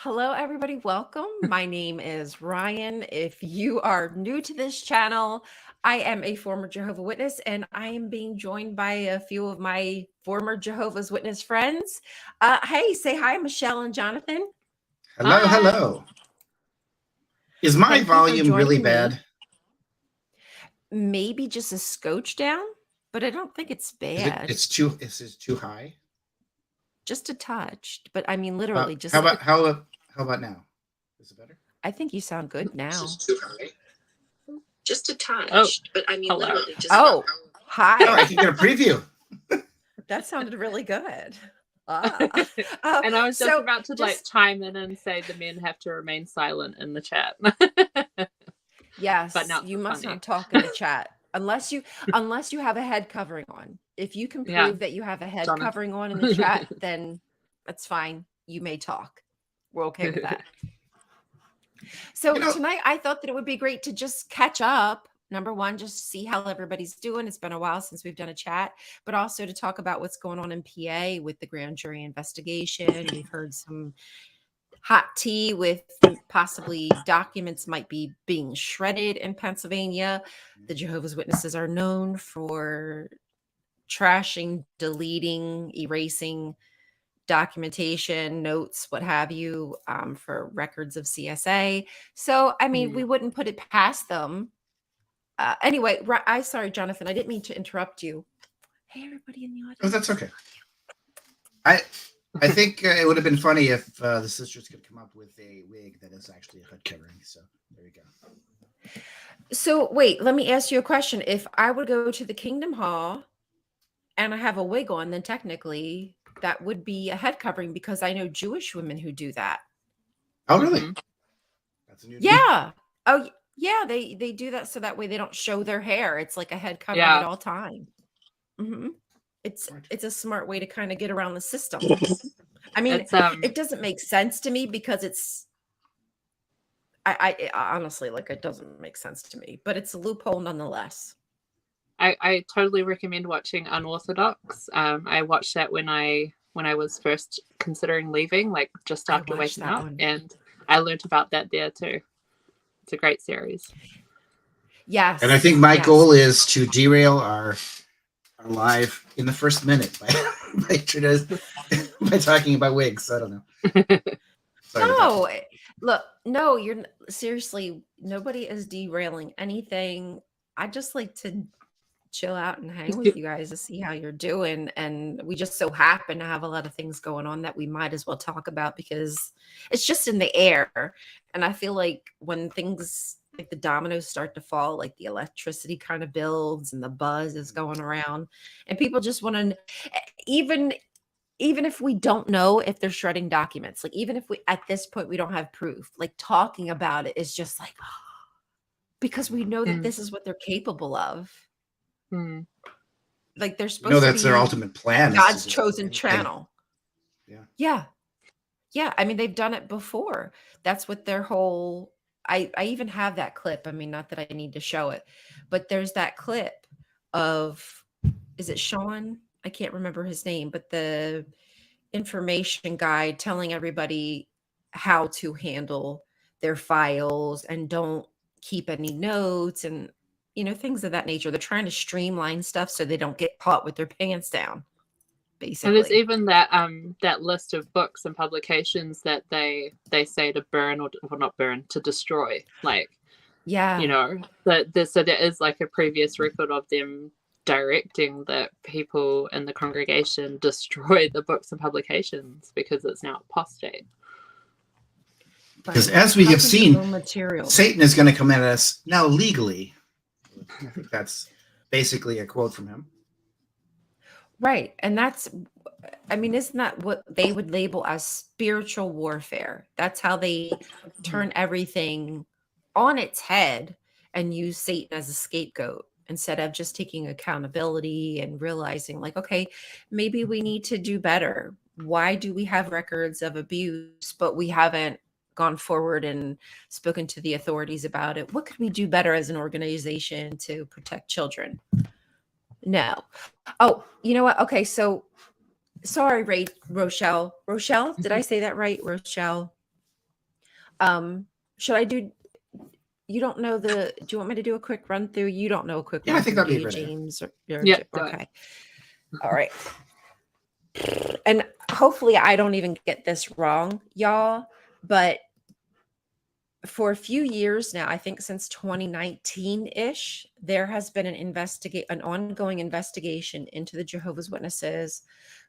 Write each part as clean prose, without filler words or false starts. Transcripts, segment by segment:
Hello, everybody. Welcome. My name is Ryan. If you are new to this channel, I am a former Jehovah Witness, and I am being joined by a few of my former Jehovah's Witness friends. Hey, say hi, Michelle and Jonathan. Hello, Hi. hello. Is my Thank you for volume really joining me. bad? Maybe just a scotch down, but I don't think it's bad. Is it too high? Just a touch, but I mean, literally, just. How about now? Is it better? I think you sound good now. Too high. Just a touch, Oh, but I mean, hello. literally, just. Oh, hi. Oh, I can get a preview. That sounded really good. And I was just so about to chime in and say the men have to remain silent in the chat. Yes, But not you for must funny. not talk in the chat unless you have a head covering on. If you can prove Yeah. that you have a head Jonathan. covering on in the chat, then that's fine. You may talk. We're okay with that. So tonight I thought that it would be great to just catch up. Number one, just see how everybody's doing. It's been a while since we've done a chat, but also to talk about what's going on in PA with the grand jury investigation. We've heard some hot tea with possibly documents might be being shredded in Pennsylvania. The Jehovah's Witnesses are known for trashing, deleting, erasing documentation, notes, what have you, for records of CSA. So, I mean, we wouldn't put it past them. Anyway, sorry, Jonathan, I didn't mean to interrupt you. Hey, everybody in the audience. Oh, that's okay. I think it would have been funny if the sisters could come up with a wig that is actually a hood covering. So there you go. So wait, let me ask you a question. If I would go to the Kingdom Hall and I have a wig on, then technically that would be a head covering because I know Jewish women who do that. Oh, really? That's a new Yeah. Oh, yeah. They do that so that way they don't show their hair. It's like a head covering at all time. It's a smart way to kind of get around the system. I mean, it doesn't make sense to me because it's. I honestly, it doesn't make sense to me, but it's a loophole nonetheless. I totally recommend watching Unorthodox. I watched that when I was first considering leaving, just after waking up, and I learned about that there too. It's a great series. Yes. And I think my goal is to derail our live in the first minute by talking about wigs. I don't know. No, look, no, you're seriously, nobody is derailing anything. I just like to chill out and hang with you guys to see how you're doing. And we just so happen to have a lot of things going on that we might as well talk about because it's just in the air. And I feel like when things like the dominoes start to fall, like the electricity kind of builds and the buzz is going around and people just want to, even if we don't know if they're shredding documents, like even if we at this point we don't have proof, like talking about it is just like because we know that this is what they're capable of. Like they're supposed to that's be their ultimate plan. God's chosen channel. Yeah. I mean, they've done it before. That's what their whole. I even have that clip. I mean, not that I need to show it, but there's that clip of, is it Sean? I can't remember his name, but the information guide telling everybody how to handle their files and don't keep any notes and things of that nature. They're trying to streamline stuff so they don't get caught with their pants down, basically. And there's even that list of books and publications that they say to burn or not burn, to destroy. So there is a previous record of them directing that people in the congregation destroy the books and publications because it's now apostate. Because as we have seen, Satan is going to come at us now legally. I think that's basically a quote from him. Right. And isn't that what they would label as spiritual warfare? That's how they turn everything on its head and use Satan as a scapegoat instead of just taking accountability and realizing okay, maybe we need to do better. Why do we have records of abuse, but we haven't gone forward and spoken to the authorities about it? What could we do better as an organization to protect children? No. Oh, you know what? Okay, so sorry, Rochelle. Rochelle, did I say that right? Rochelle? Should I do? You don't know do you want me to do a quick run through? You don't know a quick run I think through, that'd be do you, great. James? Okay. All right. And hopefully I don't even get this wrong, y'all, but for a few years now, I think since 2019-ish, there has been an ongoing investigation into the Jehovah's Witnesses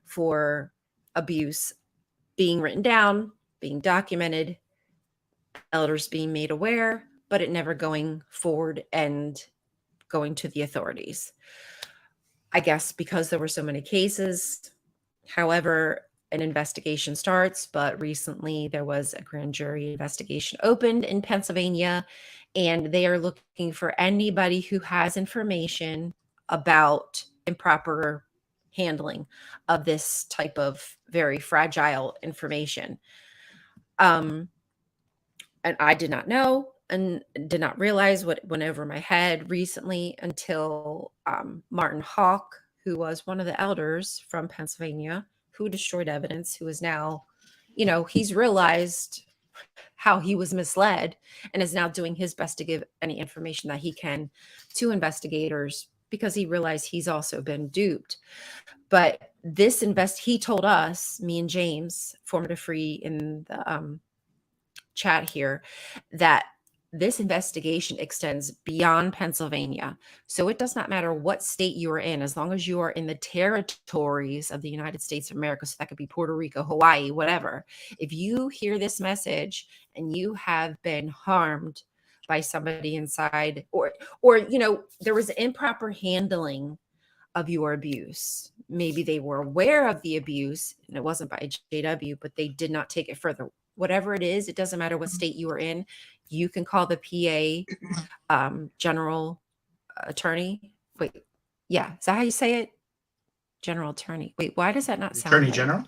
for abuse being written down, being documented, elders being made aware, but it never going forward and going to the authorities. I guess because there were so many cases. However, an investigation starts, but recently there was a grand jury investigation opened in Pennsylvania, and they are looking for anybody who has information about improper handling of this type of very fragile information. And I did not know and did not realize what went over my head recently until Martin Hawk, who was one of the elders from Pennsylvania, who destroyed evidence, who is now, he's realized how he was misled and is now doing his best to give any information that he can to investigators because he realized he's also been duped. But he told us, me and James, Formative Free in the chat here, that this investigation extends beyond Pennsylvania. So it does not matter what state you are in, as long as you are in the territories of the United States of America. So that could be Puerto Rico, Hawaii, whatever. If you hear this message and you have been harmed by somebody inside, or there was improper handling of your abuse. Maybe they were aware of the abuse and it wasn't by JW, but they did not take it further. Whatever it is, it doesn't matter what state you are in. You can call the PA general attorney. Wait, yeah, is that how you say it? General attorney. Wait, why does that not sound Attorney right? General?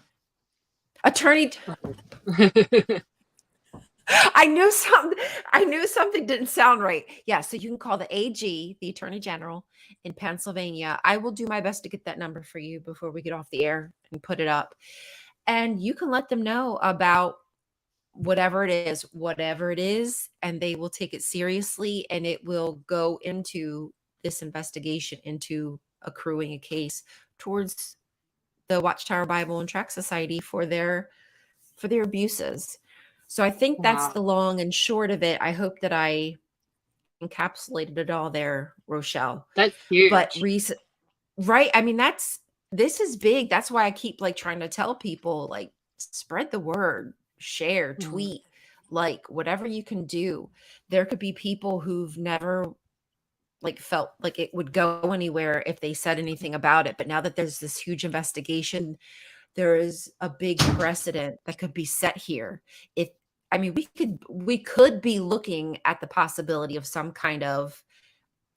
Attorney. I knew something didn't sound right. Yeah, so you can call the AG, the Attorney General in Pennsylvania. I will do my best to get that number for you before we get off the air and put it up. And you can let them know about whatever it is, and they will take it seriously, and it will go into this investigation, into accruing a case towards the Watchtower Bible and Tract Society for their abuses. So I think that's the long and short of it. I hope that I encapsulated it all there, Rochelle. That's huge. But right? I mean, this is big. That's why I keep trying to tell people, spread the word, share, tweet, whatever you can do. There could be people who've never felt like it would go anywhere if they said anything about it. But now that there's this huge investigation, there is a big precedent that could be set here. We could be looking at the possibility of some kind of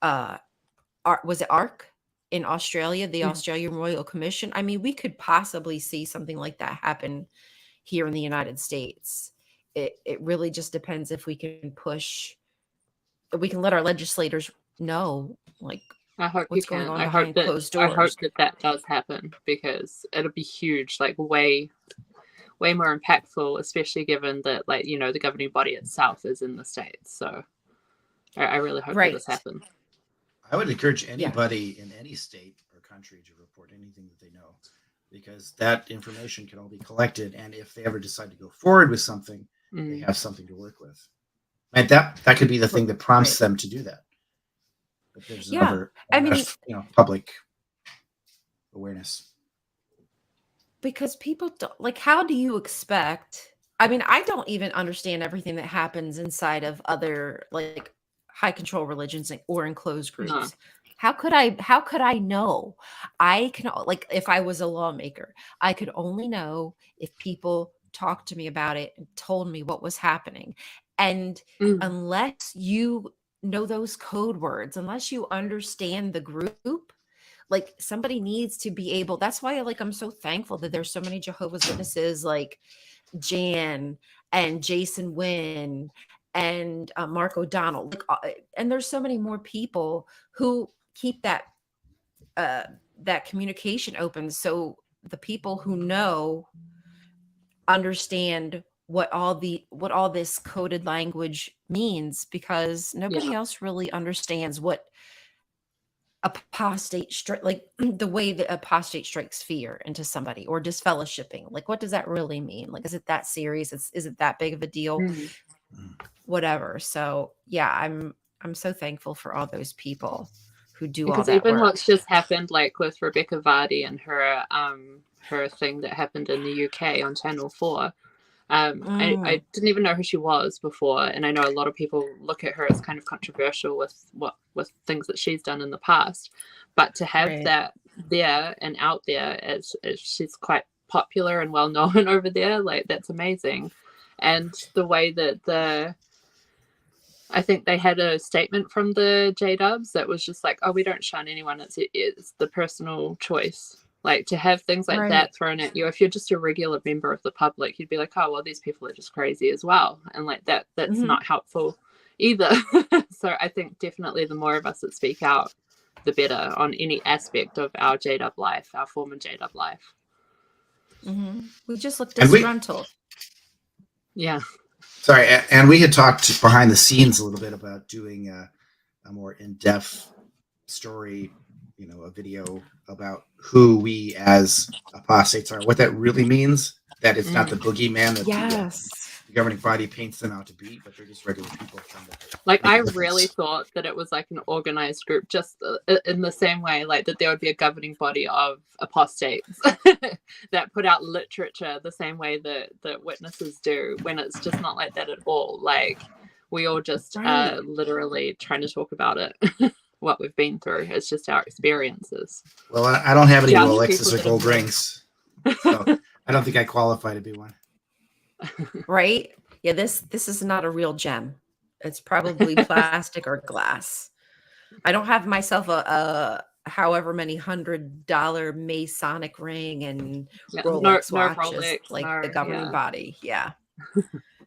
was it ARC in Australia, the Australian Royal Commission? I mean, we could possibly see something like that happen here in the United States. It really just depends if we can let our legislators know I hope what's going on behind closed doors. I hope that does happen, because it'll be huge, way more impactful, especially given that the governing body itself is in the States. So I really hope that this happens. I would encourage anybody in any state or country to report anything that they know, because that information can all be collected, and if they ever decide to go forward with something, they have something to work with. And that could be the thing that prompts them to do that. But there's another, public awareness. Because people don't, how do you expect? I mean, I don't even understand everything that happens inside of other high control religions or in closed groups. No. How could I know? I can, if I was a lawmaker, I could only know if people talked to me about it and told me what was happening. And unless you know those code words, unless you understand the group, somebody needs to be able. That's why I'm so thankful that there's so many Jehovah's Witnesses like Jan and Jason Wynn and Mark O'Donnell, and there's so many more people who keep that communication open, so the people who know understand what all this coded language means, because nobody else really understands what apostate like the way that apostate strikes fear into somebody, or disfellowshipping. Like, what does that really mean? Like, is it that serious? Is it that big of a deal? Whatever. So yeah, I'm so thankful for all those people who do all that even work. what's just happened, like with Rebecca Vardy and her thing that happened in the UK on Channel 4. I didn't even know who she was before, and I know a lot of people look at her as kind of controversial with things that she's done in the past, but to have that there and out there as she's quite popular and well known over there, like, that's amazing. And the way that I think they had a statement from the J-Dubs that was just like, oh, we don't shun anyone, it's the personal choice. Like, to have things like that thrown at you, if you're just a regular member of the public, you'd be like, oh, well, these people are just crazy as well. And like that's not helpful either. So I think definitely the more of us that speak out, the better on any aspect of our J-Dub life, our former J-Dub life. We just look disgruntled. Yeah. Sorry. And we had talked behind the scenes a little bit about doing a more in-depth story, a video about who we as apostates are, what that really means, that it's not the boogeyman that the governing body paints them out to be, but they're just regular people. Like, I really thought that it was like an organized group, just in the same way, like that there would be a governing body of apostates that put out literature the same way that witnesses do, when it's just not like that at all. Like, we all just are literally trying to talk about it. What we've been through. It's just our experiences. Well, I don't have any Rolexes or gold rings, so I don't think I qualify to be one. Right? Yeah, this is not a real gem. It's probably plastic or glass. I don't have myself a however many $100 Masonic ring and Rolex watches, Rolex, like the governing body. Yeah.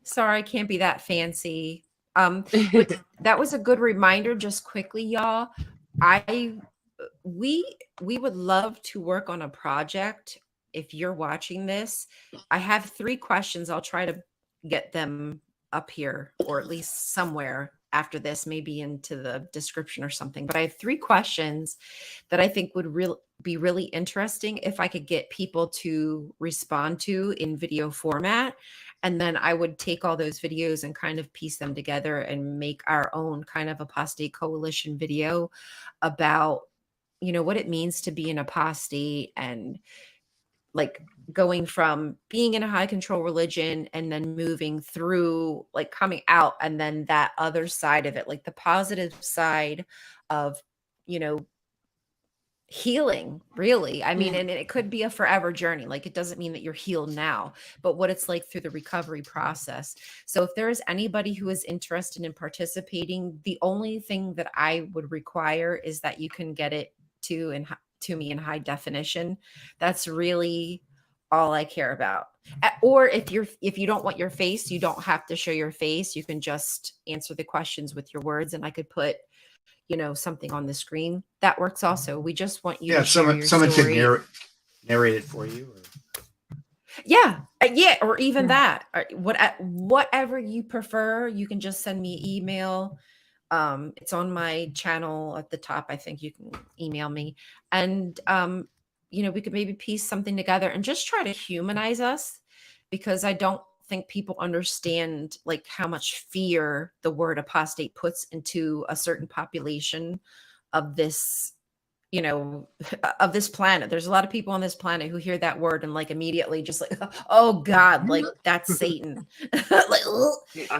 Sorry, I can't be that fancy. But that was a good reminder. Just quickly, y'all, we would love to work on a project. If you're watching this, I have 3 questions. I'll try to get them up here, or at least somewhere after this, maybe into the description or something. But I have 3 questions that I think would be really interesting if I could get people to respond to in video format. And then I would take all those videos and kind of piece them together and make our own kind of apostate coalition video about, what it means to be an apostate, and like going from being in a high control religion and then moving through, like coming out, and then that other side of it, like the positive side of, healing, really. I mean, and it could be a forever journey. Like, it doesn't mean that you're healed now, but what it's like through the recovery process. So if there is anybody who is interested in participating, the only thing that I would require is that you can get it to me in high definition. That's really all I care about. Or if you don't want your face, you don't have to show your face. You can just answer the questions with your words, and I could put something on the screen. That works also. We just want you to share your someone story. Could narrate it for you. Or even that. Whatever you prefer, you can just send me email. It's on my channel at the top. I think you can email me, and we could maybe piece something together and just try to humanize us, because I don't think people understand like how much fear the word apostate puts into a certain population of this, of this planet. There's a lot of people on this planet who hear that word and like immediately just like, oh God, like that's Satan.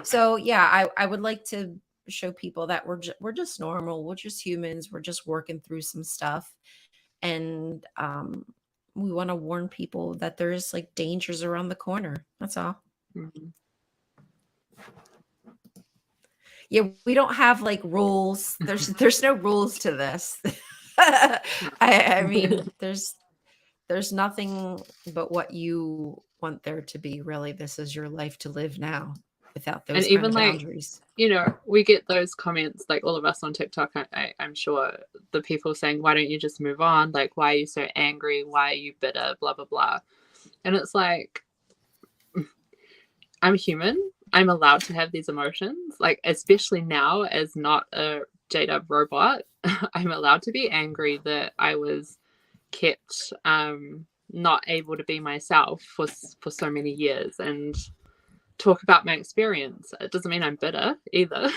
So yeah, I would like to show people that we're just normal. We're just humans. We're just working through some stuff. And we want to warn people that there's like dangers around the corner. That's all. Yeah, we don't have like rules. There's no rules to this. I mean, there's nothing but what you want there to be. Really, this is your life to live now, without those kind of boundaries. We get those comments, like all of us on TikTok. I'm sure the people saying, "Why don't you just move on? Like, why are you so angry? Why are you bitter? Blah blah blah." And it's like, I'm human. I'm allowed to have these emotions, like especially now as not a J-Dub robot. I'm allowed to be angry that I was kept not able to be myself for so many years, and talk about my experience. It doesn't mean I'm bitter either.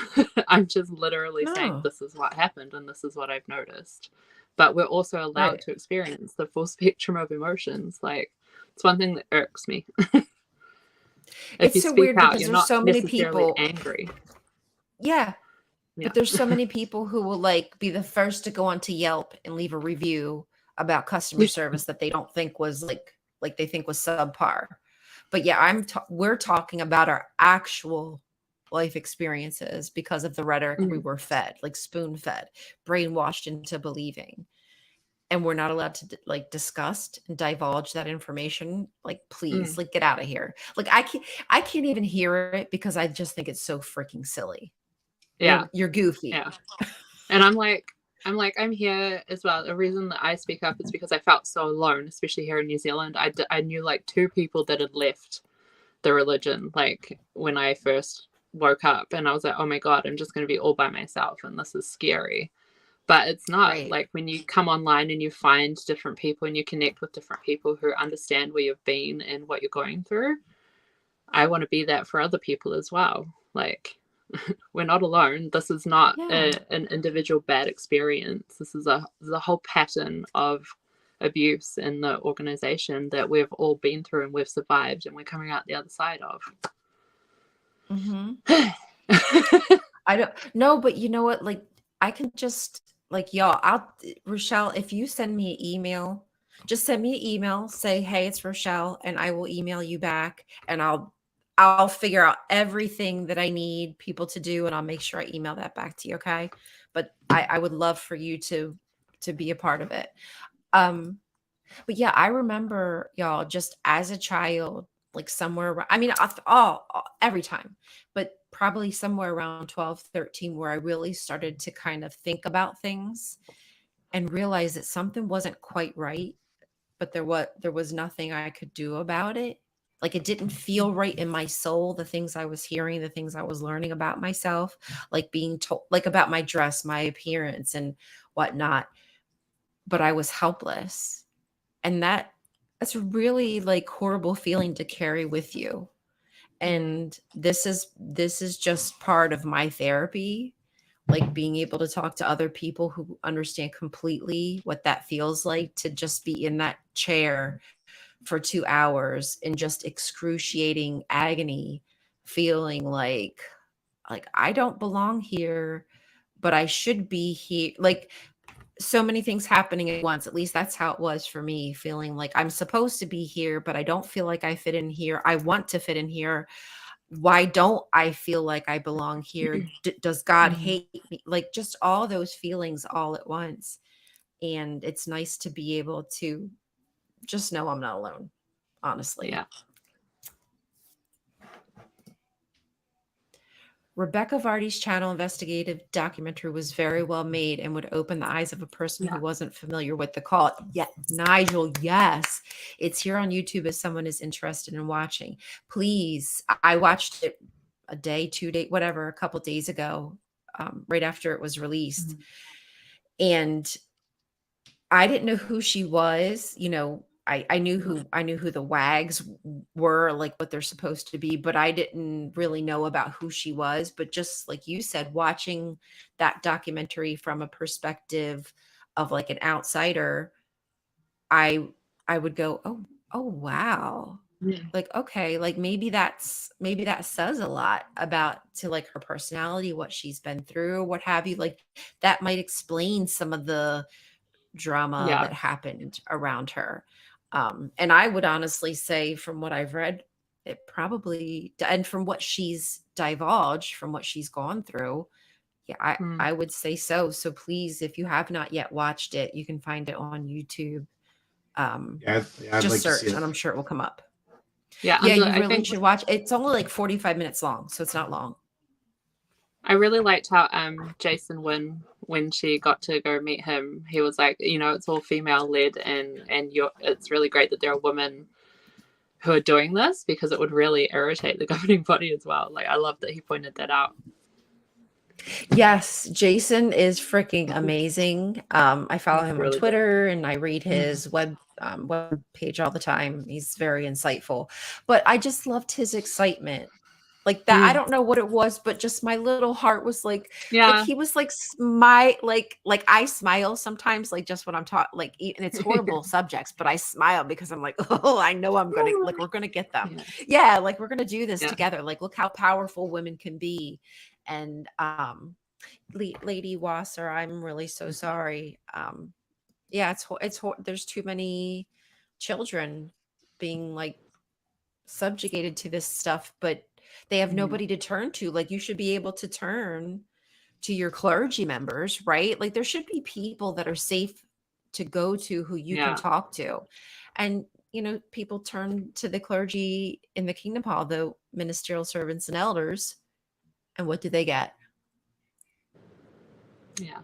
I'm just literally saying this is what happened and this is what I've noticed. But we're also allowed to experience the full spectrum of emotions. Like, it's one thing that irks me. It's so weird because there's so many people angry. Yeah. But there's so many people who will like be the first to go onto Yelp and leave a review about customer service that they don't think was like they think was subpar. But yeah, we're talking about our actual life experiences because of the rhetoric we were fed, like spoon fed, brainwashed into believing. And we're not allowed to like discuss and divulge that information. Like, please, like, get out of here. Like, I can't even hear it because I just think it's so freaking silly. Yeah. You're goofy. Yeah. And I'm here as well. The reason that I speak up is because I felt so alone, especially here in New Zealand. I knew like 2 people that had left the religion, like when I first woke up, and I was like, oh my God, I'm just going to be all by myself. And this is scary. But it's not. Like when you come online and you find different people and you connect with different people who understand where you've been and what you're going through, I want to be that for other people as well. Like, we're not alone. This is not an individual bad experience. This is a whole pattern of abuse in the organization that we've all been through and we've survived and we're coming out the other side of. I don't know, but you know what? Like, I can just like, y'all, Rochelle, if you send me an email, just send me an email, say, hey, it's Rochelle, and I will email you back, and I'll figure out everything that I need people to do, and I'll make sure I email that back to you. Okay. But I would love for you to be a part of it. But yeah, I remember, y'all, just as a child, like somewhere, I mean, every time, but probably somewhere around 12, 13, where I really started to kind of think about things and realize that something wasn't quite right, but there was nothing I could do about it. Like, it didn't feel right in my soul, the things I was hearing, the things I was learning about myself, like being told, like about my dress, my appearance and whatnot. But I was helpless. And that's a really like horrible feeling to carry with you. And this is just part of my therapy, like being able to talk to other people who understand completely what that feels like to just be in that chair for 2 hours in just excruciating agony, feeling like I don't belong here, but I should be here. Like, so many things happening at once. At least that's how it was for me, feeling like I'm supposed to be here, but I don't feel like I fit in here. I want to fit in here. Why don't I feel like I belong here? Does God hate me? Like, just all those feelings all at once. And it's nice to be able to just know I'm not alone, honestly. Yeah. Rebecca Vardy's channel investigative documentary was very well made and would open the eyes of a person who wasn't familiar with the call. Yeah, Nigel, yes. It's here on YouTube if someone is interested in watching. Please, I watched it a day, 2 days, whatever, a couple days ago, right after it was released. And I didn't know who she was. You know, I knew who the WAGs were, like what they're supposed to be, but I didn't really know about who she was. But just like you said, watching that documentary from a perspective of like an outsider, I would go, oh wow. Like, okay, like maybe that says a lot about to like her personality, what she's been through, what have you. Like, that might explain some of the drama that happened around her. And I would honestly say, from what I've read, it probably, and from what she's divulged, from what she's gone through, I would say so. So please, if you have not yet watched it, you can find it on YouTube. I'd just like search, to see it. and I'm sure it will come up. Yeah, you really should watch. It's only like 45 minutes long, so it's not long. I really liked how Jason when she got to go meet him, he was like, you know, it's all female led, and it's really great that there are women are doing this, because it would really irritate the governing body as well. Like, I love that he pointed that out. Yes, Jason is freaking amazing. I follow him on Twitter and I read his web page all the time. He's very insightful. But I just loved his excitement. Like that, I don't know what it was, but just my little heart was like he was like like I smile sometimes, like just when I'm talking, like, and it's horrible subjects, but I smile because I'm like, oh, I know I'm gonna, like, we're gonna get them. Yeah, like we're gonna do this together. Like, look how powerful women can be. And Lady Wasser, I'm really so sorry. Yeah, it's there's too many children being like subjugated to this stuff, but they have nobody to turn to. Like, you should be able to turn to your clergy members, right? Like, there should be people that are safe to go to, who you can talk to. And, you know, people turn to the clergy in the Kingdom Hall, the ministerial servants and elders. And what do they get? Yeah.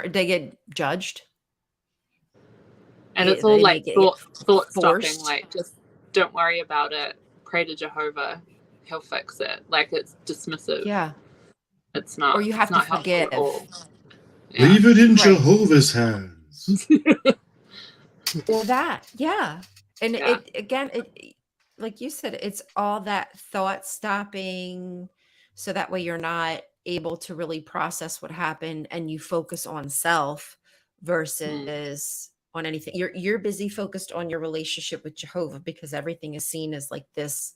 They get judged. And it's all like thought stopping, like, just don't worry about it. Pray to Jehovah. He'll fix it. Like, it's dismissive. Yeah. It's not. Or you have to forgive. Yeah. Leave it in Jehovah's hands. Or that. Yeah. And it like you said, it's all that thought stopping, so that way you're not able to really process what happened, and you focus on self versus on anything. You're busy focused on your relationship with Jehovah, because everything is seen as like this,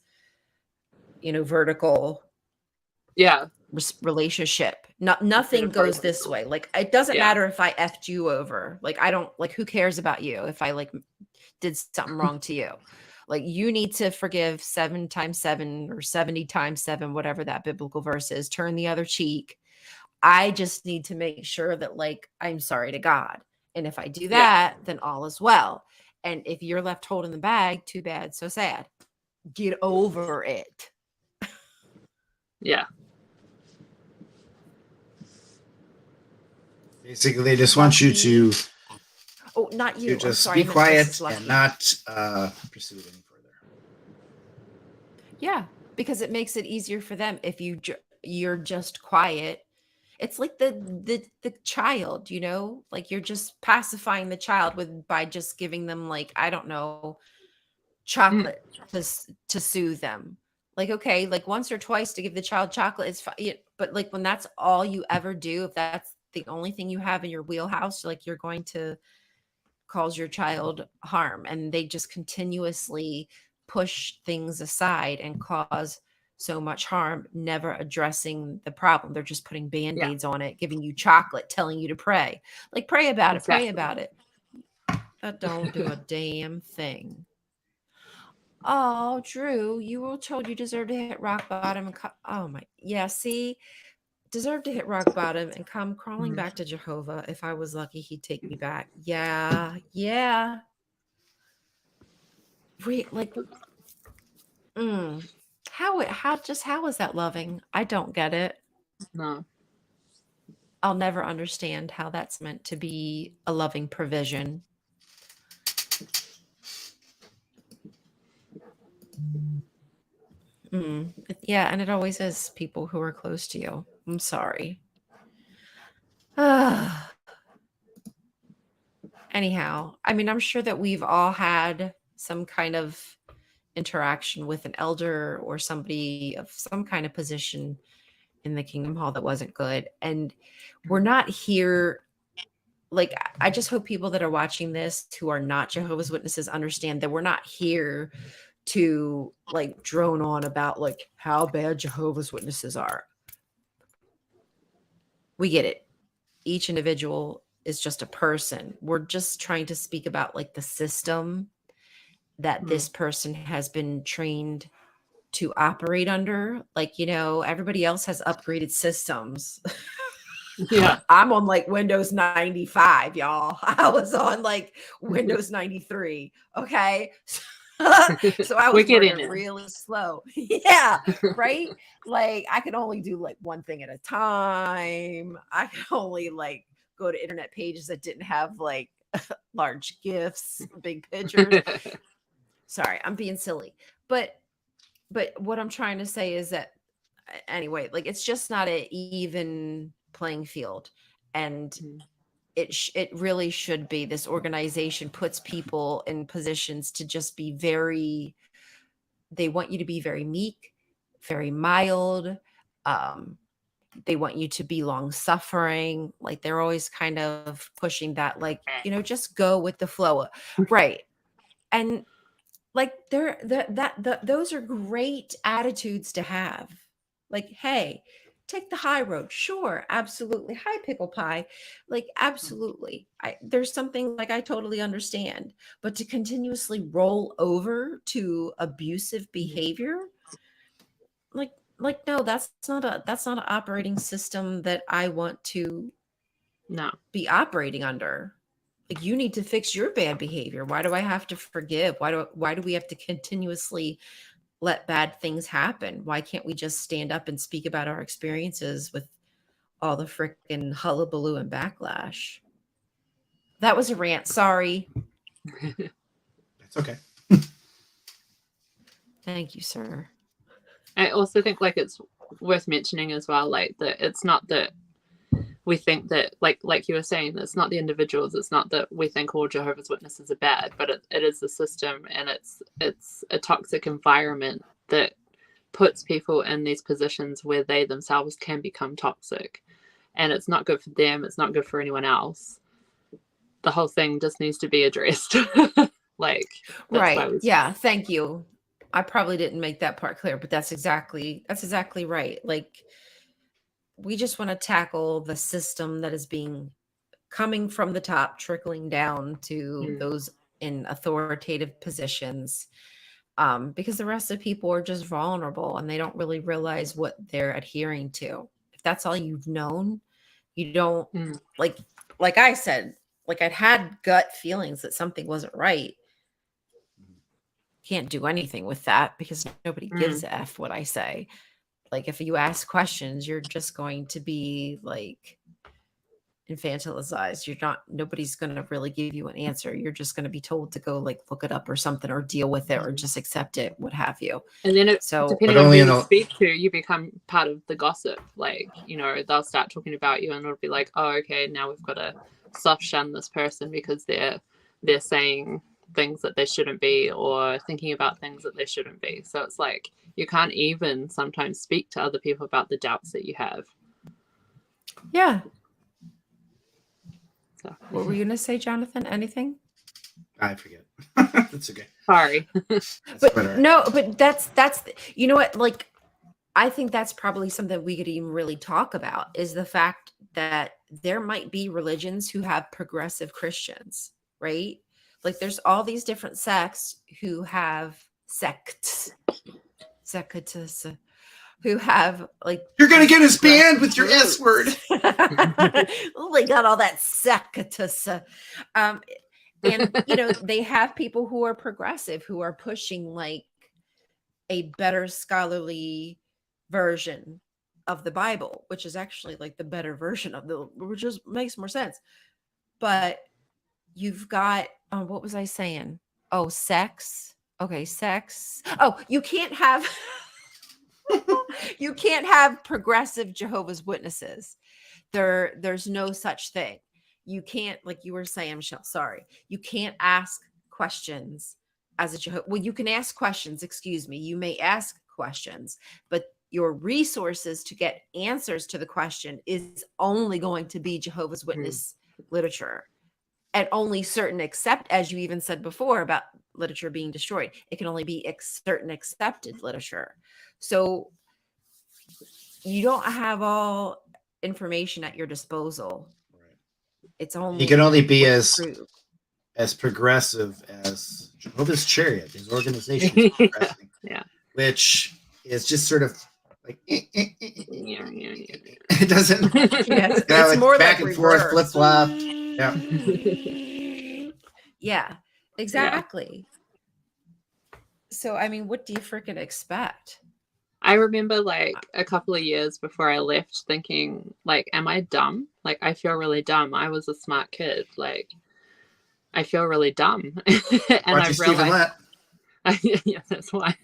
you know, vertical relationship. Nothing goes this way. Like, it doesn't matter if I effed you over. Like, I don't, like, who cares about you if I like did something wrong to you? Like, you need to forgive 7 times 7 or 70 times 7, whatever that biblical verse is. Turn the other cheek. I just need to make sure that, like, I'm sorry to God. And if I do that, then all is well. And if you're left holding the bag, too bad, so sad. Get over it. Yeah. Basically, they just want you to. Oh, not you. Just be quiet and not pursue it any further. Yeah, because it makes it easier for them if you're just quiet. It's like the child, you know, like, you're just pacifying the child by just giving them, like, I don't know, chocolate to soothe them. Like, okay, like once or twice to give the child chocolate is fine. But like, when that's all you ever do, if that's the only thing you have in your wheelhouse, like, you're going to cause your child harm. And they just continuously push things aside and cause so much harm, never addressing the problem. They're just putting band-aids on it, giving you chocolate, telling you to pray. Like, pray about it, pray about it. That don't do a damn thing. Oh, Drew, you were told you deserve to hit rock bottom. See, deserve to hit rock bottom and come crawling back to Jehovah. If I was lucky, he'd take me back. Yeah. How is that loving? I don't get it. No. I'll never understand how that's meant to be a loving provision. Yeah, and it always is people who are close to you. I'm sorry. Anyhow, I mean, I'm sure that we've all had some kind of interaction with an elder or somebody of some kind of position in the Kingdom Hall that wasn't good. And we're not here, like, I just hope people that are watching this who are not Jehovah's Witnesses understand that we're not here to, like, drone on about, like, how bad Jehovah's Witnesses are. We get it. Each individual is just a person. We're just trying to speak about, like, the system that this person has been trained to operate under. Like, you know, everybody else has upgraded systems. Yeah. I'm on like Windows 95, y'all. I was on like Windows 93. Okay. So I was working really slow. Yeah. Right. Like, I could only do like one thing at a time. I could only like go to internet pages that didn't have like large gifts, big pictures. Sorry, I'm being silly. But what I'm trying to say is that anyway, like it's just not an even playing field. And it really should be. This organization puts people in positions to just be they want you to be very meek, very mild. They want you to be long suffering. Like they're always kind of pushing that, like, just go with the flow. Right. And like those are great attitudes to have. Like, hey, take the high road. Sure, absolutely. Hi, pickle pie. Like, absolutely. There's something like I totally understand. But to continuously roll over to abusive behavior, like no, that's not an operating system that I want to be operating under. Like, you need to fix your bad behavior. Why do I have to forgive? Why do we have to continuously let bad things happen? Why can't we just stand up and speak about our experiences with all the frickin' hullabaloo and backlash? That was a rant. Sorry. That's okay. Thank you, sir. I also think like it's worth mentioning as well, like that it's not that we think that like you were saying, it's not the individuals, it's not that we think all Jehovah's Witnesses are bad, but it is the system, and it's a toxic environment that puts people in these positions where they themselves can become toxic, and it's not good for them, it's not good for anyone else. The whole thing just needs to be addressed. Like, right. Yeah, thank you. I probably didn't make that part clear, but that's exactly right. Like, we just want to tackle the system that is coming from the top, trickling down to those in authoritative positions, because the rest of people are just vulnerable and they don't really realize what they're adhering to. If that's all you've known, you don't like I said, like I'd had gut feelings that something wasn't right. Can't do anything with that because nobody gives a F what I say. Like, if you ask questions, you're just going to be like infantilized. Nobody's going to really give you an answer. You're just going to be told to go like look it up or something, or deal with it, or just accept it, what have you. And then depending on who you speak to, you become part of the gossip. Like, they'll start talking about you and it'll be like, oh, okay, now we've got to soft shun this person because they're saying things that they shouldn't be, or thinking about things that they shouldn't be. So it's like you can't even sometimes speak to other people about the doubts that you have. Yeah. So what were you gonna say, Jonathan? Anything? I forget. That's okay. Sorry. but that's you know what, like I think that's probably something we could even really talk about, is the fact that there might be religions who have progressive Christians, right? Like, there's all these different sects who have who have like, you're gonna get us banned with your S word. Oh, they got all that sectus. And they have people who are progressive, who are pushing like a better scholarly version of the Bible, which is actually like the better version of which just makes more sense. But you've got, what was I saying? Oh, sex. Okay, sex. Oh, you can't have you can't have progressive Jehovah's Witnesses. There's no such thing. You can't, like you were saying, Michelle, sorry. You can't ask questions as a Jehovah. Well, you can ask questions, excuse me. You may ask questions, but your resources to get answers to the question is only going to be Jehovah's Witness literature. And only certain as you even said before about literature being destroyed, it can only be certain accepted literature. So you don't have all information at your disposal. Right. It's only, you can only be as progressive as Jehovah's Chariot, his organization, yeah, which is just sort of like yeah. It doesn't. Yes, it's more back like and forth, flip flop. Yeah. Yeah, exactly. Yeah. So, I mean, what do you freaking expect? I remember like a couple of years before I left thinking, like, am I dumb? Like, I feel really dumb. I was a smart kid. Like, I feel really dumb. And I realized, yeah, that's why.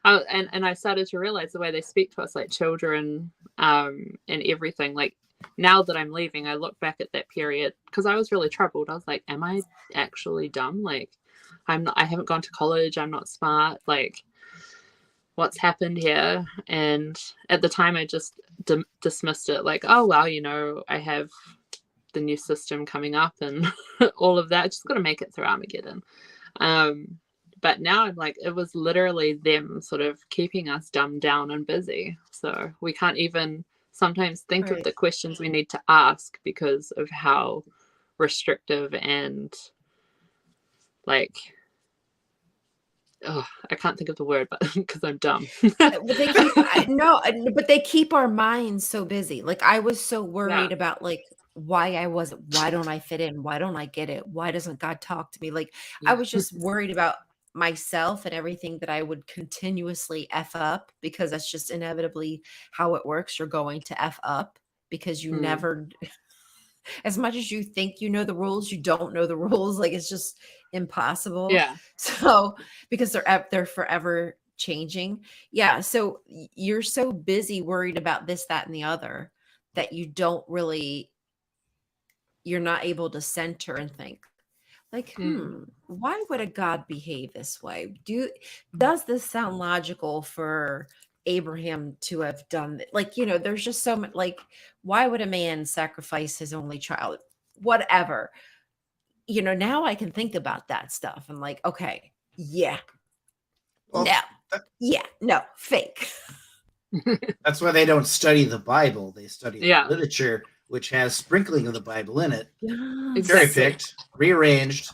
And I started to realize the way they speak to us like children, and everything. Like now that I'm leaving, I look back at that period because I was really troubled. I was like, am I actually dumb? Like I haven't gone to college. I'm not smart. Like what's happened here? And at the time I just dismissed it like, oh, well, you know, I have the new system coming up and all of that. Just got to make it through Armageddon. But now I'm like, it was literally them sort of keeping us dumbed down and busy. So we can't even sometimes think of the questions we need to ask because of how restrictive and like, oh, I can't think of the word, but because I'm dumb. But they keep our minds so busy. Like I was so worried about like why don't I fit in? Why don't I get it? Why doesn't God talk to me? Like I was just worried about myself and everything that I would continuously F up because that's just inevitably how it works. You're going to F up because you never, as much as you think you know the rules, you don't know the rules. Like it's just impossible. Yeah. So because they're forever changing. Yeah. So you're so busy worried about this, that, and the other that you don't really, you're not able to center and think like, why would a God behave this way? Does this sound logical for Abraham to have done that? Like, you know, there's just so much, like, why would a man sacrifice his only child? Whatever. You know, now I can think about that stuff and like, okay, yeah. Well, no, fake. That's why they don't study the Bible. They study the literature, which has sprinkling of the Bible in it. Cherry picked, rearranged.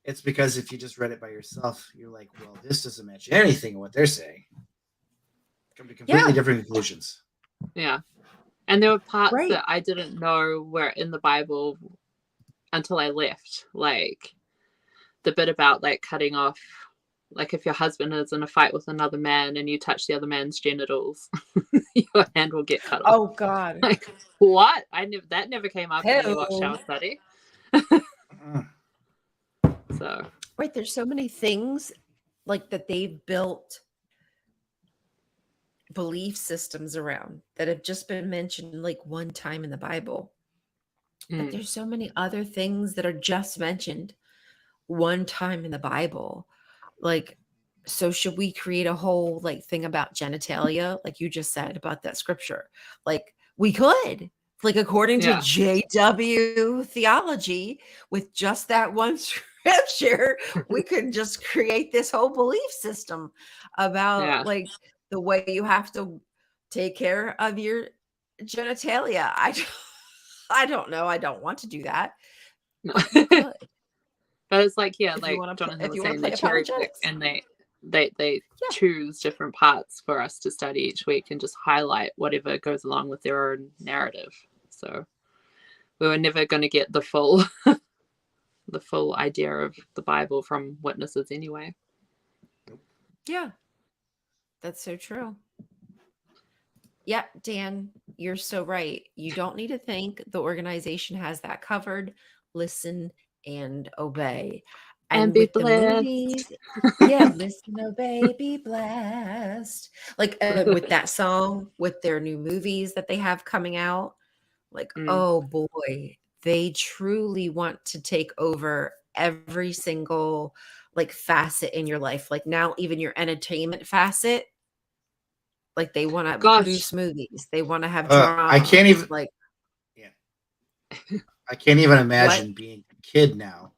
It's because if you just read it by yourself, you're like, well, this doesn't match anything of what they're saying. Come to completely different conclusions. Yeah. And there were parts that I didn't know were in the Bible until I left. Like the bit about like cutting off, like if your husband is in a fight with another man and you touch the other man's genitals, your hand will get cut off. Oh God! Like what? That never came up in the Watchtower study. So there's so many things like that they've built belief systems around that have just been mentioned like one time in the Bible. But there's so many other things that are just mentioned one time in the Bible. Like, so should we create a whole like thing about genitalia, like you just said about that scripture? Like we could, like according to JW theology, with just that one scripture, we could just create this whole belief system about like the way you have to take care of your genitalia. I don't know. I don't want to do that. No. But it's like, like Jonathan was saying, they cherry pick and they choose different parts for us to study each week and just highlight whatever goes along with their own narrative. So we were never going to get the full idea of the Bible from witnesses anyway. Yeah, that's so true. Yeah, Dan, you're so right. You don't need to think. The organization has that covered. Listen and obey. And be blessed. Movies, listen, obey, be blessed. Like with that song, with their new movies that they have coming out, like, oh boy, they truly want to take over every single like facet in your life. Like now, even your entertainment facet. Like they want to produce movies. They want to have drama. I can't even like. I can't even imagine being a kid now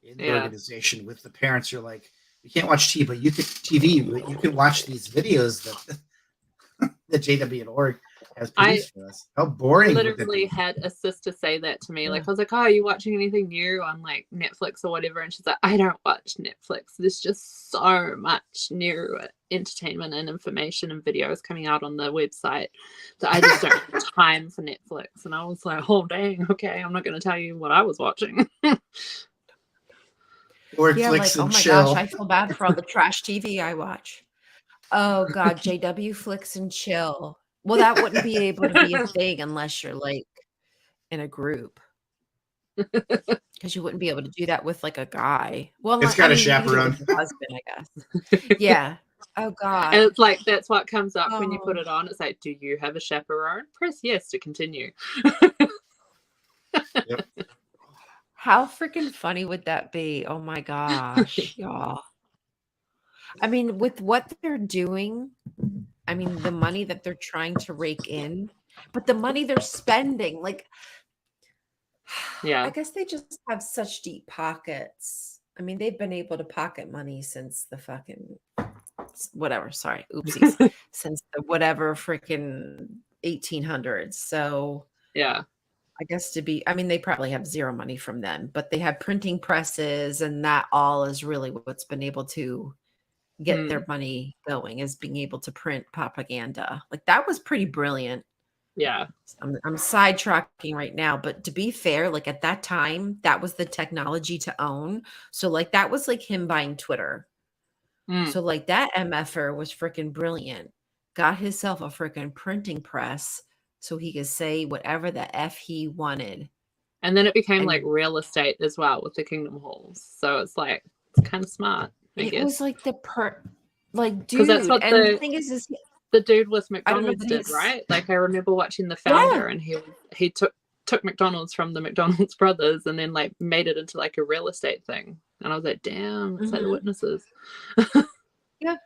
in the organization with the parents. You're like, you can't watch TV, but you can watch these videos that the JW and org has produced for us. How boring! I literally had a sister say that to me. Like I was like, "Oh, are you watching anything new on like Netflix or whatever?" And she's like, "I don't watch Netflix. There's just so much new entertainment and information and videos coming out on the website that I just don't have time for Netflix." And I was like, "Oh dang, okay, I'm not going to tell you what I was watching." Or like, oh my gosh, I feel bad for all the trash TV I watch. Oh God, JW Flicks and Chill. Well, that wouldn't be able to be a thing unless you're like in a group. Because you wouldn't be able to do that with like a guy. Well, it's got a chaperone. With your husband, I guess. Yeah. Oh God. And it's like that's what comes up when you put it on. It's like, do you have a chaperone? Press yes to continue. Yep. How freaking funny would that be? Oh my gosh, y'all. I mean, with what they're doing, I mean, the money that they're trying to rake in, but the money they're spending, like, yeah, I guess they just have such deep pockets. I mean, they've been able to pocket money since the fucking whatever. Sorry, oopsies. Since the whatever freaking 1800s. So yeah, I guess I mean, they probably have zero money from them, but they have printing presses, and that all is really what's been able to get their money going, is being able to print propaganda. Like, that was pretty brilliant. Yeah. I'm sidetracking right now, but to be fair, like at that time, that was the technology to own. So like that was like him buying Twitter. So like that MFer was freaking brilliant. Got himself a freaking printing press so he could say whatever the F he wanted. And then it became like real estate as well with the Kingdom Halls. So it's like, it's kind of smart, I guess. It was like like, dude, that's what and the thing is the dude with McDonald's did, right? Like I remember watching The Founder, and he took McDonald's from the McDonald's brothers and then like made it into like a real estate thing. And I was like, damn, it's like the witnesses. Yeah.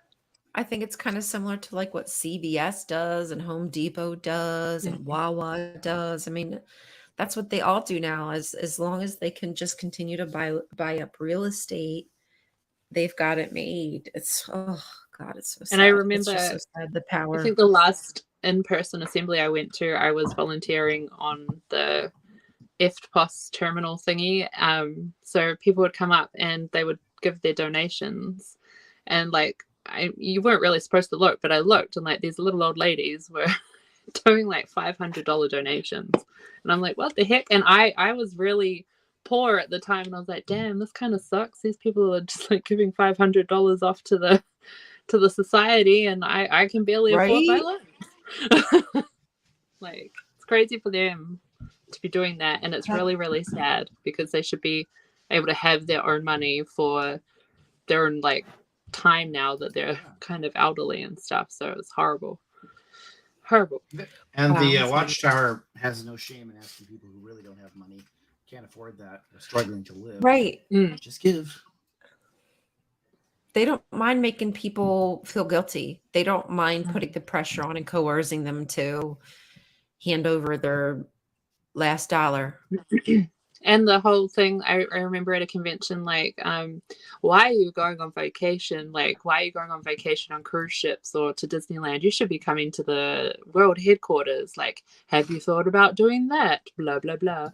I think it's kind of similar to like what CVS does and Home Depot does and Wawa does. I mean, that's what they all do now. As long as they can just continue to buy up real estate, they've got it made. It's God, it's so sad. And I remember, it's just so sad, the power. I think the last in-person assembly I went to, I was volunteering on the EFTPOS terminal thingy. So people would come up and they would give their donations, and like you weren't really supposed to look, but I looked, and like these little old ladies were doing like $500 donations, and I'm like, what the heck? And I was really poor at the time, and I was like, damn, this kind of sucks. These people are just like giving $500 off to the society, and I can barely afford my lunch. Like, it's crazy for them to be doing that, and it's really, really sad, because they should be able to have their own money for their own like time now that they're kind of elderly and stuff. So it's horrible. And the Watchtower has no shame in asking people who really don't have money, can't afford that, are struggling to live, right? Just give. They don't mind making people feel guilty. They don't mind putting the pressure on and coercing them to hand over their last dollar. And the whole thing, I remember at a convention, like, why are you going on vacation? Like, why are you going on vacation on cruise ships or to Disneyland? You should be coming to the world headquarters. Like, have you thought about doing that? Blah, blah, blah.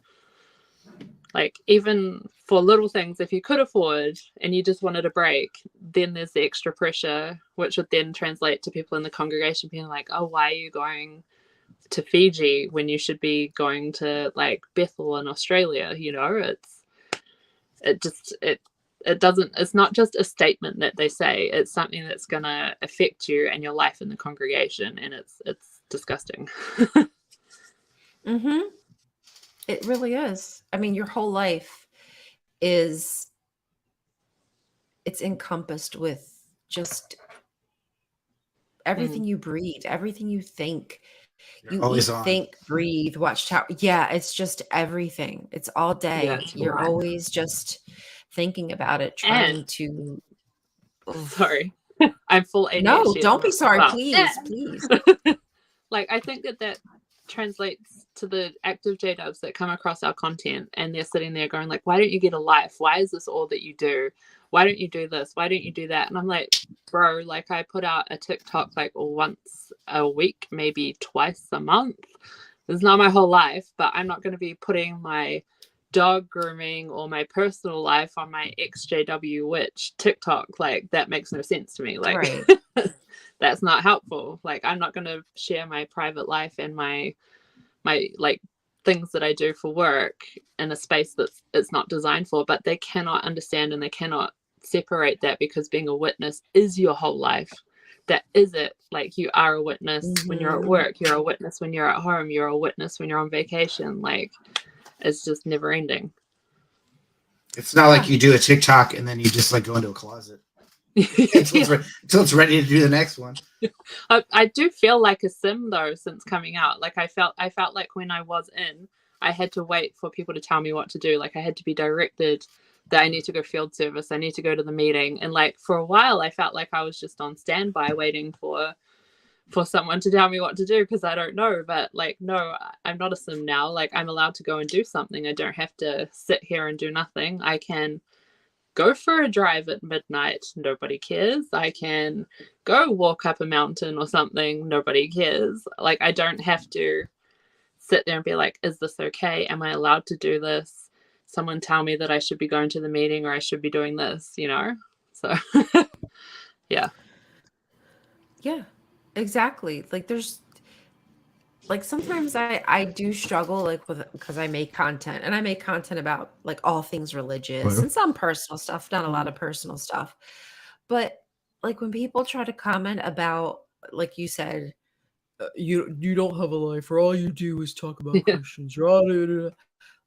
Like, even for little things, if you could afford and you just wanted a break, then there's the extra pressure, which would then translate to people in the congregation being like, oh, why are you going to Fiji when you should be going to like Bethel in Australia? You know, it's not just a statement that they say, it's something that's gonna affect you and your life in the congregation, and it's disgusting. It really is. I mean, your whole life it's encompassed with just everything you breathe, everything you think. You eat, think, breathe, watch Tower. Yeah, it's just everything. It's all day. Yeah, you're always just thinking about it, trying to. Sorry, I'm full ADHD. No, don't be sorry, please, please. Like, I think that translates to the active J-dubs that come across our content, and they're sitting there going like, why don't you get a life? Why is this all that you do? Why don't you do this? Why don't you do that? And I'm like, bro, like, I put out a TikTok like once a week, maybe twice a month. It's not my whole life, but I'm not going to be putting my dog grooming or my personal life on my ex-JW witch TikTok. Like, that makes no sense to me. Like, right. That's not helpful. Like, I'm not going to share my private life and my like things that I do for work in a space that's it's not designed for. But they cannot understand, and they cannot separate that, because being a witness is your whole life. That is it. Like, you are a witness when you're at work, you're a witness when you're at home, you're a witness when you're on vacation. Like, it's just never ending. It's not like you do a TikTok and then you just like go into a closet until it's ready to do the next one. I do feel like a sim though since coming out. Like I felt like when I was in, I had to wait for people to tell me what to do. Like I had to be directed that I need to go field service, I need to go to the meeting. And like for a while I felt like I was just on standby waiting for someone to tell me what to do because I don't know. But like, no, I'm not a sim now. Like I'm allowed to go and do something. I don't have to sit here and do nothing. I can go for a drive at midnight. Nobody cares. I can go walk up a mountain or something. Nobody cares. Like I don't have to sit there and be like, is this okay? Am I allowed to do this? Someone tell me that I should be going to the meeting or I should be doing this, you know? So yeah. Yeah, exactly. Like there's like sometimes I do struggle like with because I make content and I make content about like all things religious and some personal stuff, not a lot of personal stuff. But like when people try to comment about, like you said, you don't have a life or all you do is talk about Christians.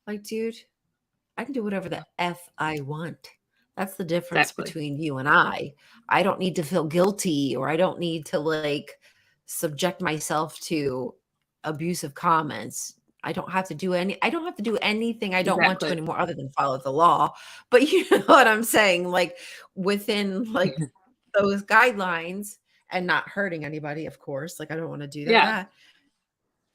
Like, dude, I can do whatever the F I want. That's the difference between you and I. I don't need to feel guilty or I don't need to like subject myself to abusive comments. I don't have to do anything I don't want to anymore other than follow the law. But you know what I'm saying? Like within like those guidelines and not hurting anybody, of course. Like I don't want to do that. Yeah.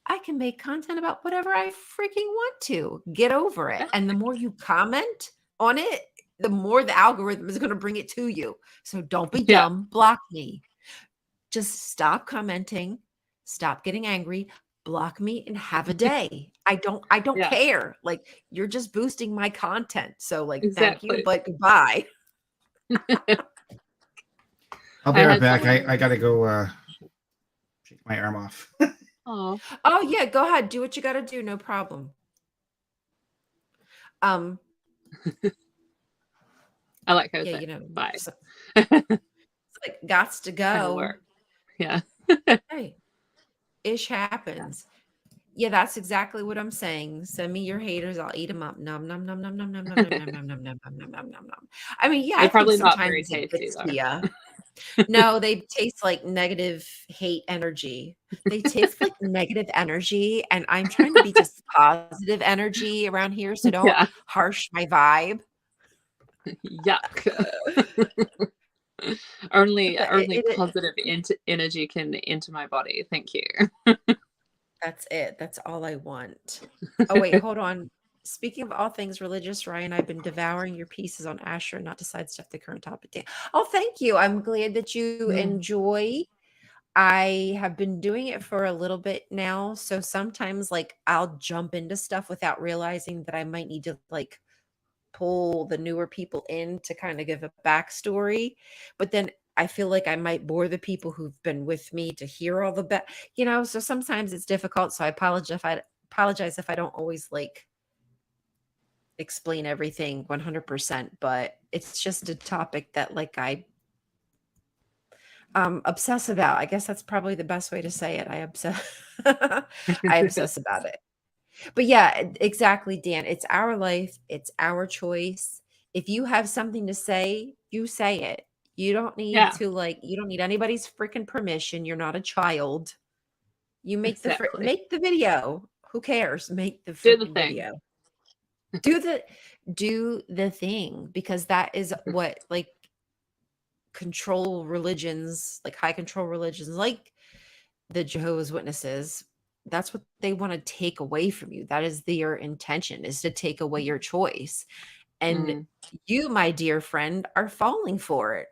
I can make content about whatever I freaking want to. Get over it. And the more you comment on it, the more the algorithm is going to bring it to you. So don't be dumb. Block me. Just stop commenting. Stop getting angry. Block me and have a day. I don't care. Like you're just boosting my content. So like, thank you, but goodbye. I'll be right back. I got to go shake my arm off. Oh yeah, go ahead. Do what you got to do. No problem. I like how you know, bye. It's like gots to go. Yeah. Hey, ish happens. Yeah, that's exactly what I'm saying. Send me your haters. I'll eat them up. Nom nom nom nom nom nom nom nom nom nom nom nom nom nom nom nom. I mean, yeah, they're probably think not very tasty though. Yeah. No, they taste like negative hate energy. They taste like negative energy, and I'm trying to be just positive energy around here, so don't harsh my vibe. Yuck. only positive energy can enter my body. Thank you. That's it. That's all I want. Oh wait, hold on. Speaking of all things religious, Ryan, I've been devouring your pieces on Asher, not to sidestep the current topic. Oh, thank you. I'm glad that you enjoy. I have been doing it for a little bit now. So sometimes like I'll jump into stuff without realizing that I might need to like pull the newer people in to kind of give a backstory. But then I feel like I might bore the people who've been with me to hear all the so sometimes it's difficult. So I apologize if I don't always like explain everything 100%, but it's just a topic that like I obsess about. I guess that's probably the best way to say it. I obsess about it. But yeah, exactly, Dan. It's our life. It's our choice. If you have something to say, you say it. You don't need to you don't need anybody's freaking permission. You're not a child. You make make the video. Who cares? Make the freaking video. Do the thing, because that is what like control religions, like high control religions, like the Jehovah's Witnesses, that's what they want to take away from you. That is their intention, is to take away your choice. And you, my dear friend, are falling for it.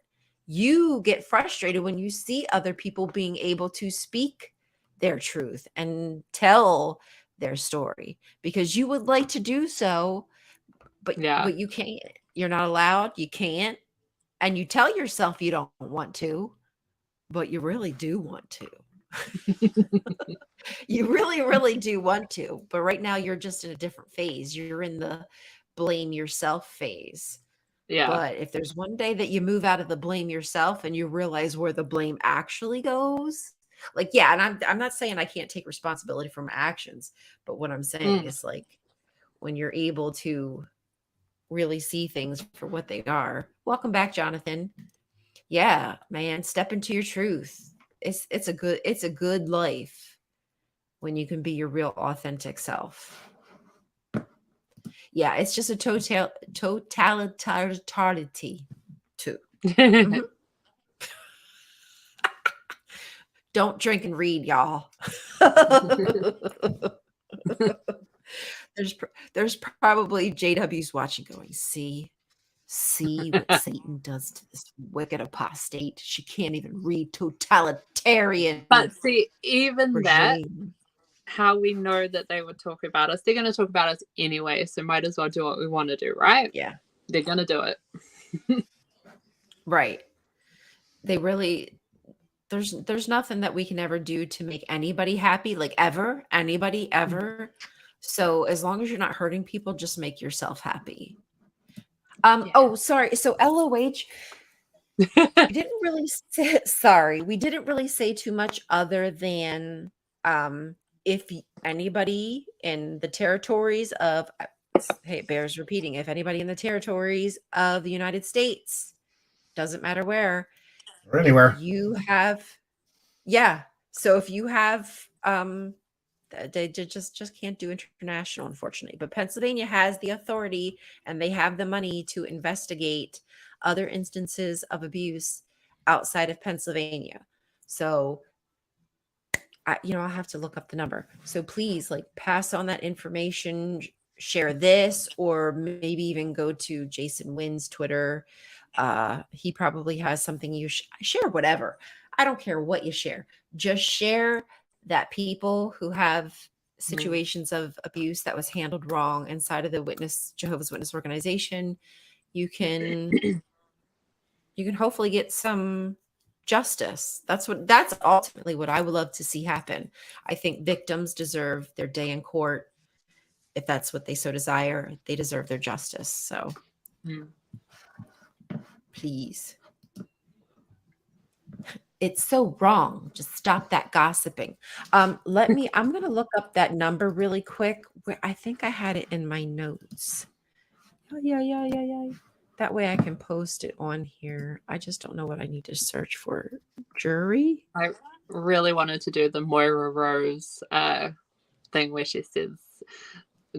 You get frustrated when you see other people being able to speak their truth and tell their story, because you would like to do so, but you can't. You're not allowed. You can't. And you tell yourself you don't want to, but you really do want to. You really, really do want to. But right now you're just in a different phase. You're in the blame yourself phase. Yeah. But if there's one day that you move out of the blame yourself and you realize where the blame actually goes, like, and I'm not saying I can't take responsibility for my actions, but what I'm saying is like when you're able to really see things for what they are. Welcome back, Jonathan. Yeah, man, step into your truth. It's a good life when you can be your real authentic self. Yeah, it's just a totalitariety too. Mm-hmm. Don't drink and read, y'all. There's probably JWs watching going, see what Satan does to this wicked apostate. She can't even read totalitarian. But see, even regime. That, how we know that they would talk about us, they're going to talk about us anyway, so might as well do what we want to do, right? Yeah. They're going to do it. Right. They really, there's nothing that we can ever do to make anybody happy, like anybody ever. So as long as you're not hurting people, just make yourself happy. Yeah. Oh, sorry. So LOH, we didn't really say too much other than if anybody in the territories of, hey, it bears repeating, if anybody in the territories of the United States, doesn't matter where, or anywhere, you have, so if you have, they just can't do international, unfortunately. But Pennsylvania has the authority and they have the money to investigate other instances of abuse outside of Pennsylvania. So, I'll have to look up the number. So please, pass on that information, share this, or maybe even go to Jason Wynn's Twitter. He probably has something you share, whatever. I don't care what you share. Just share that people who have situations of abuse that was handled wrong inside of the Jehovah's Witness organization, you can hopefully get some justice. That's ultimately what I would love to see happen. I think victims deserve their day in court. If that's what they so desire, they deserve their justice. So please. It's so wrong. Just stop that gossiping. I'm going to look up that number really quick. I think I had it in my notes. Yeah. That way I can post it on here. I just don't know what I need to search for. Jury? I really wanted to do the Moira Rose thing where she says,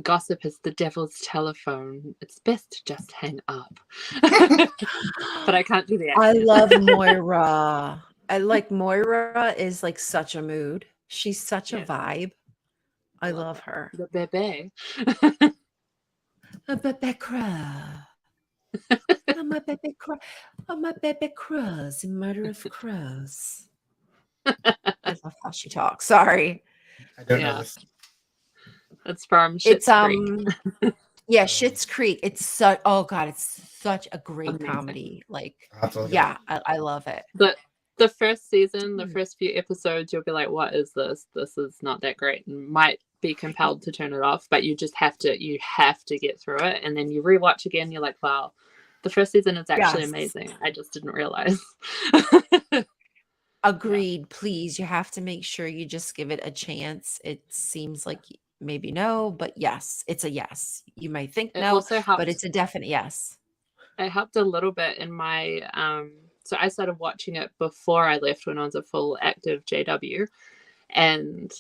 gossip is the devil's telephone. It's best to just hang up. But I can't do the accent. I love Moira. Moira is such a mood. She's such a vibe. I love her. The bebe. A bebe crow. I'm a bebe crow. I'm a bebe crows. Murder of crows. I love how she talks. Sorry. I don't know this. It's from Schitt's Creek. Schitt's Creek. It's such a great comedy. I love it. But the first season, the first few episodes, you'll be like, what is this? This is not that great, and might be compelled to turn it off, but you just have to get through it. And then you rewatch again, you're like, wow, the first season is actually amazing. I just didn't realize. Agreed. Please, you have to make sure you just give it a chance. It seems like maybe no, but yes, it's a yes. You might think no, but it's a definite yes. It helped a little bit in my so I started watching it before I left when I was a full active JW, and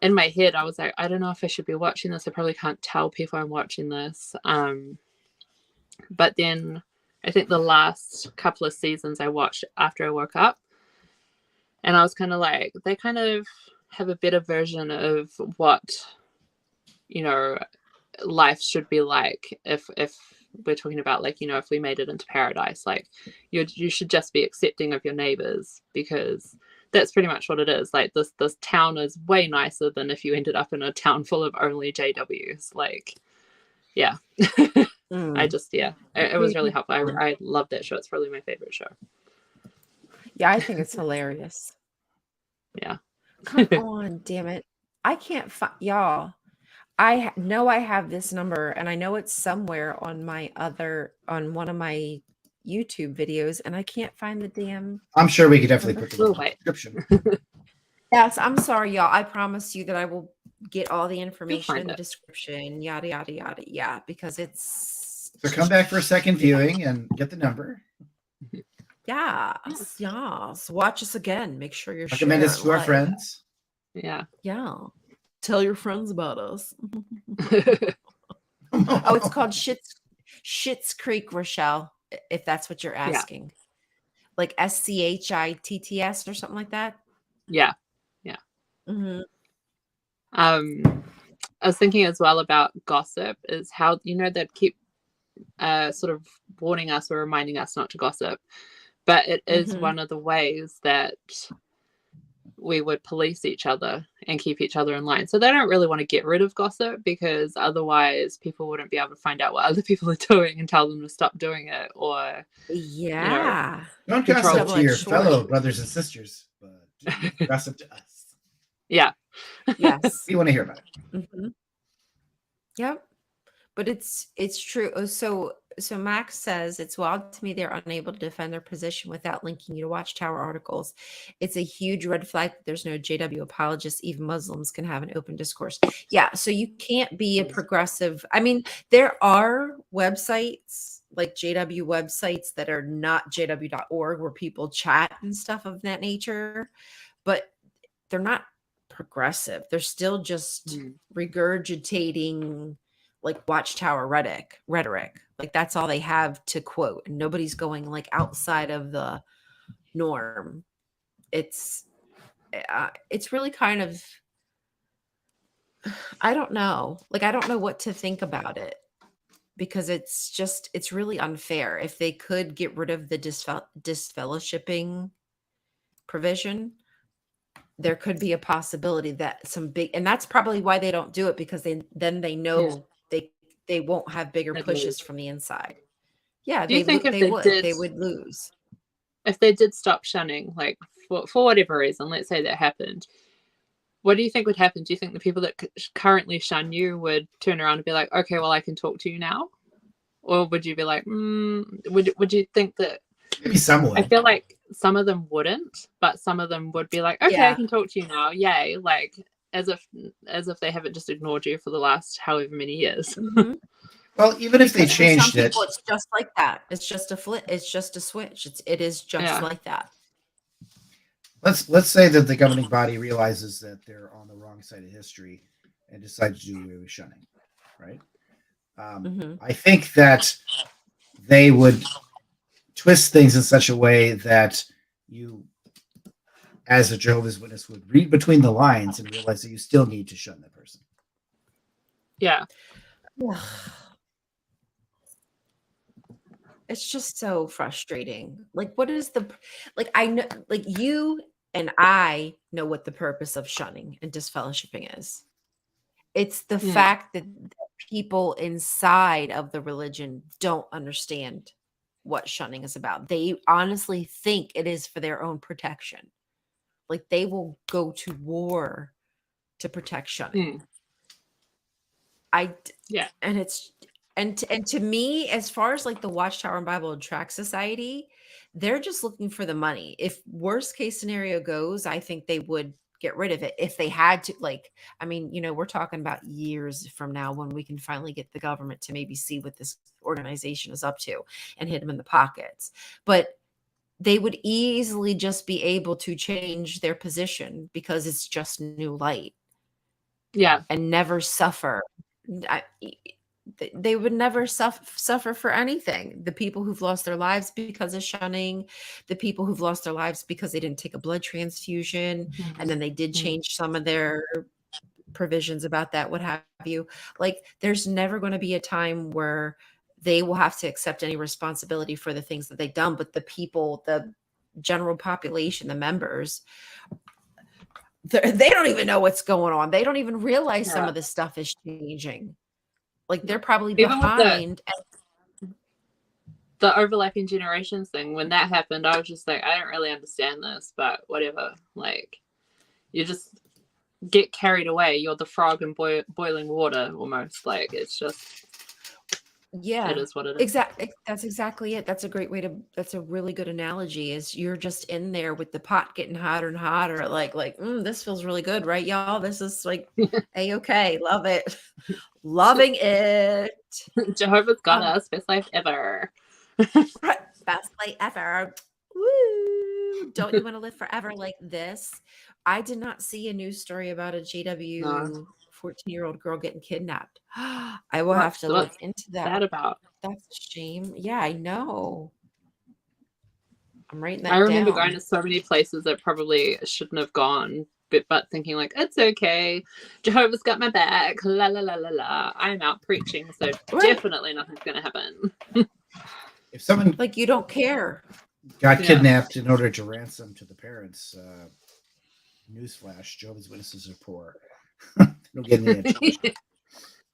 in my head I was like, I don't know if I should be watching this. I probably can't tell people I'm watching this. But then I think the last couple of seasons I watched after I woke up, and I was kind of like, they kind of have a better version of what, life should be like if we're talking about if we made it into paradise. You should just be accepting of your neighbors, because that's pretty much what it is. This town is way nicer than if you ended up in a town full of only JWs. I just it was really helpful. I love that show. It's probably my favorite show. Yeah, I think it's hilarious. Yeah. Come on, damn it. I can't find y'all. I know I have this number, and I know it's somewhere on one of my YouTube videos, and I can't find the damn. I'm sure we could definitely put it in the description. Yes, I'm sorry, y'all. I promise you that I will get all the information in the description. Yada yada yada. Yeah, because it's So come back for a second viewing and get the number. Yes. Watch us again. Make sure you're recommend us to our friends. Yeah. Tell your friends about us. Oh, it's called Schitt's Creek, Rochelle, if that's what you're asking. Like SCHITTS or something like that. Yeah. Mm-hmm. I was thinking as well about gossip is how, they'd keep sort of warning us or reminding us not to gossip. But it is one of the ways that we would police each other and keep each other in line. So they don't really want to get rid of gossip because otherwise people wouldn't be able to find out what other people are doing and tell them to stop doing it or don't gossip to your fellow brothers and sisters, but gossip to us. Yeah. Yes. We want to hear about it. Mm-hmm. Yep. But it's true. So Max says, it's wild to me they're unable to defend their position without linking you to Watchtower articles. It's a huge red flag that there's no JW apologists. Even Muslims can have an open discourse. Yeah, so you can't be a progressive. I mean, there are websites like JW websites that are not jw.org where people chat and stuff of that nature, but they're not progressive. They're still just regurgitating like Watchtower rhetoric. Like that's all they have to quote. And nobody's going like outside of the norm. It's really kind of, I don't know. Like, I don't know what to think about it because it's really unfair. If they could get rid of the disfellowshipping provision, there could be a possibility that and that's probably why they don't do it, because they know they won't have bigger pushes from the inside. Yeah, they would lose. If they did stop shunning, like for whatever reason, let's say that happened, what do you think would happen? Do you think the people that currently shun you would turn around and be like, okay, well, I can talk to you now? Or would you be like, would you think that maybe someone? I feel like some of them wouldn't, but some of them would be like, okay, I can talk to you now. Yay. Like as if they haven't just ignored you for the last however many years. Mm-hmm. Well, even if they changed it, it's just like that. It's just a flip. It's just a switch. It is just like that. Let's say that the governing body realizes that they're on the wrong side of history and decides to do away with shunning, right? I think that they would twist things in such a way that you, as a Jehovah's Witness, would read between the lines and realize that you still need to shun that person. Yeah. It's just so frustrating. Like, what is I know, like you and I know what the purpose of shunning and disfellowshipping is. It's the fact that people inside of the religion don't understand what shunning is about. They honestly think it is for their own protection. Like they will go to war to protect shunning. And to me, as far as like the Watchtower and Bible and Tract Society, they're just looking for the money. If worst case scenario goes, I think they would get rid of it if they had to. Like, I mean, we're talking about years from now when we can finally get the government to maybe see what this organization is up to and hit them in the pockets. But they would easily just be able to change their position because it's just new light. Yeah. And never suffer. They would never suffer for anything. The people who've lost their lives because of shunning, the people who've lost their lives because they didn't take a blood transfusion, and then they did change some of their provisions about that, what have you. Like, there's never going to be a time where they will have to accept any responsibility for the things that they've done. But the people, the general population, the members, they don't even know what's going on. They don't even realize some of this stuff is changing. Like they're probably behind. The overlapping generations thing, when that happened, I was just like, I don't really understand this, but whatever. Like, you just get carried away. You're the frog in boiling water almost. Like, it's just. it is what it is. Exactly. That's exactly it. That's a great way to, that's a really good analogy, is you're just in there with the pot getting hotter and hotter. Like, this feels really good, right, y'all? This is like A-okay. Love it. Loving it. Jehovah's got us. Best life ever. Best life ever. Woo. Don't you want to live forever like this? I did not see a news story about a JW 14-year-old girl getting kidnapped. I will have to look into that. That about? That's a shame. Yeah, I know. I'm writing that I remember down. going to so many places that probably shouldn't have gone, but thinking like, it's okay. Jehovah's got my back. La la la la la. I'm out preaching, so definitely nothing's gonna happen. If someone like, you don't care, got kidnapped in order to ransom to the parents, newsflash: Jehovah's Witnesses are poor. They don't get any attention.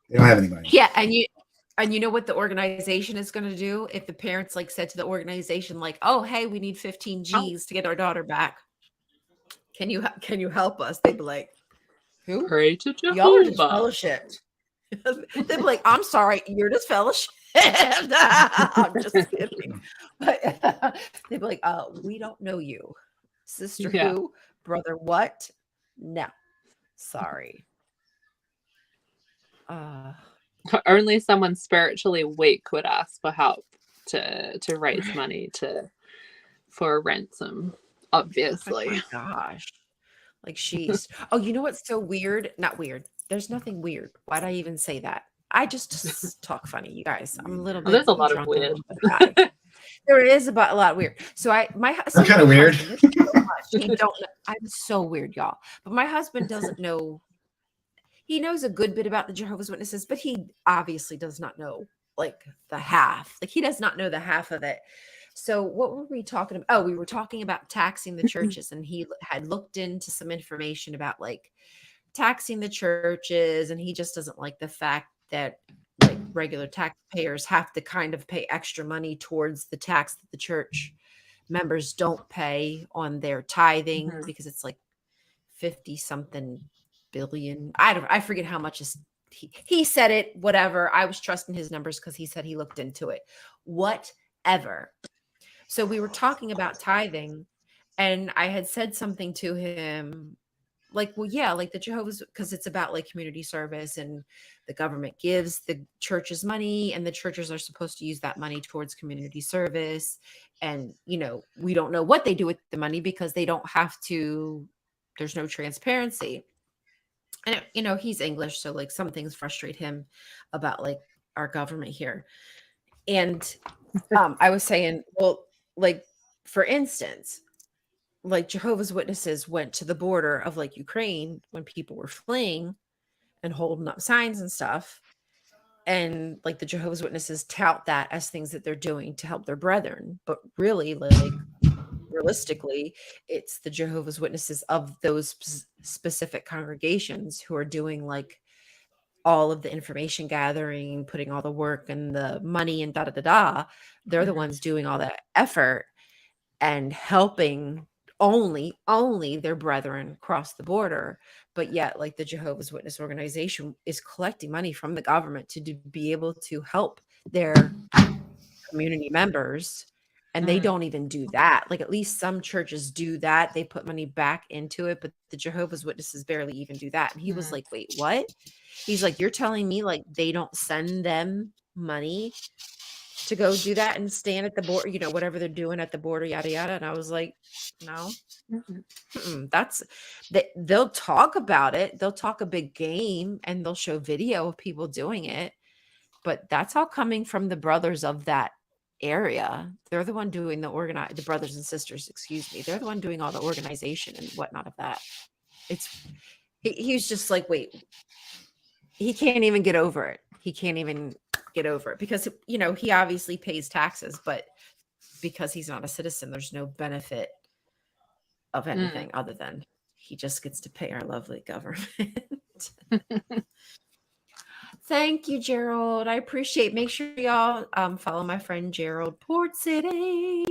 They don't have any money. Yeah, and you know what the organization is going to do if the parents like said to the organization like, "Oh, hey, we need 15 G's to get our daughter back. Can you help us?" They'd be like, "Who? Pray to Jehovah. Y'all are disfellowshipped." They'd be like, "I'm sorry, you're disfellowshipped." I'm just kidding. But they'd be like, "We don't know you, sister. Who, brother? What? No, sorry." Only someone spiritually weak would ask for help to raise money for a ransom, obviously. Oh my gosh. Like, she's you know what's so weird? Not weird. There's nothing weird. Why'd I even say that? I just talk funny, you guys. I'm a little bit. There's a lot of weird. There is a lot weird. So my husband kind of weird. I'm so weird, y'all. But my husband doesn't know. He knows a good bit about the Jehovah's Witnesses, but he obviously does not know like the half. Like, he does not know the half of it. So what were we talking about? Oh, we were talking about taxing the churches, and he had looked into some information about like taxing the churches, and he just doesn't like the fact that like regular taxpayers have to kind of pay extra money towards the tax that the church members don't pay on their tithing, because it's like 50 something billion. I forget how much is he said it, whatever. I was trusting his numbers because he said he looked into it. Whatever. So we were talking about tithing, and I had said something to him like, well, yeah, like the Jehovah's, because it's about like community service, and the government gives the churches money, and the churches are supposed to use that money towards community service. And, we don't know what they do with the money because they don't have to, there's no transparency. And, he's English, so like some things frustrate him about like our government here. And I was saying, well, like, for instance, like Jehovah's Witnesses went to the border of like Ukraine when people were fleeing and holding up signs and stuff. And like the Jehovah's Witnesses tout that as things that they're doing to help their brethren. But really, like, realistically, it's the Jehovah's Witnesses of those specific congregations who are doing like all of the information gathering, putting all the work and the money and They're the ones doing all that effort and helping only their brethren cross the border. But yet, like, the Jehovah's Witness organization is collecting money from the government to be able to help their community members. And they don't even do that. Like, at least some churches do that. They put money back into it, but the Jehovah's Witnesses barely even do that. And he was like, wait, what? He's like, you're telling me like they don't send them money to go do that and stand at the border, whatever they're doing at the border, yada, yada. And I was like, no, they'll talk about it. They'll talk a big game and they'll show video of people doing it. But that's all coming from the brothers of that area. They're the one doing the brothers and sisters, they're the one doing all the organization and whatnot of that. He's just like, wait, he can't even get over it. Because, he obviously pays taxes, but because he's not a citizen, there's no benefit of anything other than he just gets to pay our lovely government. Thank you, Gerald. I appreciate. Make sure y'all follow my friend Gerald. Port City.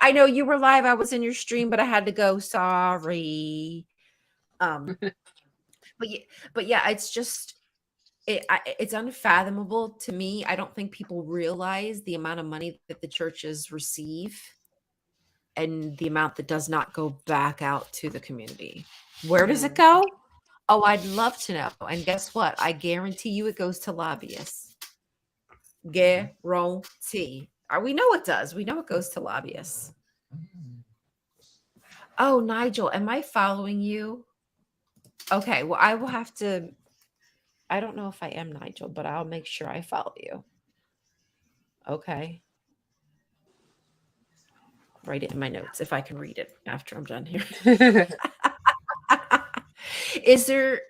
I know you were live. I was in your stream, but I had to go. Sorry. But yeah, it's just it's unfathomable to me. I don't think people realize the amount of money that the churches receive and the amount that does not go back out to the community. Where does it go? Oh, I'd love to know. And guess what? I guarantee you it goes to lobbyists. Guarantee. We know it does. We know it goes to lobbyists. Oh, Nigel, am I following you? Okay, well, I will have to. I don't know if I am Nigel, but I'll make sure I follow you. Okay. Write it in my notes if I can read it after I'm done here. Is there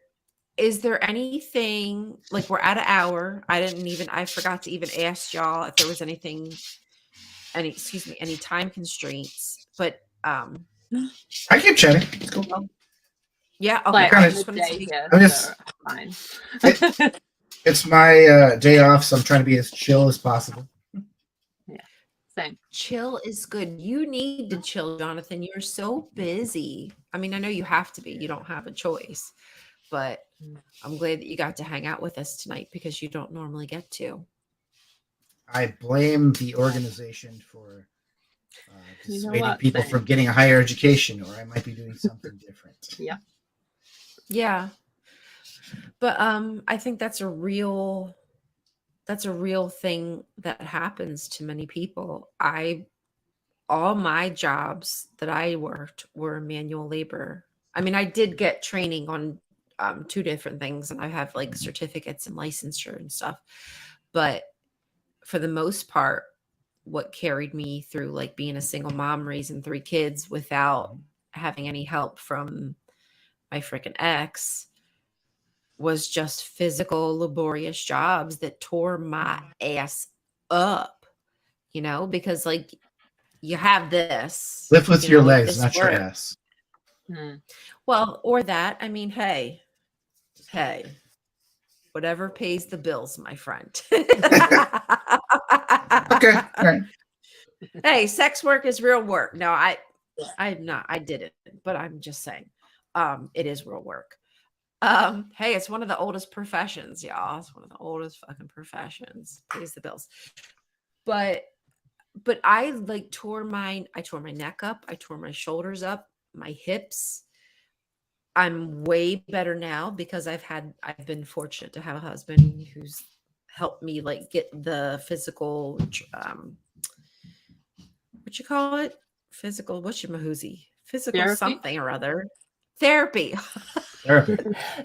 anything, like, we're at an hour. I forgot to even ask y'all if there was anything, any time constraints, but I keep chatting. It's cool. Yeah, okay. Like, I just want to here, so fine. It's my day off, so I'm trying to be as chill as possible. Yeah, same. Chill is good. You need to chill, Jonathan. You're so busy. I mean, I know you have to be. You don't have a choice. But I'm glad that you got to hang out with us tonight because you don't normally get to. I blame the organization for dissuading people Same. from getting a higher education, or I might be doing something different. Yeah. Yeah. But I think that's a real thing that happens to many people. All my jobs that I worked were manual labor. I mean, I did get training on 2 different things, and I have like certificates and licensure and stuff. But for the most part, what carried me through, like, being a single mom raising 3 kids without having any help from my freaking ex was just physical, laborious jobs that tore my ass up, because, like, you have this. Lift with your legs, this not your work. ass. Well, or that. I mean, hey, whatever pays the bills, my friend. Okay, all right. Hey, sex work is real work. No, I didn't, but I'm just saying, it is real work. Hey, it's one of the oldest professions, y'all. It's one of the oldest fucking professions. Pays the bills. But I tore my neck up. I tore my shoulders up, my hips. I'm way better now because I've been fortunate to have a husband who's helped me get the physical, what you call it? Physical, physical Therapy? something or other. Therapy. Therapy.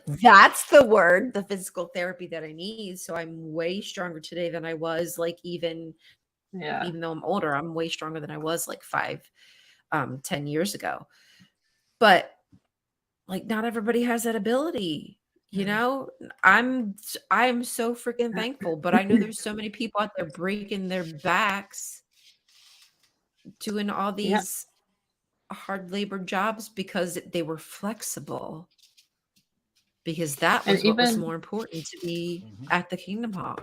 That's the word, the physical therapy that I need. So I'm way stronger today than I was, even though I'm older, I'm way stronger than I was 10 years ago. But not everybody has that ability, I'm so freaking thankful, but I know there's so many people out there breaking their backs doing all these hard labor jobs because they were flexible, because that was what was more important to be at the Kingdom Hall.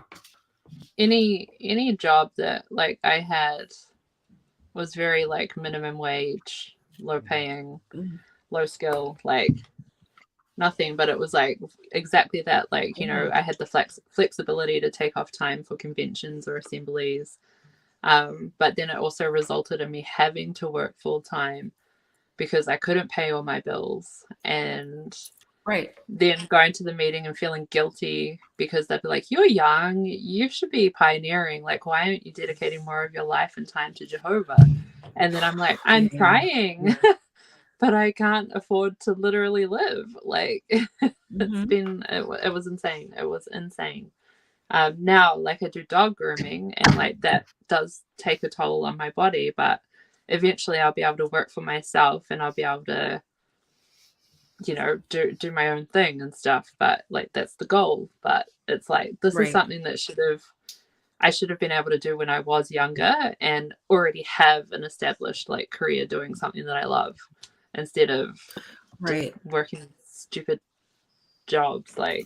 Any job that I had was very minimum wage, low paying, low skill, nothing, but it was exactly that. I had the flexibility to take off time for conventions or assemblies, but then it also resulted in me having to work full time because I couldn't pay all my bills, and then going to the meeting and feeling guilty because they'd be like, "You're young, you should be pioneering, why aren't you dedicating more of your life and time to Jehovah?" And then I'm like, I'm trying. But I can't afford to literally live. It was insane. It was insane. Now, I do dog grooming, and that does take a toll on my body, but eventually I'll be able to work for myself and I'll be able to, do my own thing and stuff. But that's the goal. But it's this is something that I should have been able to do when I was younger and already have an established career doing something that I love, instead of just working stupid jobs. And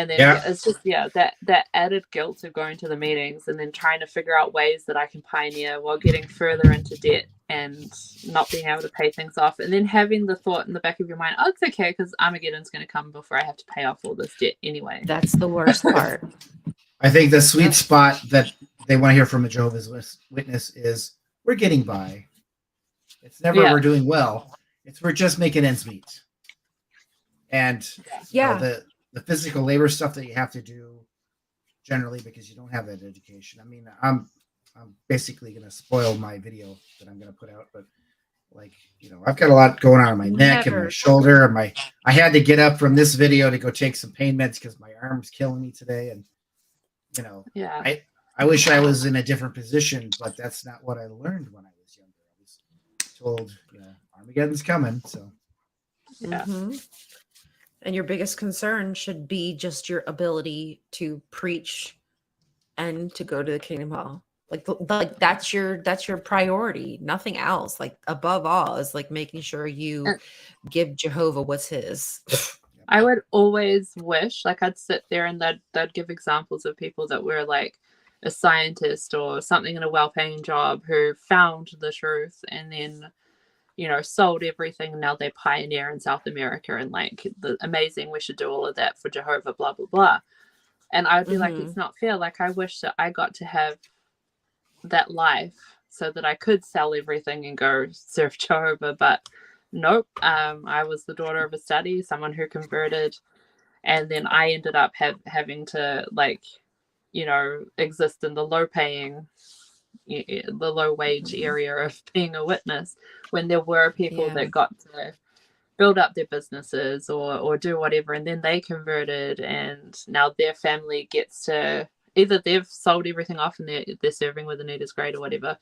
then it's just that added guilt of going to the meetings and then trying to figure out ways that I can pioneer while getting further into debt and not being able to pay things off, and then having the thought in the back of your mind, oh, it's okay because Armageddon's going to come before I have to pay off all this debt anyway. That's the worst part. I think the sweet spot that they want to hear from a Jehovah's Witness is we're getting by. It's never we're doing well. It's we're just making ends meet. And you know, the physical labor stuff that you have to do generally because you don't have that education. I mean, I'm basically going to spoil my video that I'm going to put out, but like, you know, I've got a lot going on my neck and my shoulder and I had to get up from this video to go take some pain meds because my arm's killing me today. And, you know, I wish I was in a different position, but that's not what I learned when I was younger. I was told, you know, Armageddon's coming. So, And your biggest concern should be just your ability to preach and to go to the kingdom hall. Like that's your priority, nothing else. Like above all is like making sure you give Jehovah what's his. I would always wish, like I'd sit there and they'd give examples of people that were like a scientist or something in a well-paying job who found the truth and then, you know, sold everything. And now they're pioneer in South America and like the amazing, we should do all of that for Jehovah, blah, blah, blah. And I would be like, it's not fair. Like I wish that I got to have that life so that I could sell everything and go serve Jehovah, but nope. I was the daughter of a study, someone who converted, and then I ended up having to, like, you know, exist in the low wage area of being a witness when there were people that got to build up their businesses or do whatever, and then they converted and now their family gets to either they've sold everything off and they're serving where the need is great or whatever,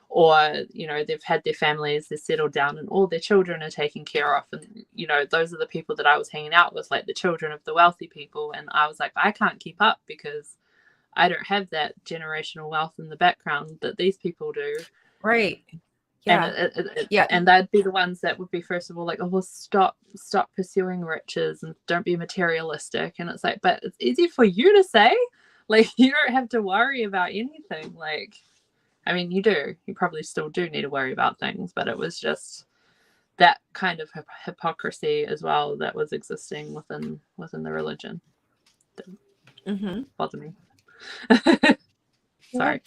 or, you know, they've had their families, they're settled down and all their children are taken care of. And, you know, those are the people that I was hanging out with, like the children of the wealthy people. And I was like, I can't keep up because I don't have that generational wealth in the background that these people do. Right. Yeah. And and they'd be the ones that would be, first of all, like, oh, well, stop pursuing riches and don't be materialistic. And it's like, but it's easy for you to say. Like, you don't have to worry about anything. Like, I mean, you do. You probably still do need to worry about things, but it was just that kind of hypocrisy as well that was existing within the religion. That bothered me. Sorry.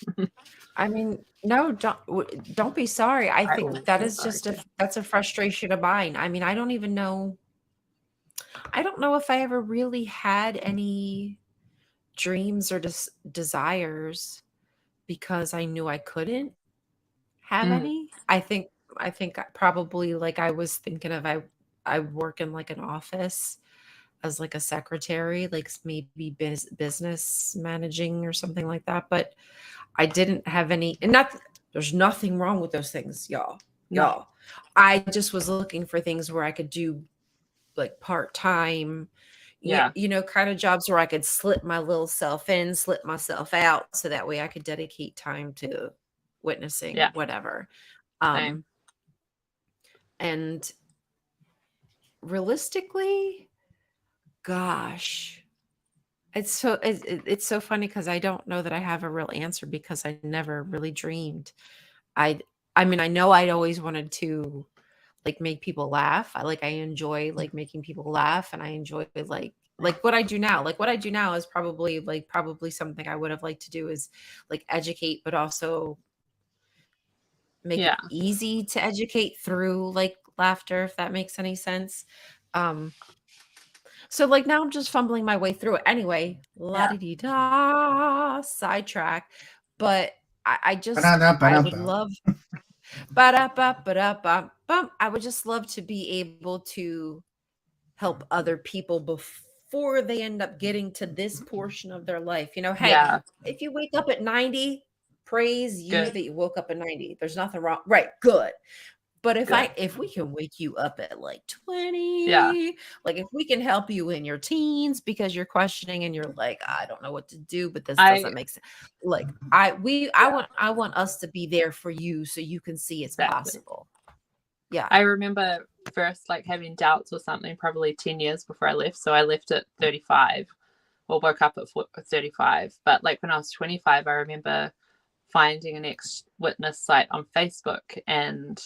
I mean, no, don't be sorry. I think that is just that's a frustration of mine. I mean, I don't know if I ever really had any dreams or desires because I knew I couldn't have any. I think probably, like, I was thinking of I work in like an office as like a secretary, like maybe business managing or something like that. But I didn't have any, and there's nothing wrong with those things, y'all. I just was looking for things where I could do like part-time, you know, kind of jobs where I could slip my little self in, slip myself out, so that way I could dedicate time to witnessing, whatever. And realistically, gosh, it's so funny because I don't know that I have a real answer because I never really dreamed. I mean, I know I'd always wanted to like make people laugh. I enjoy like making people laugh, and I enjoy like what I do now. Like what I do now is probably something I would have liked to do is like educate, but also make it easy to educate through like laughter, if that makes any sense. So like now I'm just fumbling my way through it. Anyway, la-di-di-da, sidetrack. But I would love I would just love to be able to help other people before they end up getting to this portion of their life. You know, hey, if you wake up at 90, praise you that you woke up at 90. There's nothing wrong. Right. Good. But if we can wake you up at like 20, like if we can help you in your teens because you're questioning and you're like, I don't know what to do, but this doesn't make sense. Like I want us to be there for you so you can see it's possible. Yeah. I remember first like having doubts or something probably 10 years before I left. So I left at 35 or woke up at 35. But like when I was 25, I remember finding an ex-witness site on Facebook and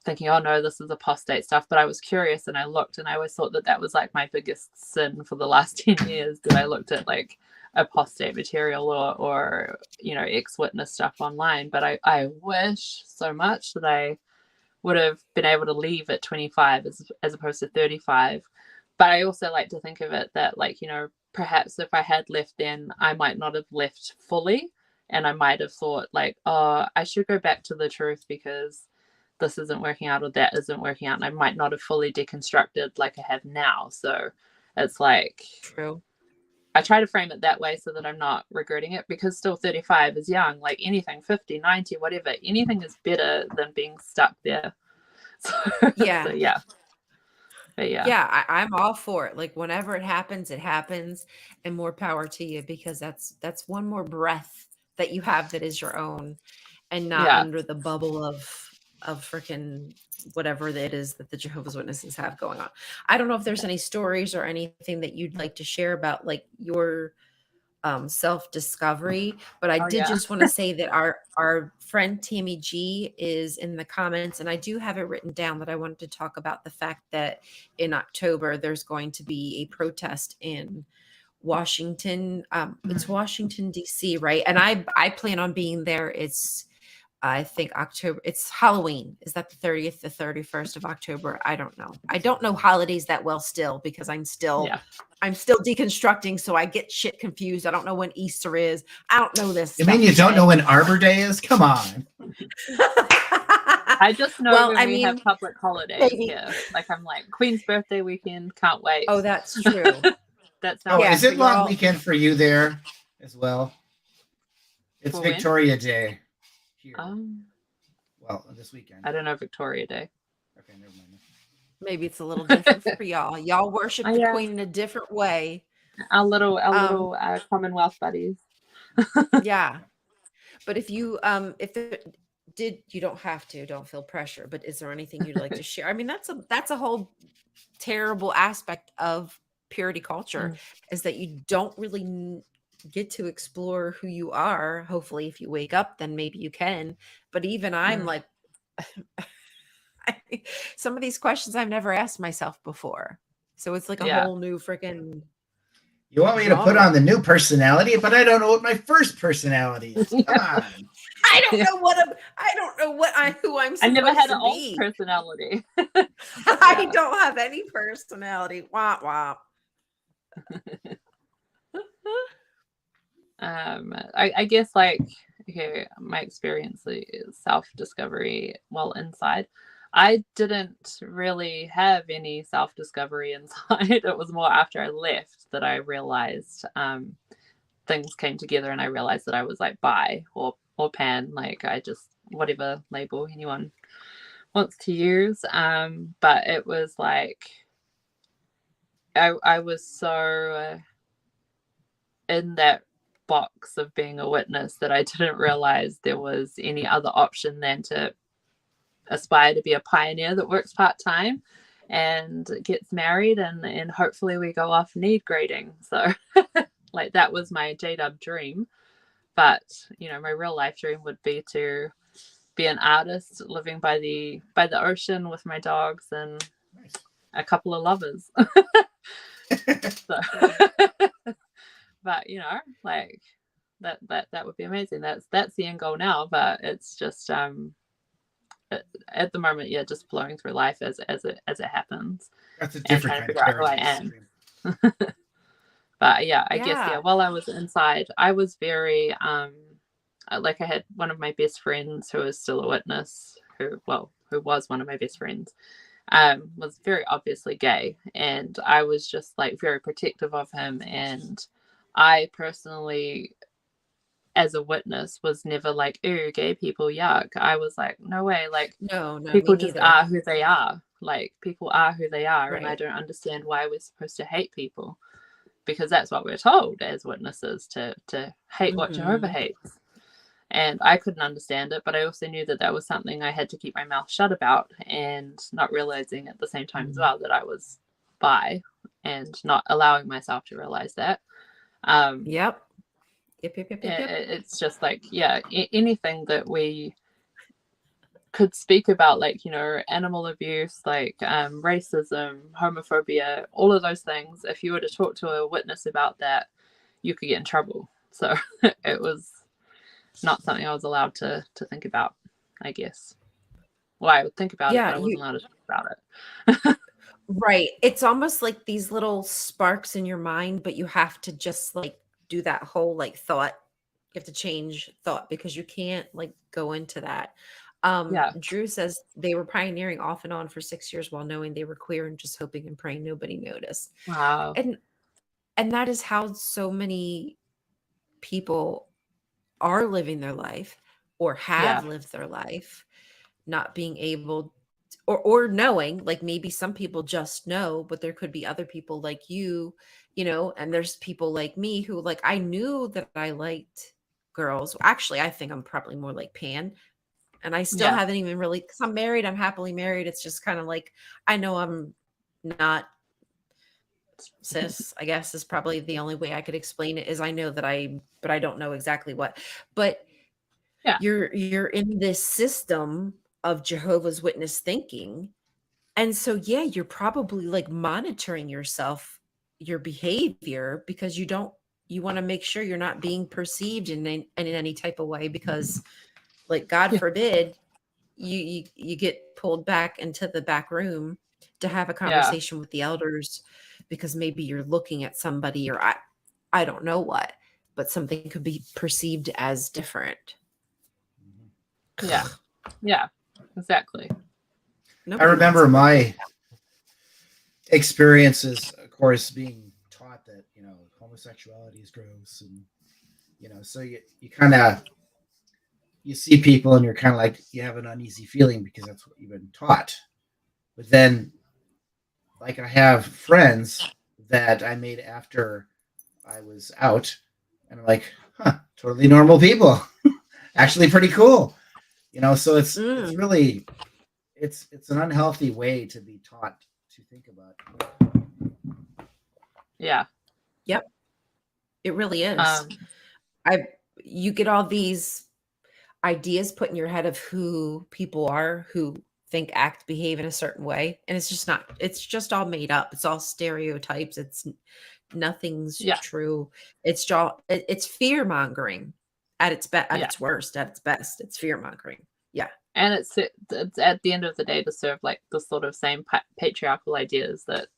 thinking, oh no, this is apostate stuff. But I was curious and I looked, and I always thought that that was like my biggest sin for the last 10 years, that I looked at like apostate material or you know, ex-witness stuff online. But I wish so much that I would have been able to leave at 25 as opposed to 35. But I also like to think of it that, like, you know, perhaps if I had left then, I might not have left fully, and I might have thought like, oh, I should go back to the truth because this isn't working out or that isn't working out, and I might not have fully deconstructed like I have now. So it's like, true. I try to frame it that way so that I'm not regretting it, because still 35 is young. Like anything 50, 90, whatever, anything is better than being stuck there. So yeah. So, yeah. But yeah, I'm all for it. Like whenever it happens, and more power to you, because that's one more breath that you have that is your own, and not under the bubble of freaking whatever it is that the Jehovah's Witnesses have going on. I don't know if there's any stories or anything that you'd like to share about like your self-discovery, but I did just want to say that our friend Tammy G is in the comments, and I do have it written down that I wanted to talk about the fact that in October there's going to be a protest in Washington. It's Washington DC, right? And I plan on being there. It's I think October. It's Halloween. Is that the 30th, the 31st of October? I don't know. I don't know holidays that well still, because I'm still deconstructing. So I get shit confused. I don't know when Easter is. I don't know this. You mean you don't know when Arbor Day is? Come on. I just know we have public holidays here. Like I'm like Queen's birthday weekend. Can't wait. Oh, that's true. That's not. Is it long weekend for you there as well? It's Victoria Day. Well, this weekend. I don't know Victoria Day. Okay, never mind. Maybe it's a little different for y'all. Y'all worship the Queen in a different way. Our little Commonwealth buddies. Yeah, but if you you don't have to. Don't feel pressure. But is there anything you'd like to share? I mean, that's a whole terrible aspect of purity culture, is that you don't really get to explore who you are. Hopefully if you wake up, then maybe you can, but even I'm like some of these questions I've never asked myself before, so it's like a whole new freaking you want me to put on the new personality, but I don't know what my first personality is. Come on. I don't know who I'm supposed I never had to an be. old personality. I don't have any personality. Wah wah. I guess like, okay, my experience is self-discovery while inside. I didn't really have any self-discovery inside. It was more after I left that I realized things came together, and I realized that I was like bi or pan, like I just, whatever label anyone wants to use. But it was like I was so in that box of being a witness that I didn't realize there was any other option than to aspire to be a pioneer that works part-time and gets married, and hopefully we go off need grading. So like that was my J-Dub dream. But you know, my real life dream would be to be an artist living by the ocean with my dogs and a couple of lovers. So but you know, like that would be amazing. That's the end goal now, but it's just at the moment, just flowing through life as it happens. That's a different kind of clarity. Who I am. But I guess while I was inside, I was very like I had one of my best friends who is still a witness, who was one of my best friends, was very obviously gay, and I was just like very protective of him. And I personally, as a witness, was never like, "Ooh, gay people, yuck." I was like, "No way!" Like, no, people just are who they are. Like, people are who they are, right. And I don't understand why we're supposed to hate people, because that's what we're told as witnesses, to hate what Jehovah hates. And I couldn't understand it, but I also knew that was something I had to keep my mouth shut about, and not realizing at the same time as well that I was bi, and not allowing myself to realize that. Yep. Yep. It's just like, yeah, anything that we could speak about, like, you know, animal abuse, like racism, homophobia, all of those things, if you were to talk to a witness about that, you could get in trouble. So it was not something I was allowed to think about, I guess. Well, I would think about it, but I wasn't allowed to talk about it. Right. It's almost like these little sparks in your mind, but you have to just like do that whole like thought. You have to change thought because you can't like go into that. Drew says they were pioneering off and on for 6 years while knowing they were queer and just hoping and praying nobody noticed. Wow. And that is how so many people are living their life or have lived their life, not being able or knowing, like maybe some people just know, but there could be other people like you know, and there's people like me who like, I knew that I liked girls. Actually, I think I'm probably more like Pan. And I still haven't even really, because I'm married, I'm happily married. It's just kind of like, I know I'm not cis, I guess is probably the only way I could explain it, is I know that but I don't know exactly what. But you're in this system of Jehovah's Witness thinking. And so, you're probably like monitoring yourself, your behavior, because you want to make sure you're not being perceived in any type of way, because like, God forbid you get pulled back into the back room to have a conversation with the elders because maybe you're looking at somebody, or I don't know what, but something could be perceived as different. Yeah, exactly. I remember my experiences, of course, being taught that, you know, homosexuality is gross, and, you know, so you kind of, you see people and you're kind of like, you have an uneasy feeling because that's what you've been taught. But then, like, I have friends that I made after I was out, and I'm like, totally normal people. Actually pretty cool. You know, so it's really, it's an unhealthy way to be taught to think about it. Yeah. Yep. It really is. You get all these ideas put in your head of who people are, who think, act, behave in a certain way, and it's just not, it's just all made up. It's all stereotypes. Nothing's true. It's fear mongering at its its worst, at its best. It's fear mongering. And it's at the end of the day to serve like the sort of same patriarchal ideas that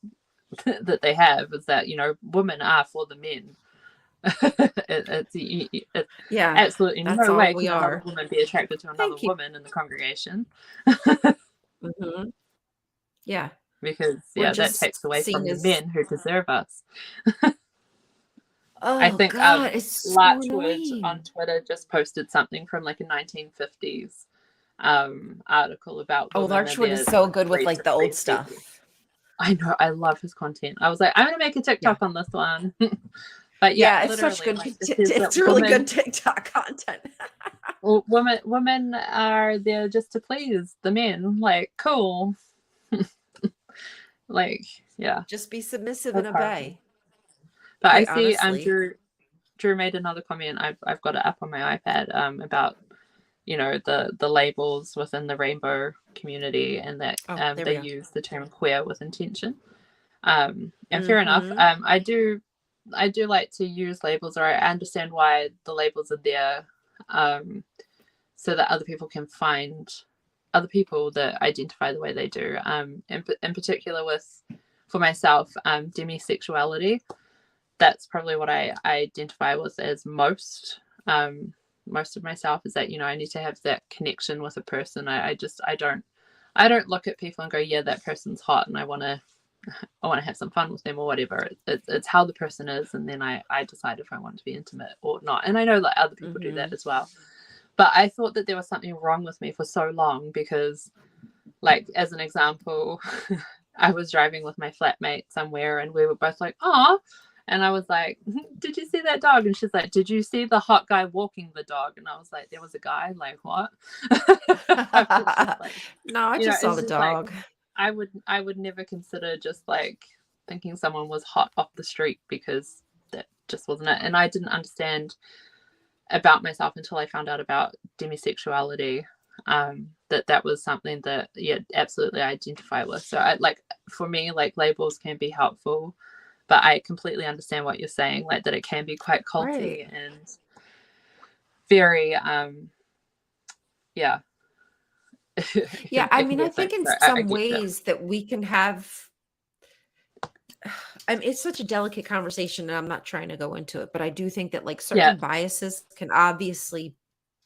that they have, is that, you know, women are for the men. It's absolutely no way can another woman be attracted to another woman in the congregation. Yeah, because that takes away from the men who deserve us. I think Larchwood on Twitter just posted something from like a 1950s article about Larchwood is so good with like the old stuff. I know, I love his content. I was like, I'm gonna make a TikTok on this one. But it's such good. Like, it's really good TikTok content. Well, women are there just to please the men. Like, cool. Like, just be submissive and obey. But I see Drew made another comment. I've got it up on my iPad about, you know, the labels within the rainbow community, and that they use the term queer with intention. And fair enough. I do like to use labels, or I understand why the labels are there, so that other people can find other people that identify the way they do. In particular for myself, demisexuality, that's probably what I identify with as most of myself, is that, you know, I need to have that connection with a person. I don't look at people and go, yeah, that person's hot and I want to have some fun with them or whatever. It's how the person is, and then I decide if I want to be intimate or not. And I know that other people do that as well. But I thought that there was something wrong with me for so long, because, like, as an example, I was driving with my flatmate somewhere and we were both like, oh, and I was like, did you see that dog? And she's like, did you see the hot guy walking the dog? And I was like, there was a guy? Like, what? No, I just saw the dog. Like, I would never consider just like thinking someone was hot off the street, because that just wasn't it. And I didn't understand about myself until I found out about demisexuality. That was something that absolutely I identify with. So for me, like, labels can be helpful, but I completely understand what you're saying, like that it can be quite culty and very yeah. Yeah, I mean, I think in some ways that we can have, I mean, it's such a delicate conversation, and I'm not trying to go into it, but I do think that like certain biases can obviously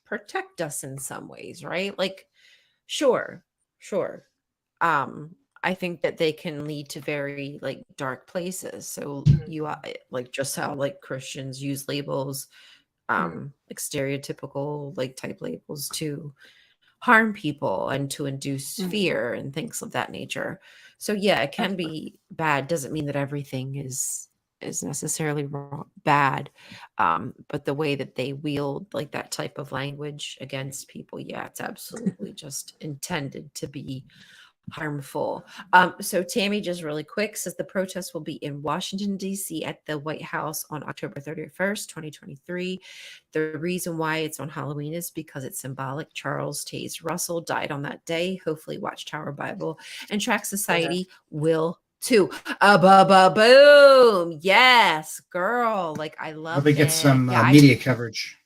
protect us in some ways, right? Like, sure. I think that they can lead to very like dark places. So you like just how like Christians use labels, like stereotypical like type labels to harm people and to induce fear and things of that nature. So yeah, it can be bad. Doesn't mean that everything is necessarily wrong, bad. But the way that they wield like that type of language against people, yeah, it's absolutely just intended to be harmful. So Tammy, just really quick, says the protest will be in Washington, D.C. at the White House on October 31st, 2023. The reason why it's on Halloween is because it's symbolic. Charles Taze Russell died on that day. Hopefully Watchtower Bible and Tract Society will too. Boom. Yes, girl. Like, I love it. Hope we get some media coverage.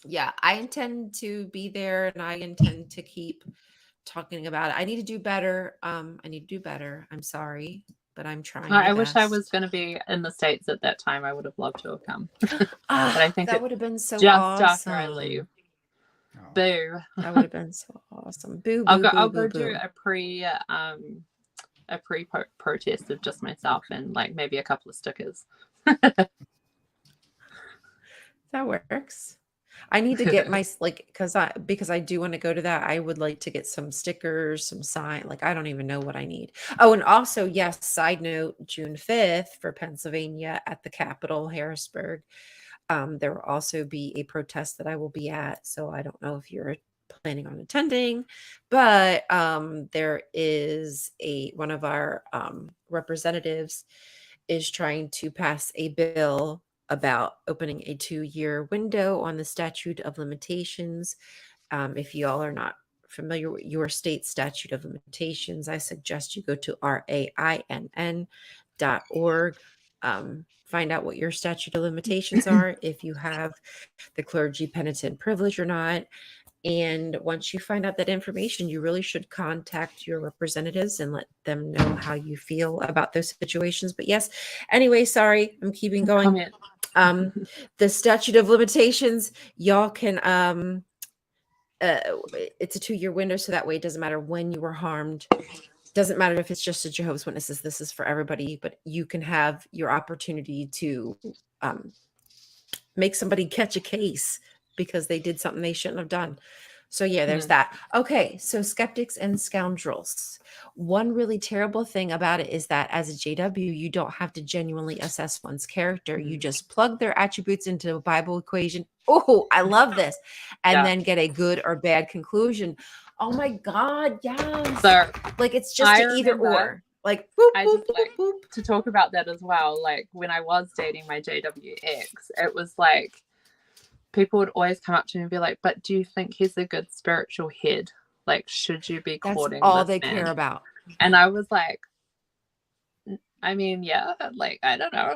Yeah, I intend to be there, and I intend to keep talking about it. I need to do better. I'm sorry, but I'm trying. I wish I was going to be in the States at that time. I would have loved to have come. But I think that would have been so just awesome. After I leave. Oh. Boo. That would have been so awesome. Boo. I'll go do a pre-protest of just myself and like maybe a couple of stickers. That works. I need to get my because I do want to go to that. I would like to get some stickers, some sign. Like, I don't even know what I need. Oh, and also, yes, side note, June 5th for Pennsylvania at the Capitol, Harrisburg. There will also be a protest that I will be at. So I don't know if you're planning on attending, but there is one of our representatives is trying to pass a bill about opening a 2-year window on the statute of limitations. If you all are not familiar with your state statute of limitations, I suggest you go to rainn.org. Find out what your statute of limitations are, if you have the clergy penitent privilege or not. And once you find out that information, you really should contact your representatives and let them know how you feel about those situations. But yes, anyway, sorry, I'm keeping going. The statute of limitations, y'all can, it's a 2-year window. So that way it doesn't matter when you were harmed. Doesn't matter if it's just a Jehovah's Witnesses. This is for everybody, but you can have your opportunity to make somebody catch a case because they did something they shouldn't have done. So yeah, there's that. Okay, so skeptics and scoundrels. One really terrible thing about it is that as a JW, you don't have to genuinely assess one's character. You just plug their attributes into a Bible equation. Oh, I love this. And then get a good or bad conclusion. Oh my God, yes. So, like, it's just an either or. Like, boop, I boop, just like boop. To talk about that as well. Like, when I was dating my JWX, it was like, people would always come up to me and be like, but do you think he's a good spiritual head? Like, should you be courting all this they man? care about? And I was like, I mean, yeah, like, I don't know.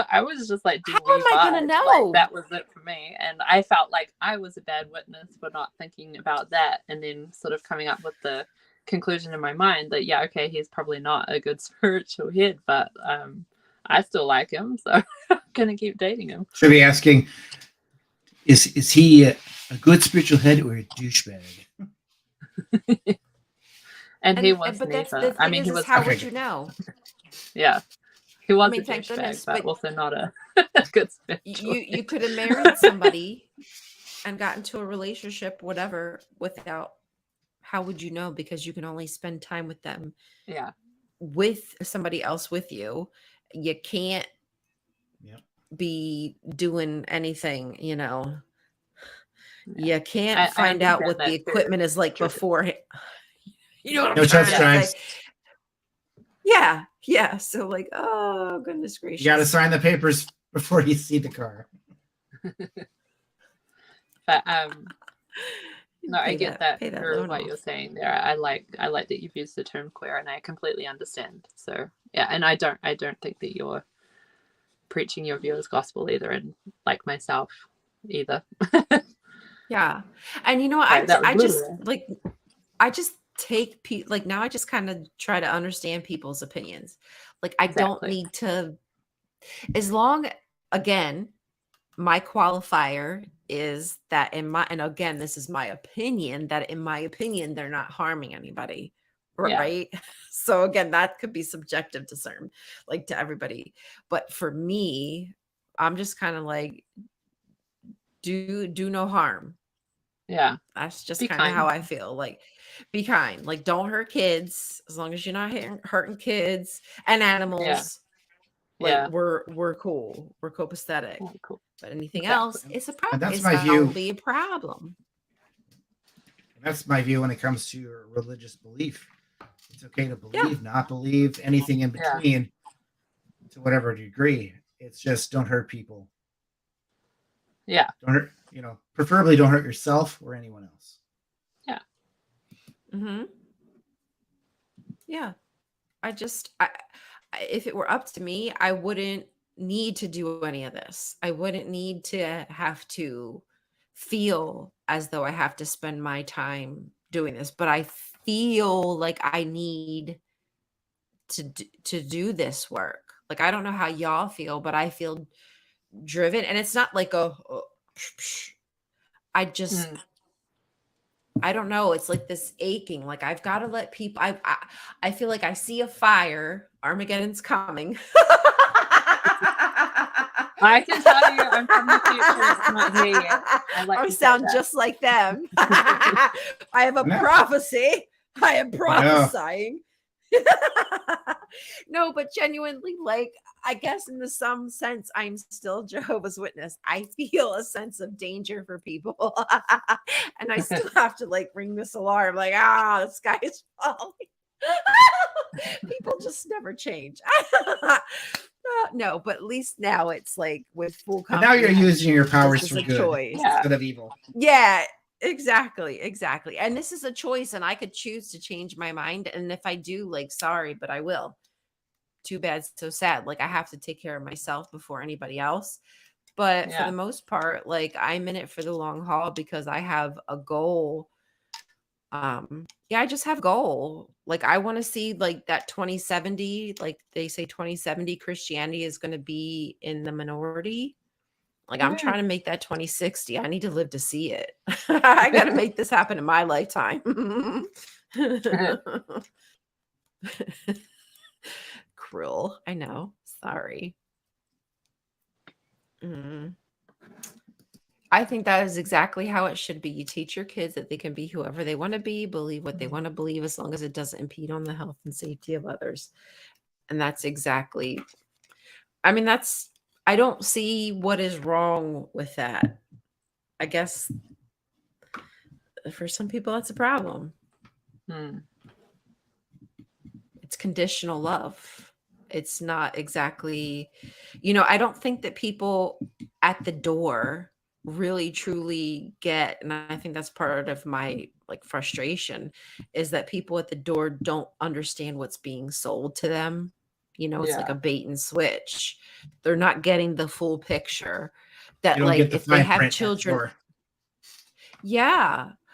I was just like, how am I going to know? Like, that was it for me. And I felt like I was a bad witness for not thinking about that. And then sort of coming up with the conclusion in my mind that, yeah, okay, he's probably not a good spiritual head, but I still like him. So I'm going to keep dating him. Should be asking, is he a good spiritual head or a douchebag? and he was but neither. That's the thing he was. How would you know? Yeah, he was a thank douchebag, goodness, but also not a good spiritual. You could have married somebody and got into a relationship, whatever, without. How would you know? Because you can only spend time with them. Yeah, with somebody else with you. You can't be doing anything, you know. You can't find out what the equipment is like before. You know what I'm trying to say? Yeah. So like, oh goodness gracious. You got to sign the papers before you see the car. But no, I get that pay through what you're saying there. I like that you've used the term queer, and I completely understand. So yeah, and I don't think that you're preaching your view as gospel either, and like myself either. Yeah. And you know, Right, I just take like now I just kind of try to understand people's opinions. Like I don't need to, as long, again, my qualifier is that and again, this is my opinion, that in my opinion, they're not harming anybody. Right. Yeah. So again, that could be subjective to certain, like to everybody. But for me, I'm just kind of like, do no harm. Yeah. That's just kind of how I feel. Like, be kind. Like, don't hurt kids as long as you're not hurting kids and animals. Yeah. Like, we're cool. We're copacetic. Oh, cool. But anything else, it's a problem. That's my view. Be a problem. That's my view when it comes to your religious belief. It's okay to believe, not believe, anything in between, to whatever degree. It's just don't hurt people. Yeah. Don't hurt, preferably don't hurt yourself or anyone else. Yeah. Mm-hmm. Yeah. If it were up to me, I wouldn't need to do any of this. I wouldn't need to have to feel as though I have to spend my time doing this, but I feel like I need to do this work. Like, I don't know how y'all feel, but I feel driven, and it's not like I don't know. It's like this aching. Like, I've got to let people. I feel like I see a fire. Armageddon's coming. I can tell you, I'm from the future. It's not here yet. I sound just like them. I have a prophecy. I am prophesying. No, but genuinely, like, I guess in some sense, I'm still Jehovah's Witness. I feel a sense of danger for people. And I still have to like ring this alarm, like, the sky is falling. People just never change. No, but at least now it's like with full confidence. Now you're using your powers for good instead of evil. Yeah. Exactly. And this is a choice, and I could choose to change my mind. And if I do, like, sorry, but I will. Too bad, so sad. Like, I have to take care of myself before anybody else. But for the most part, like, I'm in it for the long haul because I have a goal. I just have a goal. Like, I want to see like that 2070, like they say 2070 Christianity is going to be in the minority. Like, I'm trying to make that 2060. I need to live to see it. I got to make this happen in my lifetime. Cruel. I know. Sorry. I think that is exactly how it should be. You teach your kids that they can be whoever they want to be, believe what they want to believe, as long as it doesn't impede on the health and safety of others. And that's exactly, I don't see what is wrong with that. I guess for some people, that's a problem. It's conditional love. It's not exactly, I don't think that people at the door really truly get, and I think that's part of my like frustration, is that people at the door don't understand what's being sold to them. It's like a bait and switch. They're not getting the full picture that, like, if they have children,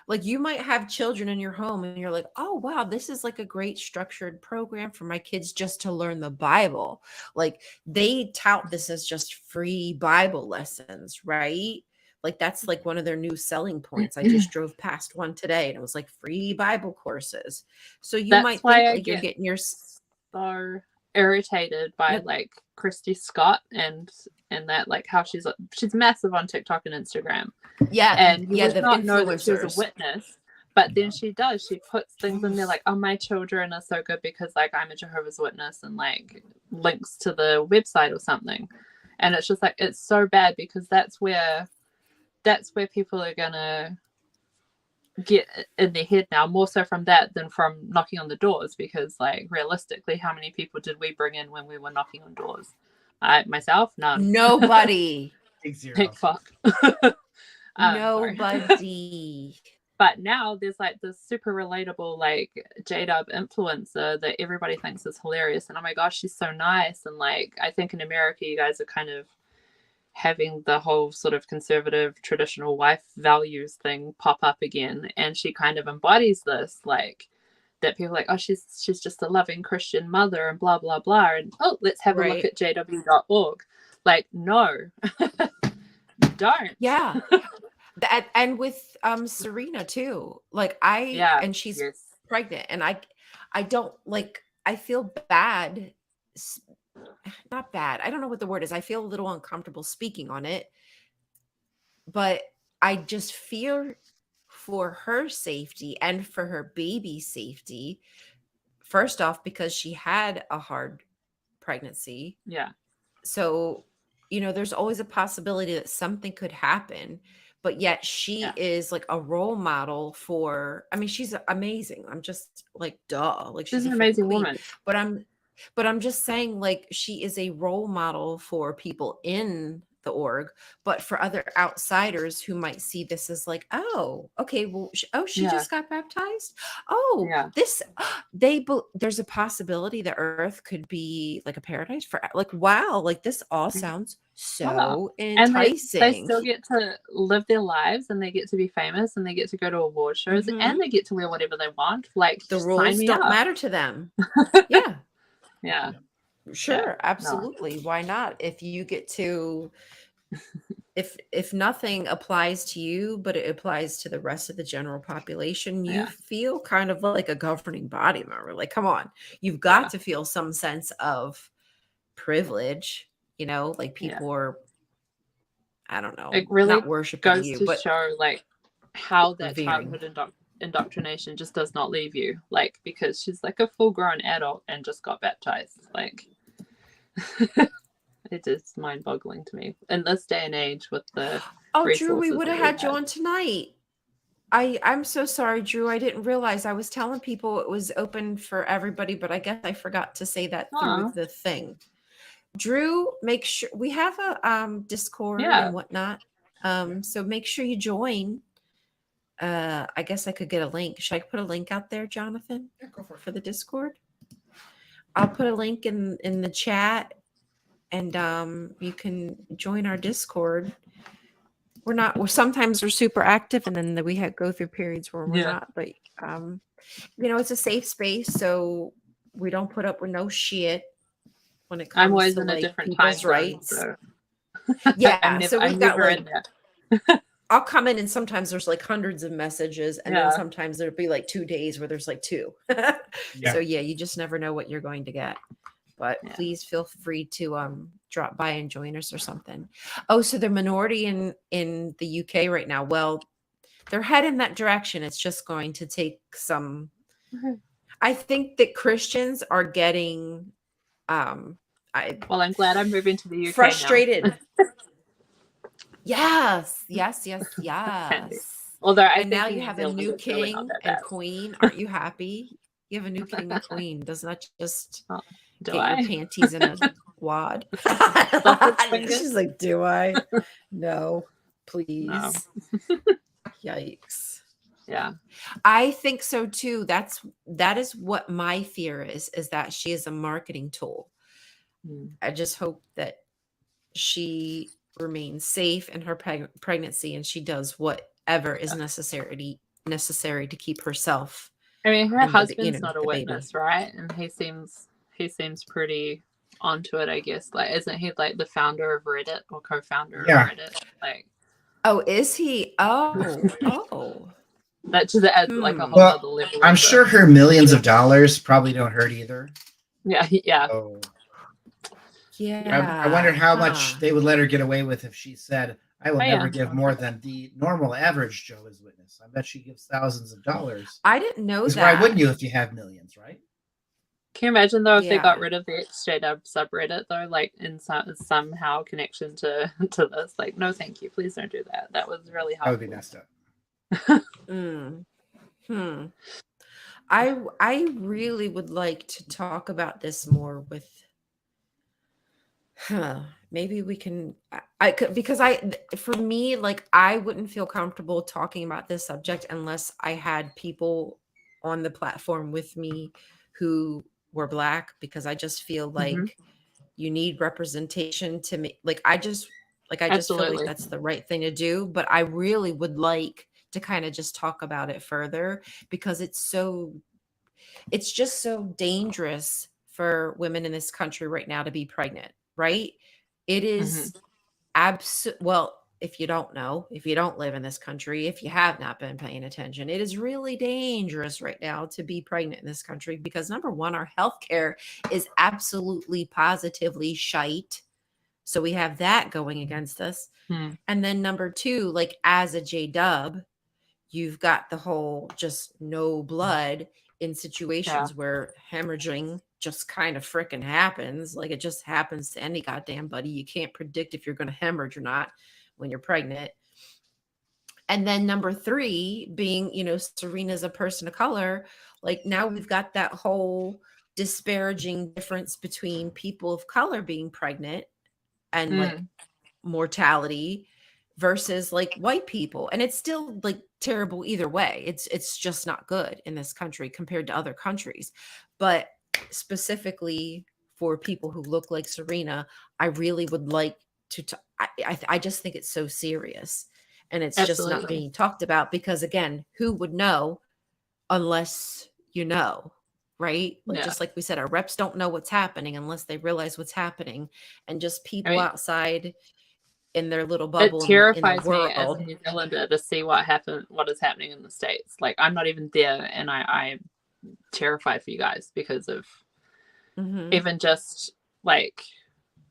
like, you might have children in your home and you're like, oh, wow, this is like a great structured program for my kids just to learn the Bible. Like, they tout this as just free Bible lessons, right? Like, that's like one of their new selling points. I just drove past one today and it was like free Bible courses. So that's might think like you're getting your so irritated by like Christy Scott and that, like, how she's massive on TikTok and Instagram. And you would not know that she was a witness, but then she puts things in there like, oh, my children are so good because like I'm a Jehovah's Witness, and like links to the website or something. And it's just like, it's so bad because that's where people are gonna get in their head now, more so from that than from knocking on the doors, because like realistically, how many people did we bring in when we were knocking on doors? Myself, none. Nobody. Big zero. Big fuck. Nobody. But now there's like this super relatable like J-Dub influencer that everybody thinks is hilarious, and oh my gosh, she's so nice. And like I think in America you guys are kind of having the whole sort of conservative traditional wife values thing pop up again, and she kind of embodies this, like that people are like, oh, she's just a loving Christian mother and blah blah blah, and oh, let's have a look at jw.org. Like, no. Don't. Yeah. And with Serena too, like and she's pregnant, and I don't like, I feel bad, not bad, I don't know what the word is, I feel a little uncomfortable speaking on it, but I just fear for her safety and for her baby's safety, first off because she had a hard pregnancy, so there's always a possibility that something could happen. But yet she is like a role model for, I mean, she's amazing. I'm just like, duh. Like she's an amazing woman. But I'm just saying, like, she is a role model for people in the org, but for other outsiders who might see this as like, oh, okay, well, she just got baptized. Oh, there's a possibility that Earth could be like a paradise for, like, wow, like this all sounds so enticing. And they still get to live their lives, and they get to be famous, and they get to go to award shows, and they get to wear whatever they want. Like, the rules don't matter to them. Yeah. Sure, absolutely. No. Why not? If you get to, if nothing applies to you, but it applies to the rest of the general population, you feel kind of like a governing body member. Like, come on, you've got to feel some sense of privilege. Like people are, I don't know, it really not worshiping goes you, to but show like how that revering. childhood indoctrination just does not leave you, like, because she's like a full-grown adult and just got baptized. Like, it is mind-boggling to me in this day and age with the Drew, we would have had you on tonight. I'm so sorry, Drew. I didn't realize. I was telling people it was open for everybody, but I guess I forgot to say that through the thing. Drew, make sure we have a Discord and whatnot. So make sure you join. I guess I could get a link. Should I put a link out there, Jonathan? Yeah, go for the Discord. I'll put a link in the chat, and you can join our Discord. Sometimes we're super active, and then we go through periods where we're not. But it's a safe space, so we don't put up with no shit when it comes I'm always to in a like different people's time rights. Zone, so. So we've got like. In there. I'll come in, and sometimes there's like hundreds of messages, and then sometimes there'll be like 2 days where there's like 2. So you just never know what you're going to get. But please feel free to drop by and join us or something. Oh, so they're minority in the UK right now. Well, they're heading that direction. It's just going to take some. I think that Christians are getting. I'm glad I'm moving to the UK. Frustrated. Now. Yes. Although and now you have a new king and queen. Aren't you happy? You have a new king and queen. Doesn't that just get your panties in a wad? She's like, do I? No, please. No. Yikes. Yeah. I think so too. That is what my fear is that she is a marketing tool. I just hope that she remains safe in her pregnancy, and she does whatever is necessary to keep herself. I mean, her husband's not a witness, right? And he seems pretty onto it, I guess. Like, isn't he like the founder of Reddit or co-founder of Reddit? Like, oh, is he? Oh. That just adds like a whole other level. I'm sure her millions of dollars probably don't hurt either. Yeah. So, yeah. I wonder how much they would let her get away with if she said, I will never give more than the normal average Jehovah's Witness. I bet she gives thousands of dollars. I didn't know that. Why wouldn't you if you have millions, right? Can you imagine though if they got rid of the ex-Jehovah subreddit though, like in somehow connection to this? Like, no, thank you, please don't do that. That was really hard. That would be messed up. I really would like to talk about this more with Maybe we can, I could, because for me, like, I wouldn't feel comfortable talking about this subject unless I had people on the platform with me who were Black, because I just feel like you need representation to me. Like, I just feel like that's the right thing to do. But I really would like to kind of just talk about it further, because it's just so dangerous for women in this country right now to be pregnant, right? It is well, if you don't know, if you don't live in this country, if you have not been paying attention, it is really dangerous right now to be pregnant in this country, because number one, our healthcare is absolutely positively shite. So we have that going against us. And then number two, like, as a J-dub, you've got the whole just no blood in situations where hemorrhaging just kind of freaking happens. Like, it just happens to any goddamn buddy. You can't predict if you're going to hemorrhage or not when you're pregnant. And then number three being, Serena's a person of color. Like, now we've got that whole disparaging difference between people of color being pregnant and like mortality versus like white people. And it's still like terrible either way. It's just not good in this country compared to other countries. But specifically for people who look like Serena, I really would like to I just think it's so serious, and it's just not being talked about, because again, who would know unless you know, right? Like, just like we said, our reps don't know what's happening unless they realize what's happening. And just people outside in their little bubble. It terrifies in the world. me as a New Zealander to see what is happening in the States. Like, I'm not even there, and I'm terrified for you guys because of even just like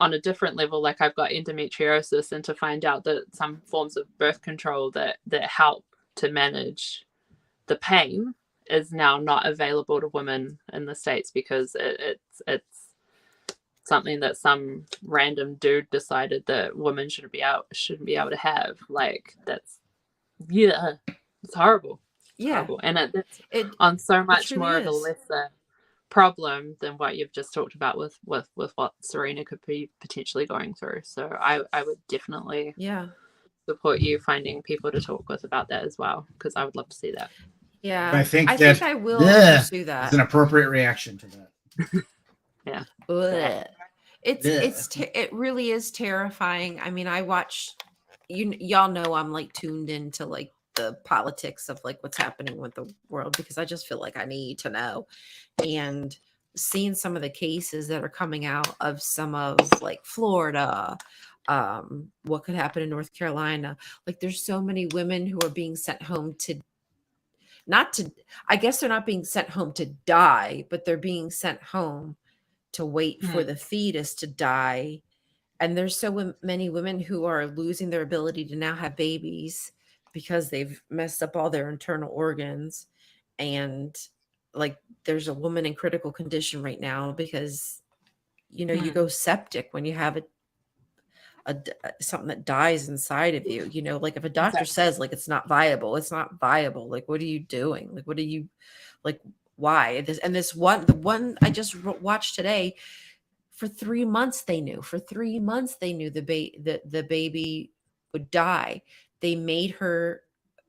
on a different level. Like, I've got endometriosis, and to find out that some forms of birth control that help to manage the pain is now not available to women in the States, because it's something that some random dude decided that women shouldn't be able to have. Like, that's it's horrible. It's horrible. And it's on so much more of a lesser problem than what you've just talked about with what Serena could be potentially going through. So I would definitely support you finding people to talk with about that as well, because I would love to see that. I think I will pursue that. It's an appropriate reaction to that. It really is terrifying. I mean, I watch, y'all know I'm like tuned into like the politics of like what's happening with the world, because I just feel like I need to know. And seeing some of the cases that are coming out of some of like Florida, what could happen in North Carolina. Like, there's so many women who are being sent home I guess they're not being sent home to die, but they're being sent home to wait for the fetus to die. And there's so many women who are losing their ability to now have babies because they've messed up all their internal organs. And like, there's a woman in critical condition right now because, you go septic when you have something that dies inside of you. Like, if a doctor says like it's not viable, it's not viable. Like, what are you doing? Like, what are you, like, why? The one I just watched today, for 3 months they knew. For 3 months they knew the baby would die. They made her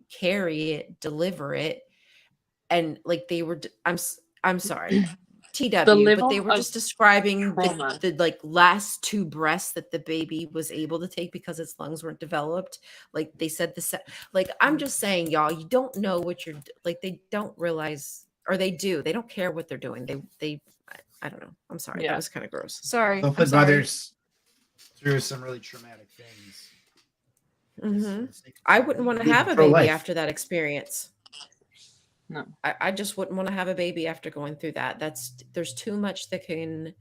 carry it, deliver it, and like they were. I'm sorry. TW, but they were just describing the like last 2 breaths that the baby was able to take because its lungs weren't developed. Like, they said like, I'm just saying, y'all, you don't know what you're like. They don't realize, or they do. They don't care what they're doing. They I don't know. I'm sorry. That was kind of gross. Sorry. They'll put mothers through some really traumatic things. I wouldn't want to have a baby after that experience. No, I just wouldn't want to have a baby after going through that. There's too much that can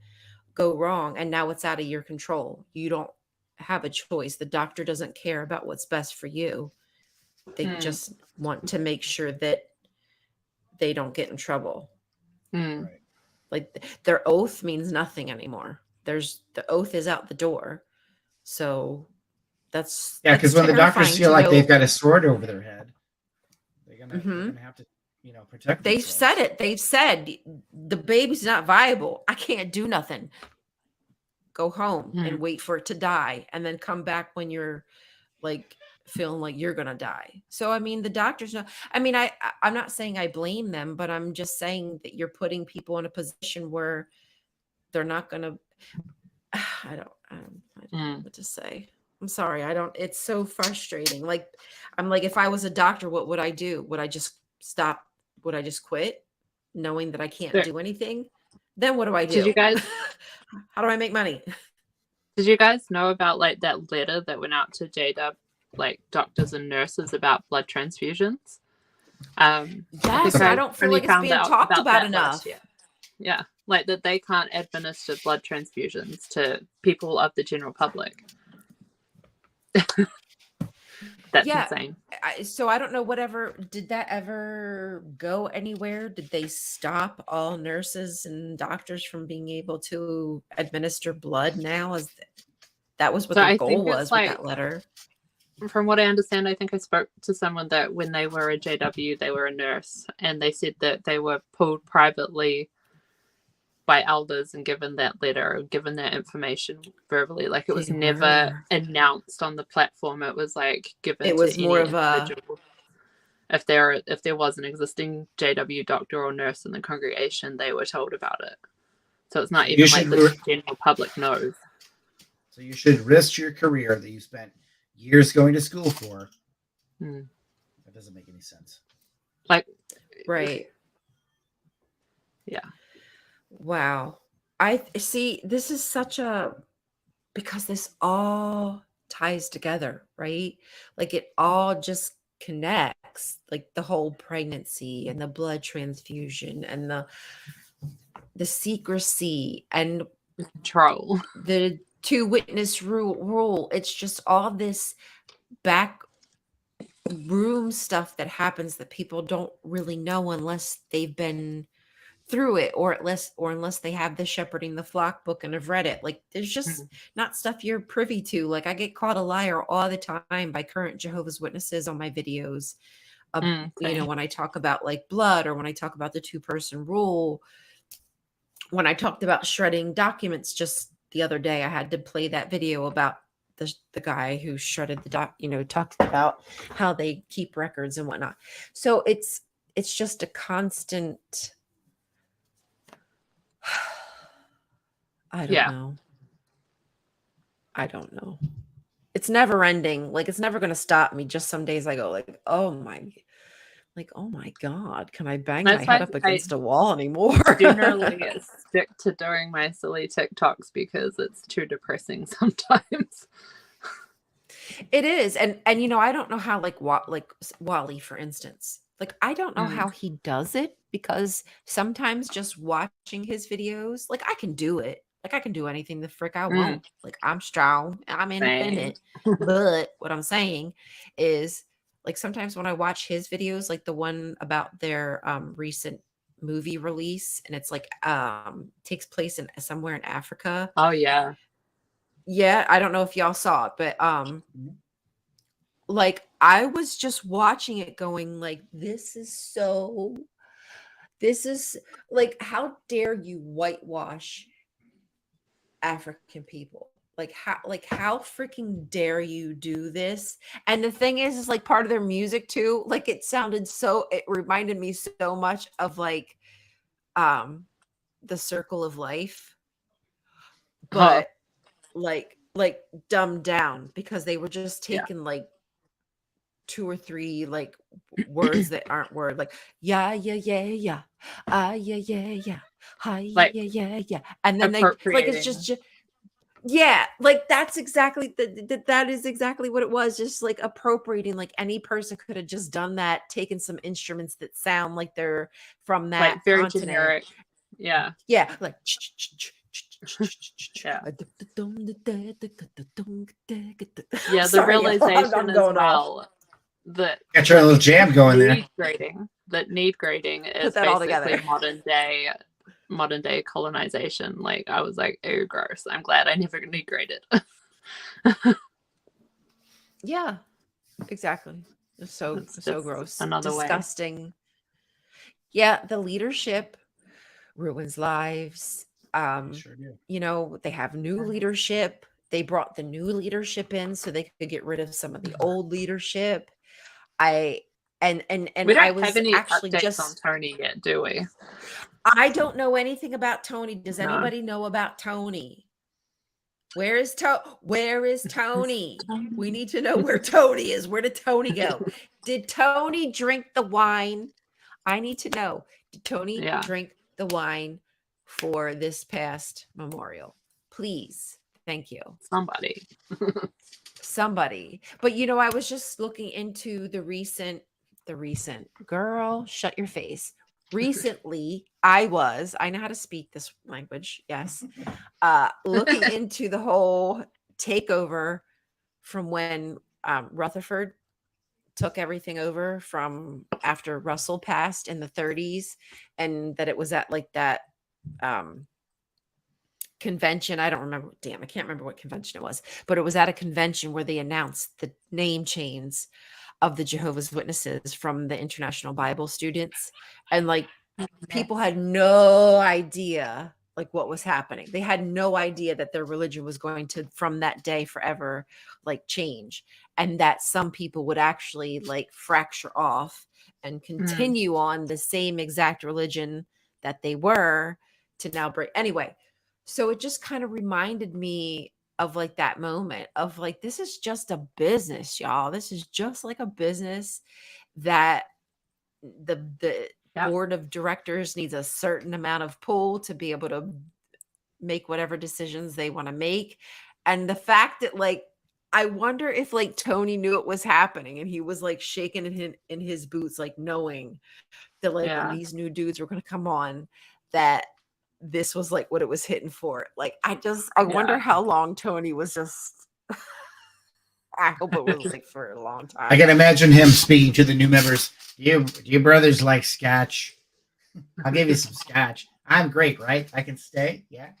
go wrong, and now it's out of your control. You don't have a choice. The doctor doesn't care about what's best for you. They just want to make sure that they don't get in trouble. Right. Like, their oath means nothing anymore. The oath is out the door. So that's because when the doctors feel like they've got a sword over their head, they're gonna have to protect themselves. Said it. They've said the baby's not viable. I can't do nothing. go home and wait for it to die, and then come back when you're like feeling like you're gonna die. So I mean, the doctors know. I mean, I'm not saying I blame them, but I'm just saying that you're putting people in a position where they're not gonna. I don't know what to say. I'm sorry. It's so frustrating. Like, I'm like, if I was a doctor, what would I do? Would I just stop? Would I just quit, knowing that I can't do anything? Then what do I do? Did you guys? How do I make money? Did you guys know about like that letter that went out to JW, like doctors and nurses about blood transfusions? Yes, I don't feel like it's being talked about enough. Yeah, like that they can't administer blood transfusions to people of the general public. That's insane. So I don't know, did that ever go anywhere? Did they stop all nurses and doctors from being able to administer blood now? That was what the goal was with that letter. From what I understand, I think I spoke to someone that when they were a JW, they were a nurse, and they said that they were pulled privately by elders and given that letter, given that information verbally. Like it was never announced on the platform. It was like given. It was more of a. If there was an existing JW doctor or nurse in the congregation, they were told about it. So it's not even like the general public knows. So you should risk your career that you spent years going to school for. That doesn't make any sense. Like, right. Yeah. Wow. I see. This is because this all ties together, right? Like it all just connects, like the whole pregnancy and the blood transfusion and the secrecy and control, the 2 witness rule. It's just all this back room stuff that happens that people don't really know unless they've been through it, or unless they have the Shepherding the Flock book and have read it. Like there's just not stuff you're privy to. Like I get called a liar all the time by current Jehovah's Witnesses on my videos. You know, when I talk about like blood, or when I talk about the 2-person rule, when I talked about shredding documents just the other day, I had to play that video about the guy who shredded the talked about how they keep records and whatnot. So it's just a constant. I don't know. It's never ending. Like it's never going to stop me. Just some days I go like, oh my God, can I bang my head up against a wall anymore? Generally stick to doing my silly TikToks because it's too depressing sometimes. It is. And I don't know how like Wally, for instance. Like, I don't know how he does it, because sometimes just watching his videos, like I can do it. Like I can do anything the frick I want. Like I'm strong, I'm independent. But what I'm saying is, like sometimes when I watch his videos, like the one about their recent movie release, and it's like takes place in somewhere in Africa. Oh yeah. Yeah, I don't know if y'all saw it, but like I was just watching it going like, this is like, how dare you whitewash African people? Like how freaking dare you do this? And the thing is like part of their music too, like it reminded me so much of like the Circle of Life, but like dumbed down, because they were just taking like 2 or 3 like words that aren't word, like yeah yeah yeah yeah hi like, yeah, and then they like it's just yeah, like that's exactly that is exactly what it was, just like appropriating. Like any person could have just done that, taken some instruments that sound like they're from that like very continent. generic. Yeah like yeah, the realization as well that got your little jam going there. Need grading is basically modern day colonization. Like I was like, oh gross, I'm glad I never need graded. Yeah, exactly. It's so gross, another disgusting way. Yeah, the leadership ruins lives. Sure do. You know, they have new leadership. They brought the new leadership in so they could get rid of some of the old leadership. I We I don't was have any actually updates on just Tony yet, do we? I don't know anything about Tony. Does No. anybody know about Tony? Where is Tony? We need to know where Tony is. Where did Tony go? Did Tony drink the wine? I need to know. Did Tony drink the wine for this past memorial? Please. Thank you. Somebody. But you know, I was just looking into the recent girl, shut your face. Recently, I know how to speak this language. Yes. Looking into the whole takeover from when Rutherford took everything over from after Russell passed in the 30s, and that it was at like that convention. I don't remember. Damn, I can't remember what convention it was, but it was at a convention where they announced the name chains of the Jehovah's Witnesses from the International Bible Students. And like people had no idea like what was happening. They had no idea that their religion was going to, from that day forever, like change. And that some people would actually like fracture off and continue on the same exact religion that they were to now break. Anyway, so it just kind of reminded me of like that moment of like, this is just a business, y'all. This is just like a business that the board of directors needs a certain amount of pull to be able to make whatever decisions they want to make. And the fact that like, I wonder if like Tony knew it was happening and he was like shaking in his boots, like knowing that like when these new dudes were going to come on, that this was like what it was hitting for. Like, I wonder how long Tony was just, I hope it was like for a long time. I can imagine him speaking to the new members. Do you brothers like scotch? I'll give you some scotch. I'm great, right? I can stay. Yeah.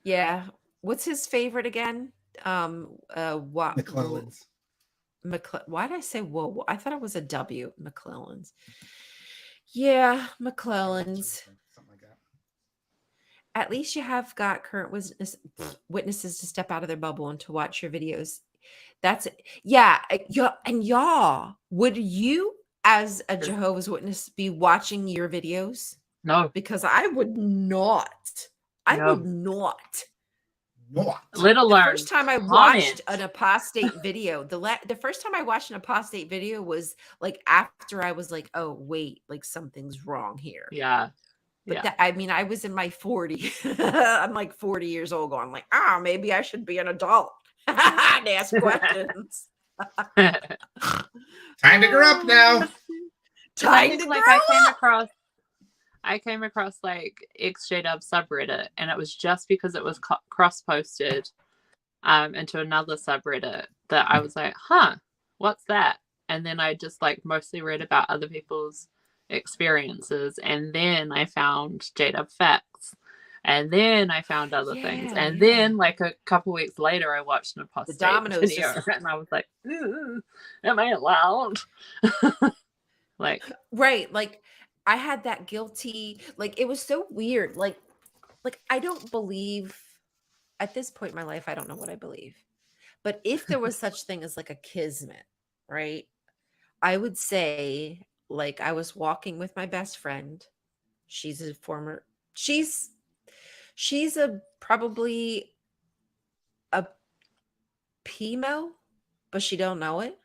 Yeah. What's his favorite again? McClellan's. Why did I say whoa? I thought it was a W. McClellan's. Yeah, McClellan's. Something like that. At least you have got current witnesses to step out of their bubble and to watch your videos. That's it. Yeah. And y'all, would you as a Jehovah's Witness be watching your videos? No. Because I would not. Would not. Let alone the first time I watched an apostate video, the first time I watched an apostate video was like after I was like, oh wait, like something's wrong here. Yeah. But I mean, I was in my 40s. I'm like 40 years old going like, maybe I should be an adult and ask questions. Time to grow up now. Time to like grow up. I came across like ex-Jehovah subreddit, and it was just because it was cross-posted into another subreddit that I was like, what's that? And then I just like mostly read about other people's experiences, and then I found Jehovah facts, and then I found other things, and then like a couple weeks later I watched an apostate video and I was like, am I allowed? Like right, like I had that guilty, like it was so weird, like I don't believe at this point in my life, I don't know what I believe, but if there was such thing as like a kismet, right, I would say like I was walking with my best friend. She's probably a PMO, but she don't know it.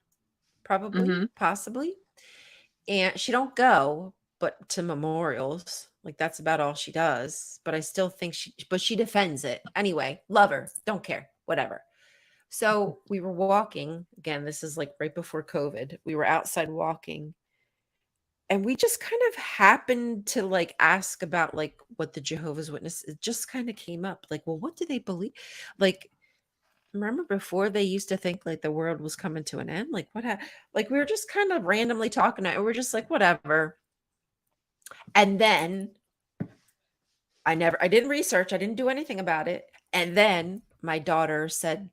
Probably, possibly. And she don't go, but to memorials, like that's about all she does. But I still think she defends it. Anyway, love her. Don't care. Whatever. So we were walking. Again, this is like right before COVID. We were outside walking. And we just kind of happened to like ask about like what the Jehovah's Witness, it just kind of came up. Like, well, what do they believe? Like, remember before they used to think like the world was coming to an end? Like like we were just kind of randomly talking and we're just like, whatever. And then I didn't research. I didn't do anything about it. And then my daughter said,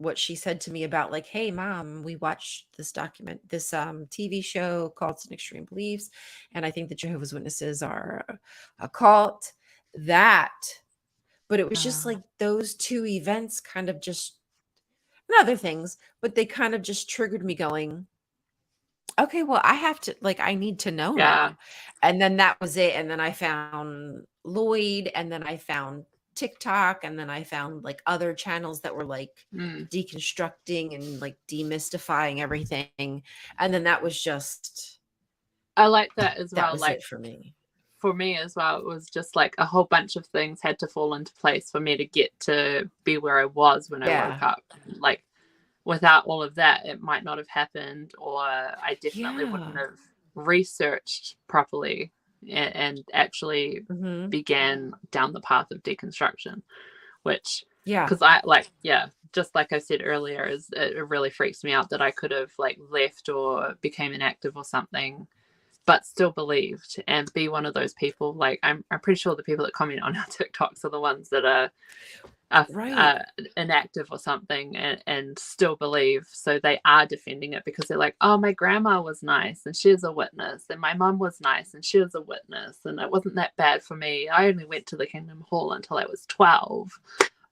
what she said to me about like, hey mom, we watched this TV show called Sin Extreme Beliefs, and I think the Jehovah's Witnesses are a cult. But it was just like those two events kind of just, and other things, but they kind of just triggered me going, okay, well, I need to know now. And then that was it. And then I found Lloyd, and then I found TikTok, and then I found like other channels that were like deconstructing and like demystifying everything. And then that was just, I like that as well. That was like it for me. For me as well, it was just like a whole bunch of things had to fall into place for me to get to be where I was when I woke up. Like without all of that, it might not have happened, or I definitely wouldn't have researched properly and actually began down the path of deconstruction, which because just like I said earlier, it really freaks me out that I could have like left or became inactive or something, but still believed and be one of those people. Like I'm pretty sure the people that comment on our TikToks are the ones that are inactive or something and still believe. So they are defending it because they're like, oh, my grandma was nice and she was a witness, and my mom was nice and she was a witness, and it wasn't that bad for me. I only went to the Kingdom Hall until I was 12,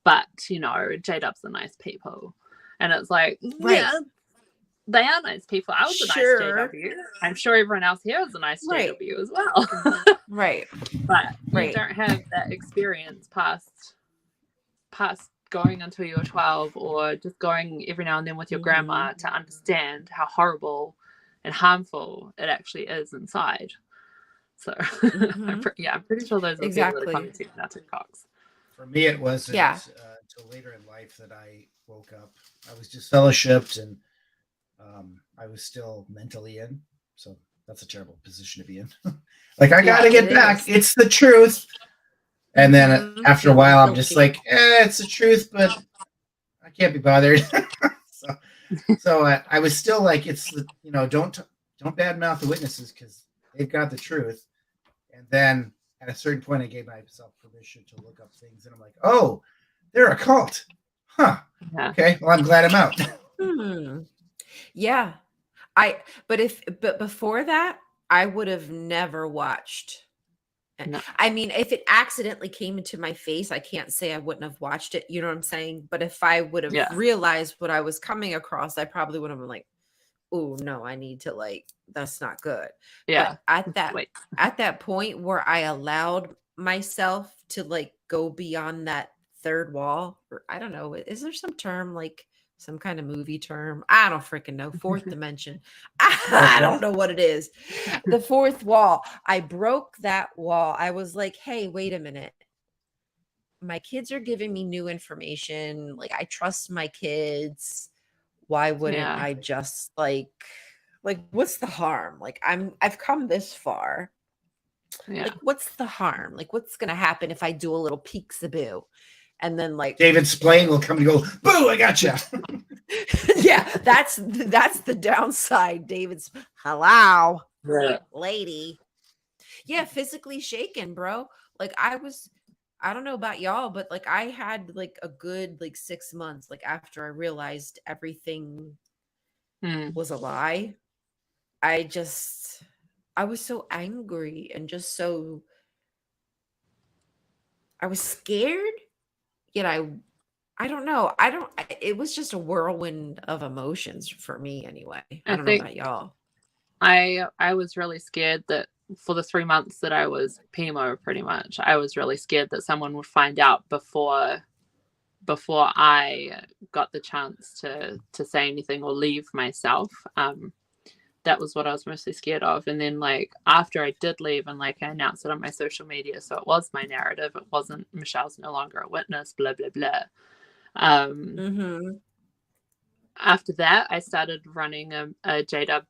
but J-Dubs are nice people. And it's like, yeah, they are nice people. I was a nice JW. I'm sure everyone else here is a nice JW as well. But you don't have that experience past going until you were 12, or just going every now and then with your grandma to understand how horrible and harmful it actually is inside. So I'm pretty sure those are the people that are commenting on our TikToks. For me, it wasn't until later in life that I woke up. I was disfellowshipped, and I was still mentally in. So that's a terrible position to be in. Like, I got to get back. It's the truth. And then after a while, I'm just like, it's the truth, but I can't be bothered. so I was still like, it's the, don't badmouth the witnesses because they've got the truth. And then at a certain point, I gave myself permission to look up things, and I'm like, oh, they're a cult, huh? Yeah. Okay, well, I'm glad I'm out. Yeah, but before that, I would have never watched. No. I mean, if it accidentally came into my face, I can't say I wouldn't have watched it. You know what I'm saying? But if I would have realized what I was coming across, I probably would have been like, oh no, I need to that's not good. Yeah. But at that point where I allowed myself to go beyond that third wall, or I don't know, is there some term some kind of movie term? I don't freaking know. Fourth dimension. I don't know what it is. The fourth wall. I broke that wall. I was like, hey, wait a minute. My kids are giving me new information. I trust my kids. Why wouldn't I just what's the harm? I've come this far. Yeah. What's the harm? What's going to happen if I do a little peek-a-boo? And then David Splain will come and go, boo, I gotcha. Yeah, that's the downside. David's hello, lady. Yeah, physically shaken, bro. I don't know about y'all, but I had a good 6 months after I realized everything was a lie. I was so angry and just so I was scared. Yet I don't know. It was just a whirlwind of emotions for me anyway. I don't know about y'all. I was really scared that for the 3 months that I was PMO, pretty much, I was really scared that someone would find out before I got the chance to say anything or leave myself. That was what I was mostly scared of. And then after I did leave and I announced it on my social media, so it was my narrative. It wasn't Michelle's no longer a witness, blah, blah, blah. After that, I started running an ex-J-Dub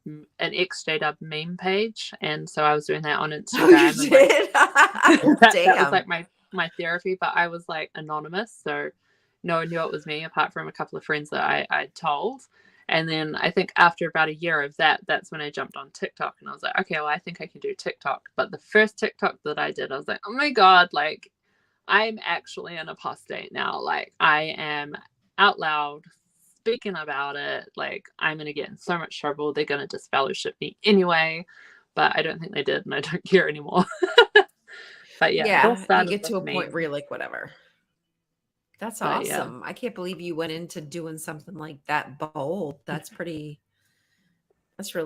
meme page. And so I was doing that on Instagram. Oh, you did? That was my therapy, but I was anonymous. So no one knew it was me apart from a couple of friends that I told. And then I think after about a year of that, that's when I jumped on TikTok, and I was like, okay, well, I think I can do TikTok. But the first TikTok that I did, I was like, oh my God, I'm actually an apostate now. I am out loud speaking about it, like, I'm going to get in so much trouble. They're going to disfellowship me anyway. But I don't think they did, and I don't care anymore. But yeah, it all you started get to a with point me. where you're like, whatever. That's But yeah. awesome. I can't believe you went into doing something like that bold. That's really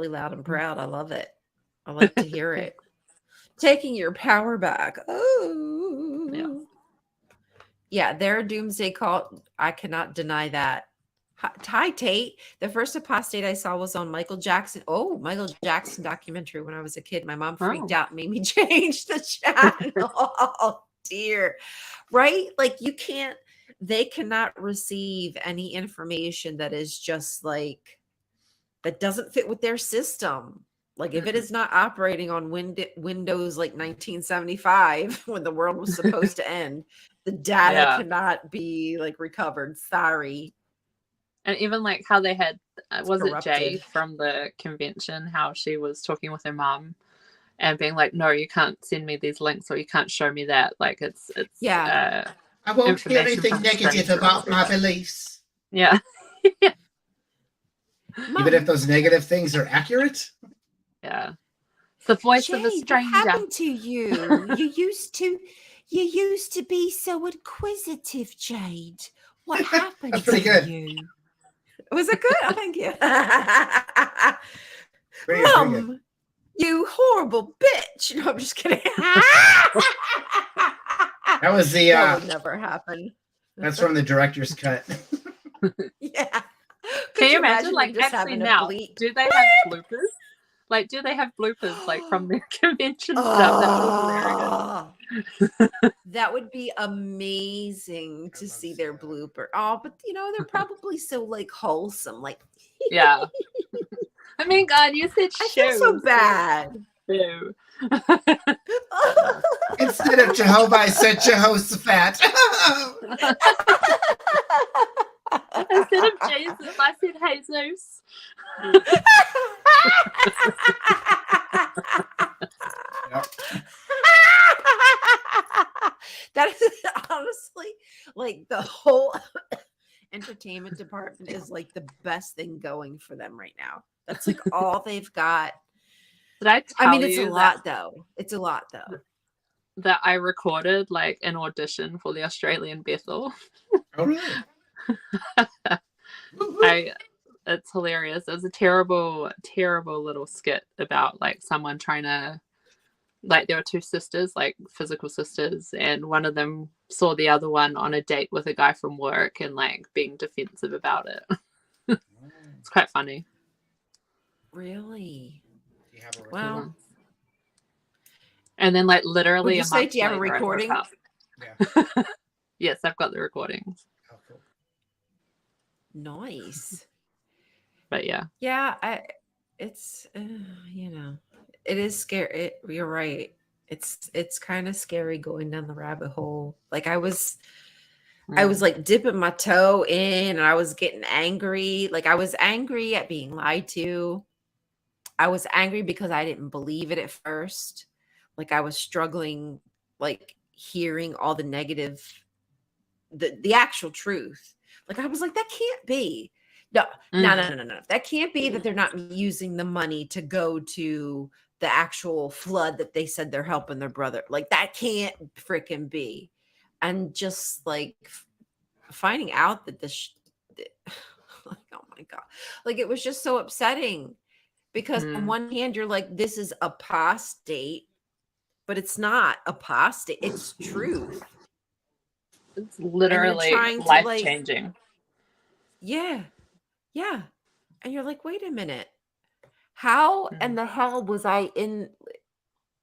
loud and proud. I love it. I like to hear it. Taking your power back. Oh. Yeah, their doomsday cult. I cannot deny that. Hi, Tate. The first apostate I saw was on Michael Jackson. Oh, Michael Jackson documentary when I was a kid. My mom freaked out and made me change the channel. Oh, dear. Right? Like, they cannot receive any information that is just like, that doesn't fit with their system. Like, if it is not operating on Windows like 1975 when the world was supposed to end, the data cannot be like recovered. Sorry. And even like how they had, was corrupted. it Jade from the convention, how she was talking with her mom and being like, no, you can't send me these links or you can't show me that. Like, it's I won't hear anything negative about my beliefs. Yeah. Even if those negative things are accurate. Yeah. It's the voice Jade, of a stranger. What happened to you? You used to be so inquisitive, Jade. What happened That's pretty to good. you? Was it good? Oh, thank you. Mom, you horrible bitch. No, I'm just kidding. That was the that would never happen. That's from the director's cut. Yeah. Can you imagine like actually now, do they have bloopers? Like, do they have bloopers like from the convention stuff? That would be hilarious. That would be amazing to see their blooper. Oh, but they're probably so like wholesome. Like, yeah. I mean, God, you said I feel so bad. Ew. Instead of Jehovah, I said Jehoshaphat. Instead of Jesus, I said Jesus. That is honestly like the whole entertainment department is like the best thing going for them right now. That's like all they've got. I mean, it's a lot though. It's a lot though. That I recorded like an audition for the Australian Bethel. Oh, really? It's hilarious. It was a terrible, terrible little skit about like someone trying to, like, there were two sisters, like physical sisters, and one of them saw the other one on a date with a guy from work and like being defensive about it. It's quite funny. Really? Do you have a well, and then like literally a month do you have a recording? Yeah. Yes, I've got the recordings. Oh, cool. Nice. But yeah. It's it is scary. You're right. It's kind of scary going down the rabbit hole. Like I was like dipping my toe in and I was getting angry. Like I was angry at being lied to. I was angry because I didn't believe it at first. Like I was struggling, like hearing all the negative, the actual truth. Like I was like, that can't be. No. That can't be that they're not using the money to go to the actual flood that they said they're helping their brother. Like that can't freaking be. And just like finding out that like, oh my God, like it was just so upsetting because on one hand you're like, this is apostate, but it's not apostate. It's truth. It's literally life-changing. Yeah. And you're like, wait a minute. How in the hell was I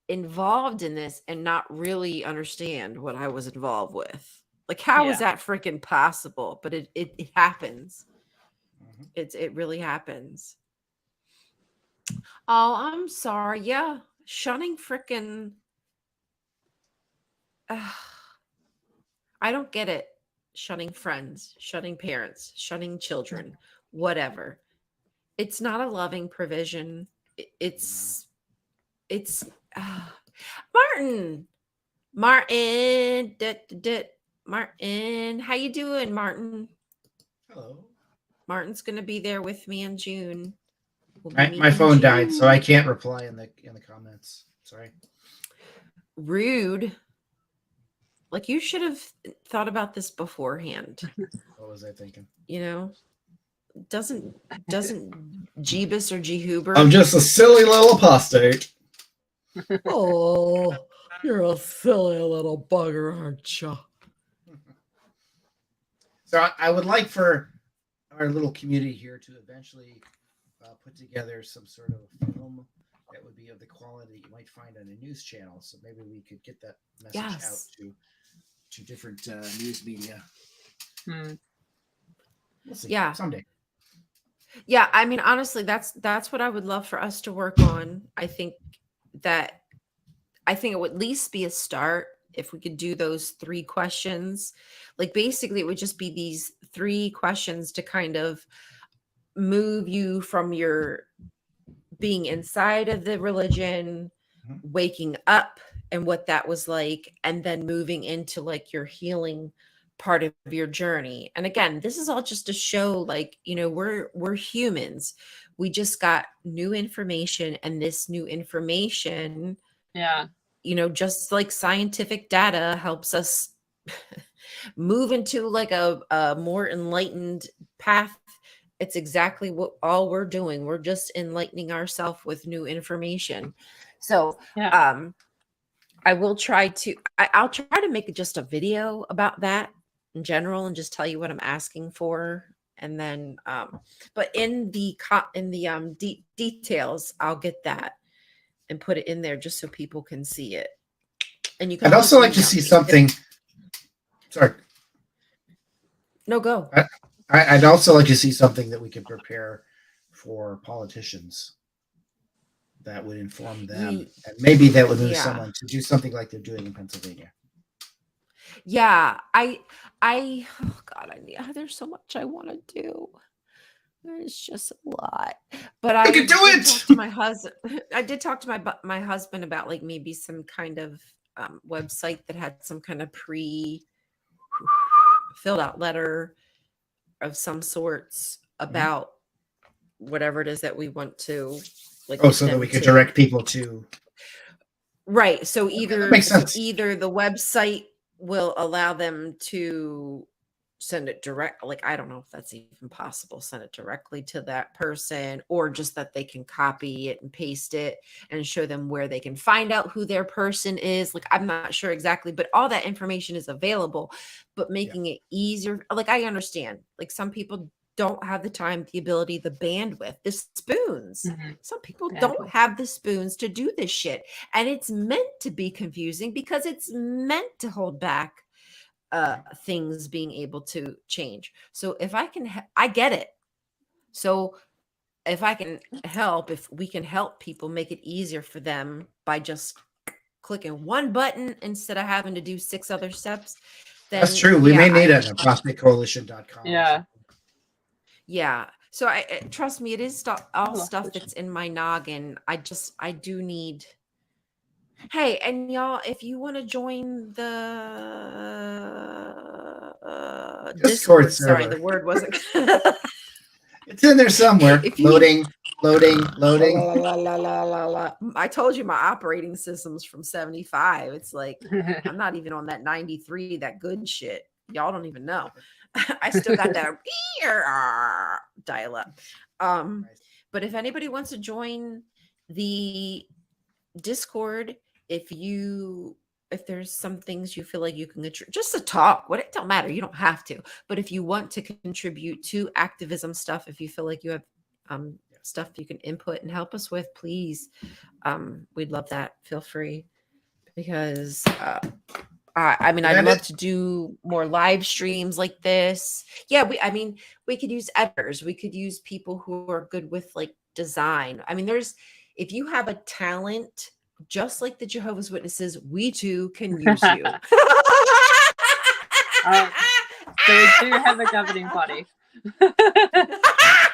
involved in this and not really understand what I was involved with? Like, how is that freaking possible? But it happens. It really happens. Oh, I'm sorry. Yeah. Shunning freaking. I don't get it. Shunning friends, shunning parents, shunning children, whatever. It's not a loving provision. It's Martin, Martin, how you doing, Martin? Hello. Martin's going to be there with me in June. My phone died, so I can't reply in the comments. Sorry. Rude. Like, you should have thought about this beforehand. What was I thinking? You know, doesn't Jeebus or Jehuber? I'm just a silly little apostate. Oh, you're a silly little bugger, aren't you? So I would like for our little community here to eventually put together some sort of film that would be of the quality that you might find on a news channel. So maybe we could get that message out to different news media. We'll see. Yeah. Someday. Yeah, I mean, honestly, that's what I would love for us to work on. I think it would at least be a start if we could do those 3 questions. Like, basically, it would just be these 3 questions to kind of move you from your being inside of the religion, waking up and what that was like, and then moving into like your healing part of your journey. And again, this is all just to show, like, you know, we're humans. We just got new information, and this new information, you know, just like scientific data helps us move into like a more enlightened path. It's exactly what all we're doing. We're just enlightening ourselves with new information. So I will try to, I'll try to make just a video about that in general and just tell you what I'm asking for. And then, but in the details, I'll get that and put it in there just so people can see it. And you can. I'd also like to see something. Sorry. No, go. I'd also like to see something that we could prepare for politicians that would inform them, and maybe that would move someone to do something like they're doing in Pennsylvania. Yeah, oh God, there's so much I want to do. There's just a lot, but I can do it. Talk to my husband. I did talk to my husband about like maybe some kind of website that had some kind of pre-filled out letter of some sorts about whatever it is that we want to like. Oh, so that we could direct people to. Right. So either makes sense. Either the website will allow them to send it direct. Like, I don't know if that's even possible. Send it directly to that person, or just that they can copy it and paste it and show them where they can find out who their person is. Like, I'm not sure exactly, but all that information is available, but making it easier. Like, I understand, like some people don't have the time, the ability, the bandwidth, the spoons. Some people don't have the spoons to do this shit. And it's meant to be confusing because it's meant to hold back things being able to change. So if I can, I get it. So if I can help, if we can help people make it easier for them by just clicking one button instead of having to do 6 other steps, then that's true. We may need it at apostatecoalition.com. Yeah. So I trust me, it is stuff that's in my noggin. I do need. Hey, and y'all, if you want to join the Discord, sorry, the word wasn't. It's in there somewhere. Loading. I told you my operating system's from 75. It's like I'm not even on that 93, that good shit. Y'all don't even know. I still got that dial up. But if anybody wants to join the Discord, if there's some things you feel like you can contribute, just to talk, it don't matter, you don't have to, but if you want to contribute to activism stuff, if you feel like you have stuff you can input and help us with, please, we'd love that. Feel free, because I mean, I'd love to do more live streams like this. Yeah, we could use editors, we could use people who are good with like design. I mean, if you have a talent, just like the Jehovah's Witnesses, we too can use you. So we do have a governing body.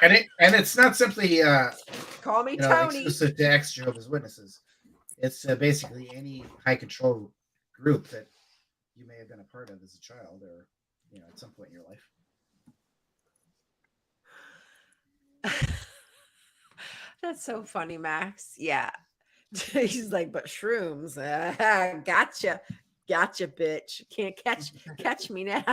and it's not simply call me Tony, exclusive to ex-Jehovah's Witnesses. It's basically any high control group that you may have been a part of as a child, or at some point in your life. That's so funny, Max. Yeah. He's like, but shrooms. Gotcha. Gotcha, bitch. Can't catch me now.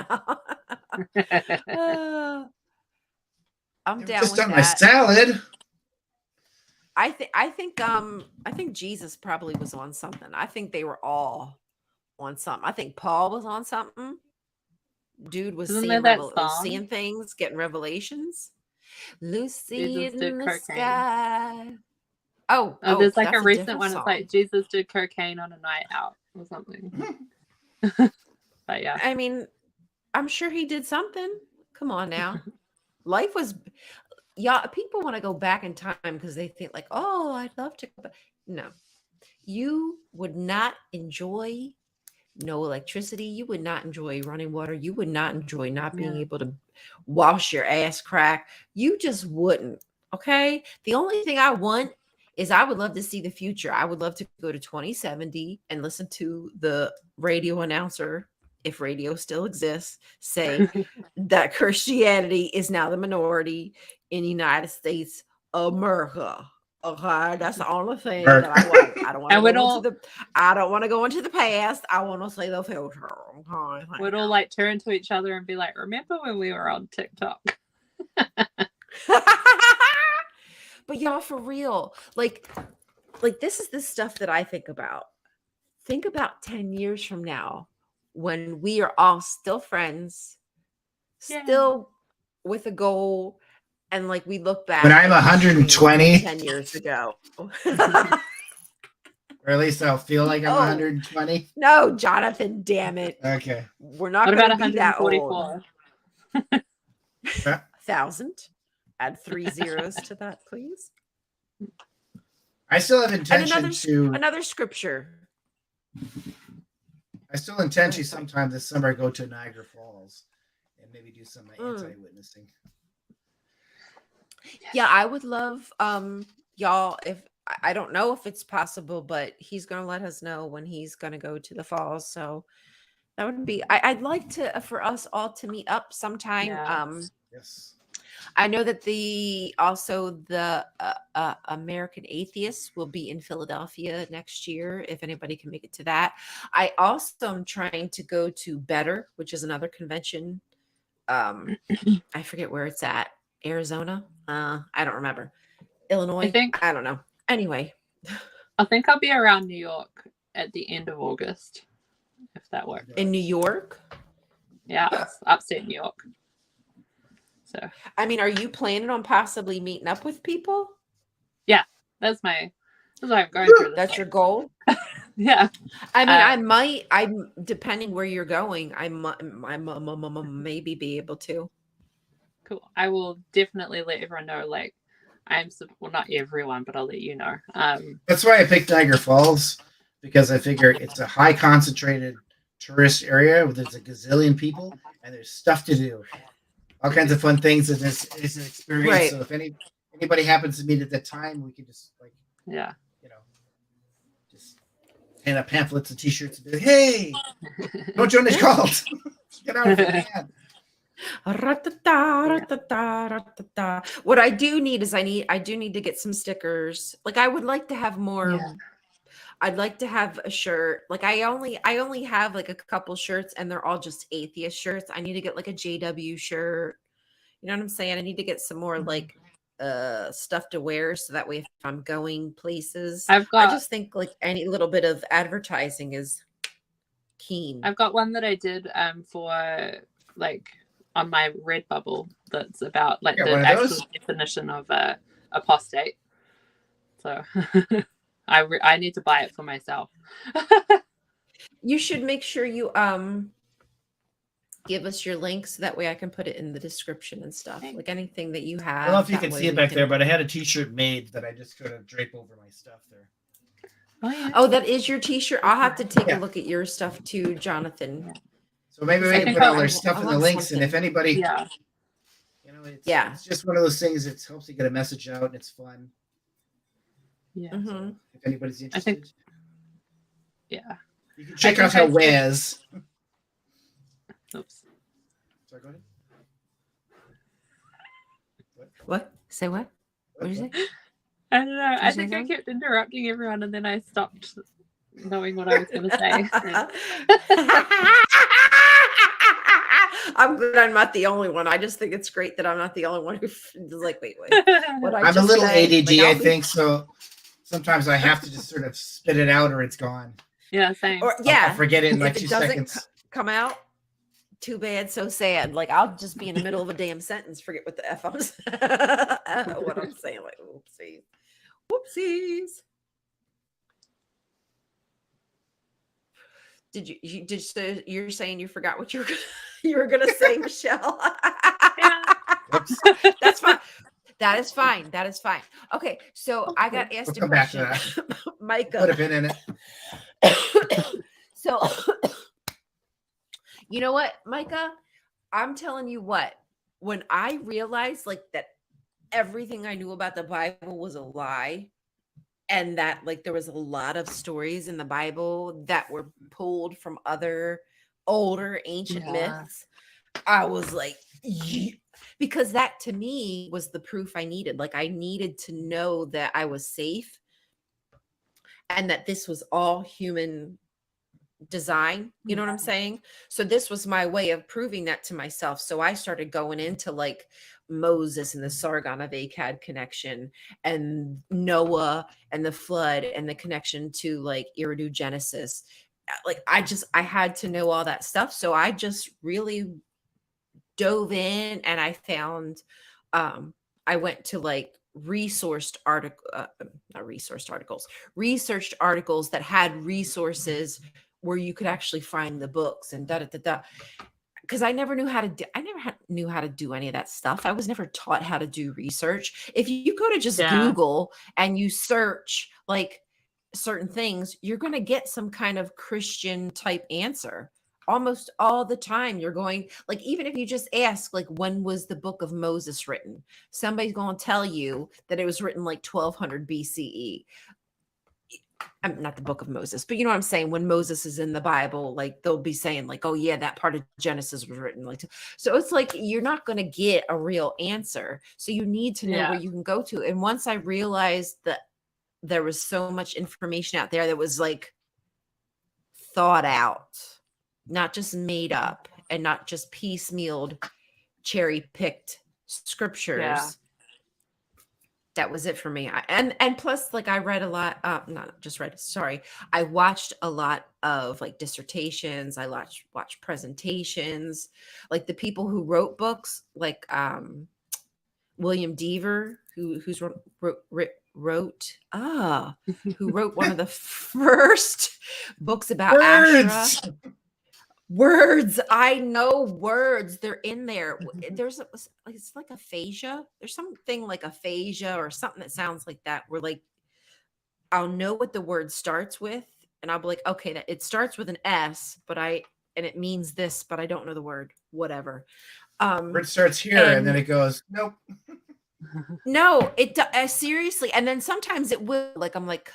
I'm They were down just with on my that. salad. I think Jesus probably was on something. I think they were all on something. I think Paul was on something. Dude was seeing things, getting revelations. Lucy in the cocaine. Sky. Oh, there's like a recent one. Song. It's like Jesus did cocaine on a night out or something. But yeah, I mean, I'm sure he did something. Come on now. Life was, people want to go back in time because they think like, oh, I'd love to. No, you would not enjoy no electricity. You would not enjoy running water. You would not enjoy not being able to wash your ass crack. You just wouldn't. Okay. The only thing I want is I would love to see the future. I would love to go to 2070 and listen to the radio announcer, if radio still exists, say that Christianity is now the minority in the United States of America. Okay, that's the only thing that I want. I don't want to go into the past. I want to see the future. Okay, we'd all like turn to each other and be like, "Remember when we were on TikTok?" But y'all, for real, like this is the stuff that I think about. Think about 10 years from now when we are all still friends, still with a goal, and like we look back when I'm 120 10 years ago. Or at least I'll feel like I'm 120. No, Jonathan, damn it. Okay. We're not going to be that old. 1,000. Add 3 zeros to that, please. I still have intention another scripture. I still intend to sometime this summer go to Niagara Falls and maybe do some anti-witnessing. Yeah, I would love y'all, if I don't know if it's possible, but he's gonna let us know when he's gonna go to the falls. So that would be I'd like to for us all to meet up sometime. Yes. I know that the American Atheists will be in Philadelphia next year, if anybody can make it to that. I also am trying to go to Better, which is another convention. I forget where it's at. Arizona? I don't remember. Illinois? I don't know. Anyway. I think I'll be around New York at the end of August, if that works. In New York? Yeah, upstate New York. So, I mean, are you planning on possibly meeting up with people? Yeah, that's why I'm going through this. That's your goal? Yeah. I mean, I'm depending where you're going, I maybe be able to. Cool. I will definitely let everyone know, like, well, not everyone, but I'll let you know. That's why I picked Niagara Falls, because I figure it's a high concentrated tourist area where there's a gazillion people and there's stuff to do. All kinds of fun things in this is an experience. Right. So if anybody happens to meet at that time, we can just just hand out pamphlets and T-shirts and be like, "Hey, don't join this cult. Get out of here." What I do need is I do need to get some stickers. Like I would like to have more. Yeah. I'd like to have a shirt. Like I only have like a couple shirts and they're all just atheist shirts. I need to get like a JW shirt. You know what I'm saying? I need to get some more like stuff to wear so that way if I'm going places. I just think like any little bit of advertising is keen. I've got one that I did for like on my Redbubble that's about like the actual definition of apostate. So I need to buy it for myself. You should make sure you give us your links so that way I can put it in the description and stuff. Like anything that you have. I don't know if you can see it back there, but I had a T-shirt made that I just could have drape over my stuff there. Oh, that is your T-shirt. I'll have to take a look at your stuff too, Jonathan. So maybe we can put all our stuff in the links, and if anybody, it's just one of those things that helps you get a message out, and it's fun. Yeah. So if anybody's interested, you can check out how Wes. Oops. Sorry, go ahead. What? Say what? What did you say? I don't know. I think I kept interrupting everyone, and then I stopped knowing what I was going to say. I'm good. I'm not the only one. I just think it's great that I'm not the only one who's like, wait. What I'm a little ADD, I think, so sometimes I have to just sort of spit it out or it's gone. Yeah, same. Or yeah, I'll forget it in like if 2 it doesn't seconds. come out, too bad, so sad. Like I'll just be in the middle of a damn sentence, forget what the F I'm what I'm saying. Like whoopsies. You're saying you forgot what you were gonna say, Michelle? That's fine. That is fine. That is fine. Okay, so I got asked a question. Micah, put a pin in it. So, you know what, Micah? I'm telling you what. When I realized like that everything I knew about the Bible was a lie, and that like there was a lot of stories in the Bible that were pulled from other older ancient myths, I was like, yeah. Because that to me was the proof I needed. Like I needed to know that I was safe and that this was all human design. You know what I'm saying? So this was my way of proving that to myself. So I started going into like Moses and the Sargon of Akkad connection and Noah and the flood and the connection to like Eridu Genesis. Like I had to know all that stuff. So I just really dove in and I found I went to like researched articles that had resources where you could actually find the books and because I never knew how to knew how to do any of that stuff. I was never taught how to do research. If you go to just Google and you search like certain things, you're going to get some kind of Christian type answer. Almost all the time you're going, like, even if you just ask, like, when was the book of Moses written? Somebody's going to tell you that it was written like 1200 BCE. I'm not the book of Moses, but you know what I'm saying? When Moses is in the Bible, like they'll be saying like, oh yeah, that part of Genesis was written like, so it's like, you're not going to get a real answer. So you need to know where you can go to. And once I realized that there was so much information out there that was like thought out, not just made up and not just piecemealed, cherry picked scriptures. Yeah. That was it for me. And plus, like I read a lot, not just read, sorry. I watched a lot of like dissertations. I watched presentations, like the people who wrote books, like William Deaver, who wrote one of the first books about Asherah. Words. I know words. They're in there. There's it's like aphasia. There's something like aphasia or something that sounds like that. Where like I'll know what the word starts with, and I'll be like, okay, that it starts with an S, and it means this, but I don't know the word. Whatever. Word starts here, and then it goes, nope. No, it seriously. And then sometimes it will. Like I'm like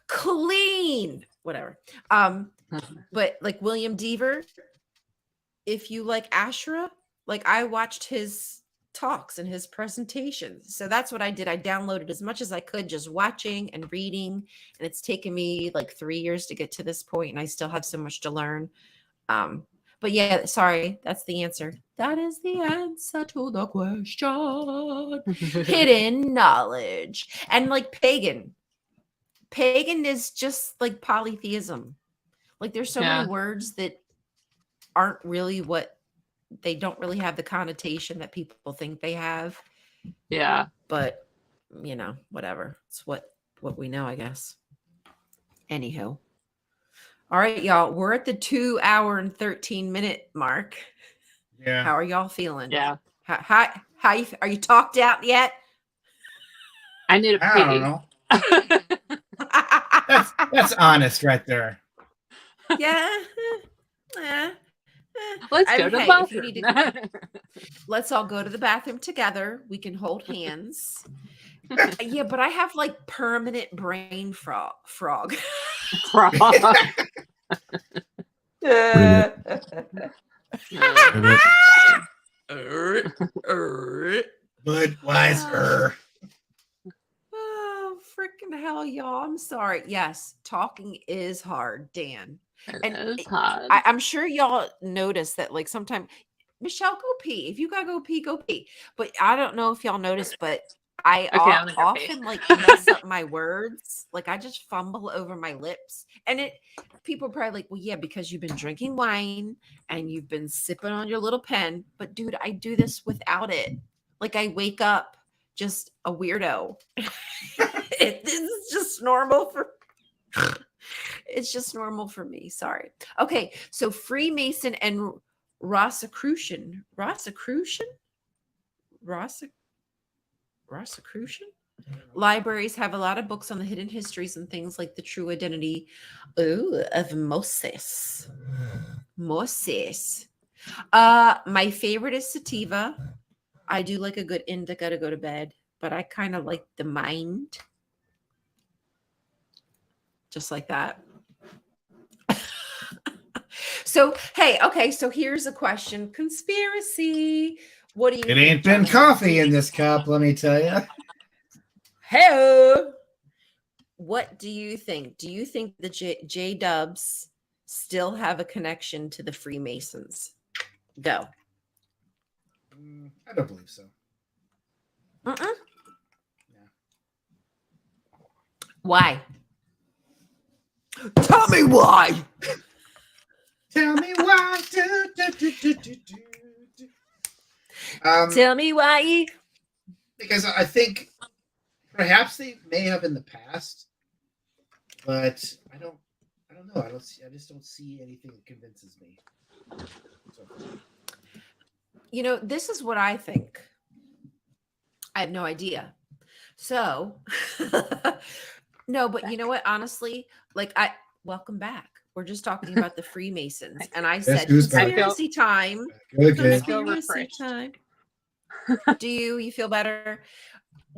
clean, whatever. But like William Deaver, if you like Asherah, like I watched his talks and his presentations. So that's what I did. I downloaded as much as I could, just watching and reading. And it's taken me like 3 years to get to this point, and I still have so much to learn. But yeah, sorry, that's the answer. That is the answer to the question. Hidden knowledge. And like pagan is just like polytheism. Like there's so many words that aren't really they don't really have the connotation that people think they have. Yeah. But you know, whatever. It's what we know, I guess. Anywho. All right, y'all. We're at the 2 hour and 13 minute mark. Yeah. How are y'all feeling? Yeah. How are you talked out yet? I need a pee. I don't know. That's honest right there. Yeah. Let's go to the bathroom. Let's all go to the bathroom together. We can hold hands. Yeah, but I have like permanent brain frog. Budweiser. Oh, freaking hell, y'all. I'm sorry. Yes, talking is hard, Dan. It is hard. I'm sure y'all notice that, like, sometimes, Michelle, go pee. If you gotta go pee, go pee. But I don't know if y'all notice, but I I'm gonna go often pee. like mess up my words. Like, I just fumble over my lips. And people are probably like, well, yeah, because you've been drinking wine and you've been sipping on your little pen. But dude, I do this without it. Like, I wake up just a weirdo. It's just normal it's just normal for me. Sorry. Okay, so Freemason and Rosicrucian libraries have a lot of books on the hidden histories and things like the true identity of Moses. My favorite is sativa. I do like a good indica to go to bed, but I kind of like the mind. Just like that. So, hey, okay, so here's a question. Conspiracy. What do you think? It ain't been coffee in this cup, let me tell you. Hey, what do you think? Do you think the J-Dubs still have a connection to the Freemasons? Go. I don't believe so. Yeah. Why? Tell me why. Tell me why. Tell me why. Because I think perhaps they may have in the past, but I don't know. I just don't see anything that convinces me. You know, this is what I think. I have no idea. So, no, but you know what? Honestly, welcome back. We're just talking about the Freemasons, and I said conspiracy time. Conspiracy time. Do you feel better?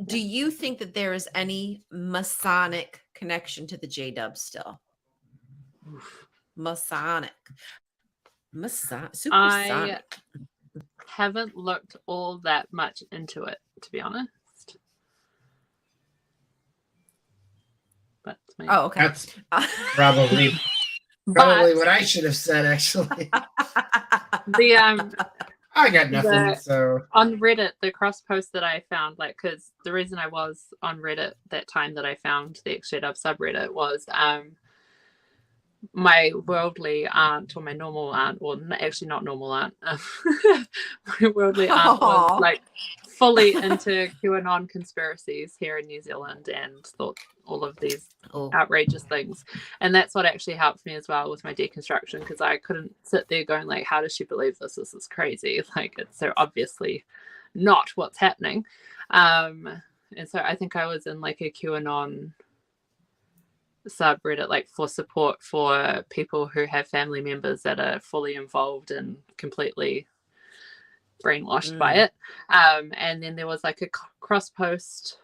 Do you think that there is any Masonic connection to the J-Dubs still? Masonic. Supersonic. I haven't looked all that much into it, to be honest. But oh, okay. That's probably what I should have said, actually. I got nothing. So on Reddit, the cross post that I found, because the reason I was on Reddit that time that I found the ex-Jehovah subreddit was my worldly aunt, or my normal aunt, or actually not normal aunt, my worldly aunt was fully into QAnon conspiracies here in New Zealand and thought all of these outrageous things. And that's what actually helped me as well with my deconstruction, because I couldn't sit there going how does she believe this? This is crazy. It's so obviously not what's happening. And so I think I was in a QAnon subreddit for support for people who have family members that are fully involved and completely brainwashed by it. And then there was a cross post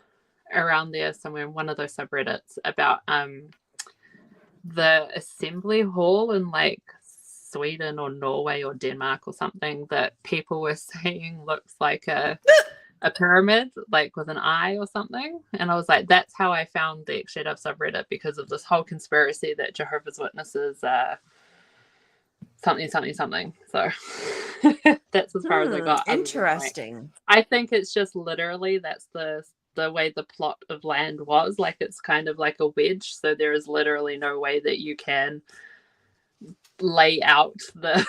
around there somewhere in one of those subreddits about the assembly hall in Sweden or Norway or Denmark or something that people were saying looks like a pyramid, with an eye or something. And I was that's how I found the ex-Jehovah subreddit, because of this whole conspiracy that Jehovah's Witnesses something. So that's as far as I got. Interesting. I think it's just literally that's the way the plot of land was. It's kind of like a wedge, so there is literally no way that you can lay out the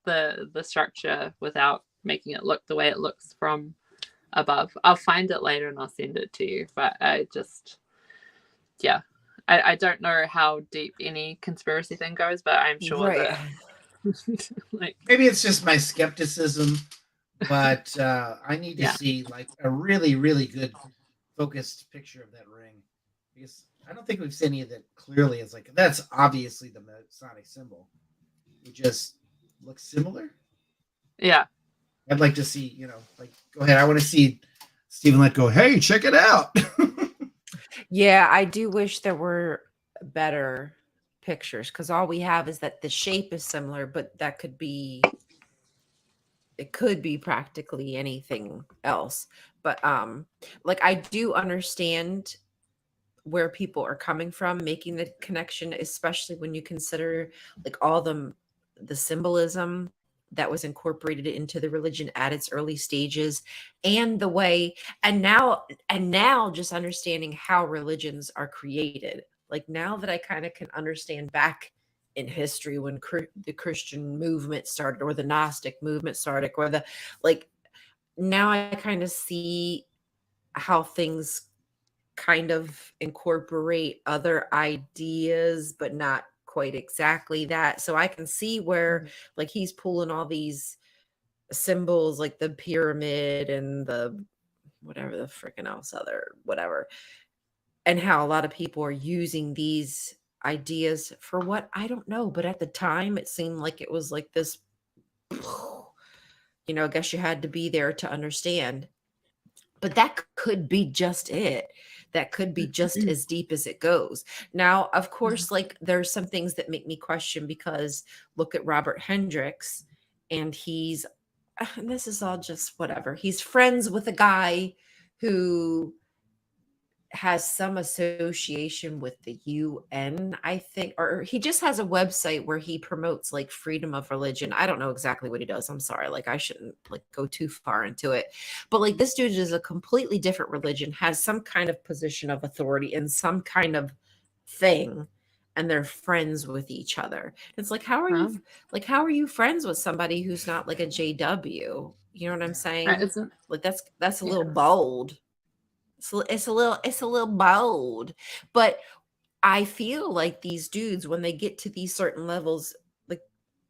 the structure without making it look the way it looks from above. I'll find it later and I'll send it to you, but I don't know how deep any conspiracy thing goes, but I'm sure that maybe it's just my skepticism, but I need to see a really, really good focused picture of that ring, because I don't think we've seen any of that clearly. It's that's obviously the Masonic symbol. It just looks similar. Yeah. I'd like to see, go ahead. I want to see Stephen let go. Hey, check it out. Yeah, I do wish there were better pictures, because all we have is that the shape is similar, but it it could be practically anything else. But like I do understand where people are coming from, making the connection, especially when you consider like all the symbolism that was incorporated into the religion at its early stages, and the way, and now just understanding how religions are created. Like now that I kind of can understand back in history when the Christian movement started, or the Gnostic movement started, or the, like, now I kind of see how things kind of incorporate other ideas, but not quite exactly that. So I can see where like he's pulling all these symbols like the pyramid and the whatever the freaking else other whatever, and how a lot of people are using these ideas for what, I don't know, but at the time it seemed like it was like this, you know, I guess you had to be there to understand. But that could be just it. That could be just as deep as it goes. Now, of course, like there's some things that make me question, because look at Robert Hendricks, and he's, this is all just whatever. He's friends with a guy who has some association with the UN, I think, or he just has a website where he promotes like freedom of religion. I don't know exactly what he does. I'm sorry. Like I shouldn't like go too far into it, but like this dude is a completely different religion, has some kind of position of authority in some kind of thing, and they're friends with each other. It's like, how are you, like, how are you friends with somebody who's not like a JW? You know what I'm saying? Like that's a little bold. So it's a little bold, but I feel like these dudes, when they get to these certain levels, like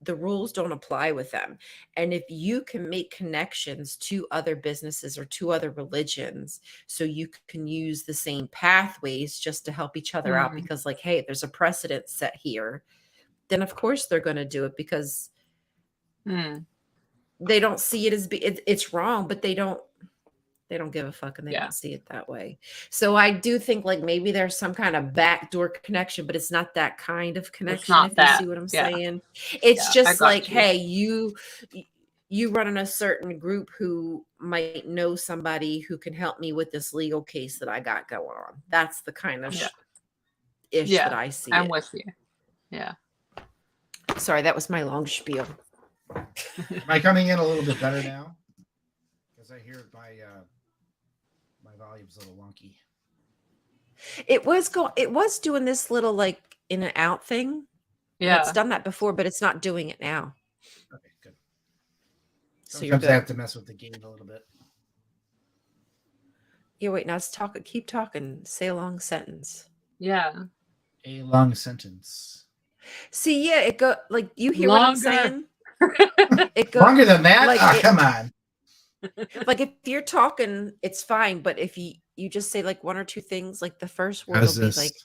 the rules don't apply with them. And if you can make connections to other businesses or to other religions, so you can use the same pathways just to help each other out, because like, hey, there's a precedent set here, then of course they're going to do it, because they don't see it as it's wrong, but they don't give a fuck, and they don't see it that way. So I do think like maybe there's some kind of backdoor connection, but it's not that kind of connection. If you see what I'm saying, it's just like, hey, you run in a certain group who might know somebody who can help me with this legal case that I got going on. That's the kind of ish that I see. I'm with you. Yeah. Sorry, that was my long spiel. Am I coming in a little bit better now? Because I hear my volume's a little wonky. It was doing this little like in and out thing. Yeah, it's done that before, but it's not doing it now. Okay, good. Sometimes I have to mess with the gain a little bit. Yeah, wait. Now let's keep talking. Say a long sentence. Yeah, a long sentence. See, yeah, it go like you hear what I'm saying. It goes longer than that. Like come on. Like if you're talking, it's fine. But if you just say like one or two things, like the first word will be like,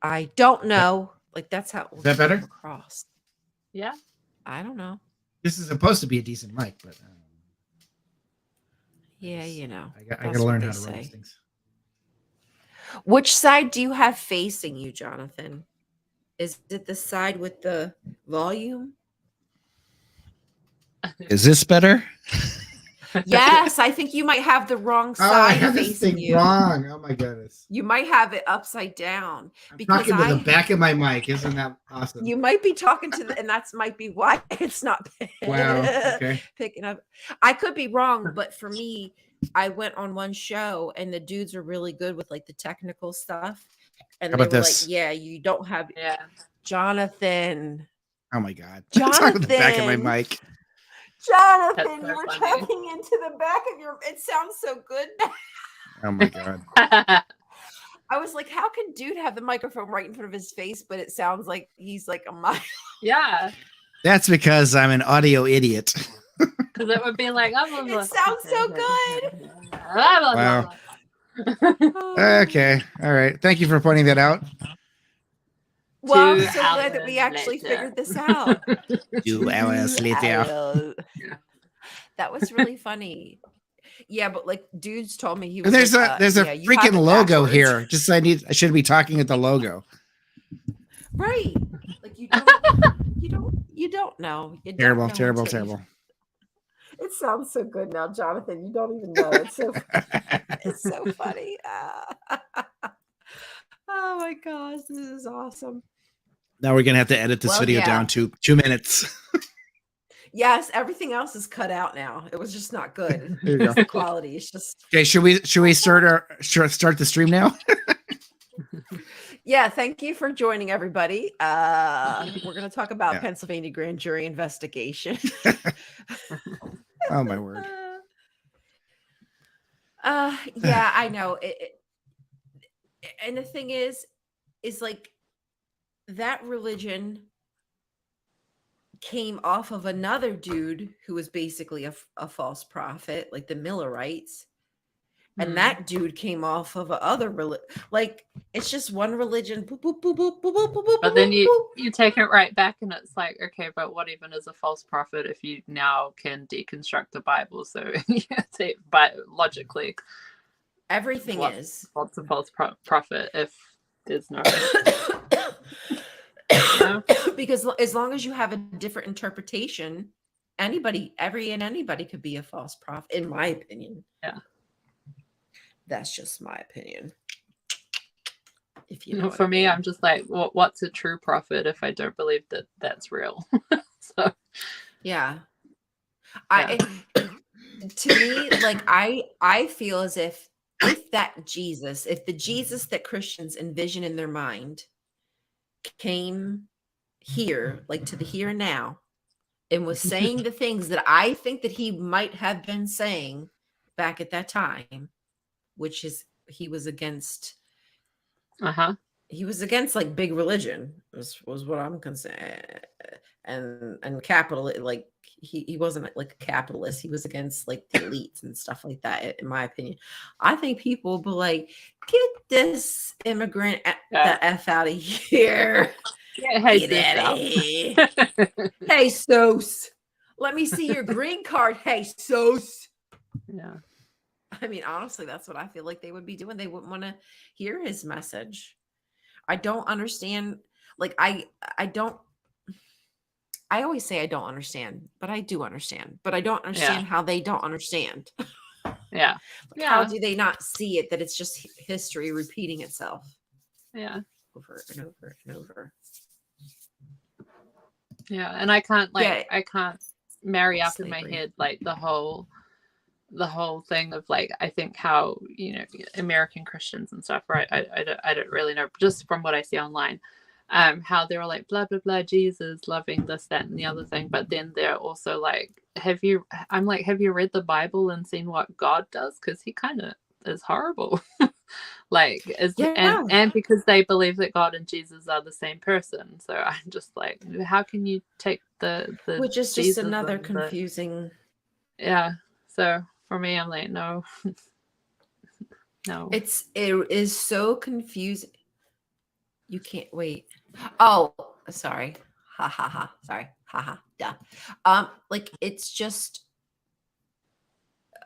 I don't know. Like that's how. Is that better? Across. Yeah. I don't know. This is supposed to be a decent mic, but. Yeah, you know. I got to learn how to run these things. Which side do you have facing you, Jonathan? Is it the side with the volume? Is this better? Yes, I think you might have the wrong side. I have this thing wrong. Oh my goodness. You might have it upside down. I'm talking to the back of my mic. Isn't that awesome? You might be talking to and that's might be why it's not picking up. I could be wrong, but for me, I went on one show and the dudes are really good with like the technical stuff. And they were like, yeah, you don't have Jonathan. Oh my God. Jonathan. I'm talking to the back of my mic. Jonathan, you were talking into the back of your. It sounds so good. Oh my God. I was like, how can dude have the microphone right in front of his face, but it sounds like he's like a mile? Yeah. That's because I'm an audio idiot. Because it would be like, it sounds so good. Wow. Okay. All right. Thank you for pointing that out. Well, I'm so glad that we actually figured this out. 2 hours later. That was really funny. Yeah, but like dudes told me he was. There's a freaking logo here. Just I should be talking at the logo. Right. Like you don't know. You Terrible. It sounds so good now, Jonathan. You don't even know. It's so funny. Oh my gosh, this is awesome. Now we're gonna have to edit this video down to 2 minutes. Yes, everything else is cut out now. It was just not good. The quality is just okay. Should we start the stream now? Yeah, thank you for joining, everybody. We're going to talk about Pennsylvania grand jury investigation. Oh my word. Yeah, I know. And the thing is like that religion came off of another dude who was basically a false prophet, like the Millerites. And that dude came off of other religion. Like, it's just one religion. Boop, boop, boop, boop, boop, boop, boop, but then you take it right back, and it's like, okay, but what even is a false prophet if you now can deconstruct the Bible? So, but logically, everything what's a false prophet if there's no? Because as long as you have a different interpretation, anybody could be a false prophet, in my opinion. Yeah. That's just my opinion. If you know for me, I'm just like, what's a true prophet if I don't believe that that's real? So, yeah. To me, like I feel as if the Jesus that Christians envision in their mind came here, like to the here and now, and was saying the things that I think that he might have been saying back at that time, which is he was against he was against like big religion was what I'm concerned, and capital, like he wasn't like a capitalist. He was against like the elites and stuff like that, in my opinion. I think people will be like, get this immigrant the F out of here. Get out of here. Hey, Sos, let me see your green card. Hey, Sos. Yeah. I mean, honestly, that's what I feel like they would be doing. They wouldn't want to hear his message. I don't understand. Like, I always say I don't understand, but I do understand. But I don't understand how they don't understand. Yeah. How do they not see it, that it's just history repeating itself? Yeah. Over and over and over. Yeah. And I can't I can't marry up in my head like the whole thing of like, I think how, American Christians and stuff, right? I don't really know, just from what I see online, how they're like, blah, blah, blah, Jesus, loving this, that, and the other thing. But then they're also like, have you read the Bible and seen what God does? Because he kind of is horrible. And because they believe that God and Jesus are the same person. So I'm just like, how can you take the which is just Jesus another confusing. Yeah. So for me, I'm like, no. It is so confusing. You can't wait. Oh, sorry. Ha ha ha. Sorry. Ha ha. Duh. Like, it's just.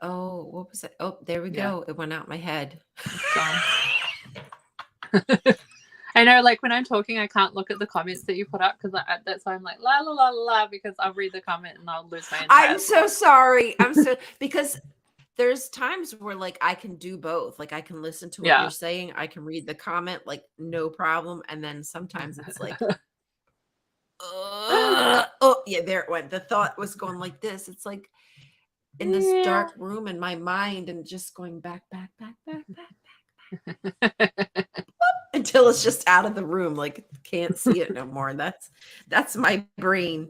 Oh, what was it? Oh, there we go. It went out my head. I know, like when I'm talking, I can't look at the comments that you put up, because that's why I'm like la la la la, because I'll read the comment and I'll lose my entire I'm so sorry. Because there's times where like I can do both. Like I can listen to what you're saying, I can read the comment, like no problem. And then sometimes it's like, oh yeah, there it went. The thought was going like this. It's like in this dark room in my mind, and just going back until it's just out of the room. Like can't see it no more. That's my brain.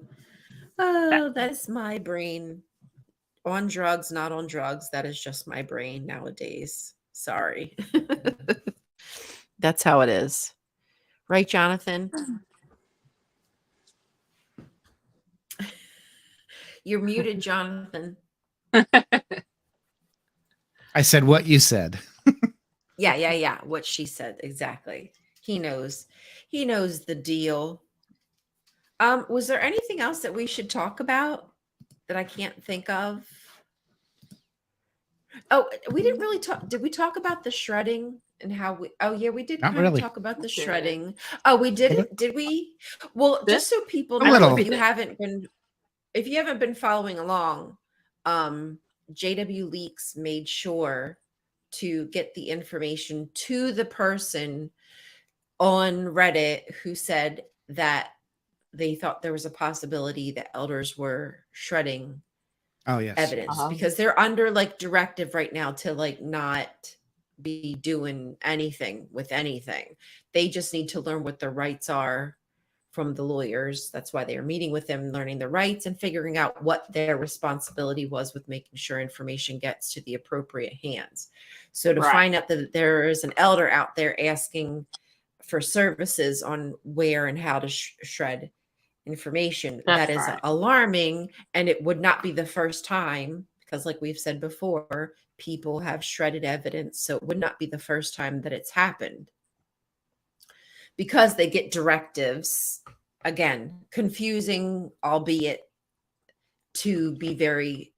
Oh, that's my brain. On drugs, not on drugs. That is just my brain nowadays. Sorry. That's how it is. Right, Jonathan? You're muted, Jonathan. I said what you said. Yeah. What she said. Exactly. He knows the deal. Was there anything else that we should talk about that I can't think of? Oh, we didn't really talk. Did we talk about the shredding and how we? Oh, yeah, we did kind of talk about the shredding. Oh, we didn't. Did we? Well, just so people know, if you haven't been following along, JW Leaks made sure to get the information to the person on Reddit who said that they thought there was a possibility that elders were shredding evidence, because they're under like directive right now to like not be doing anything with anything. They just need to learn what their rights are from the lawyers. That's why they are meeting with them, learning the rights and figuring out what their responsibility was with making sure information gets to the appropriate hands. So to find out that there is an elder out there asking for services on where and how to shred information, that is alarming. And it would not be the first time, because like we've said before, people have shredded evidence. So it would not be the first time that it's happened, because they get directives, again, confusing, albeit to be very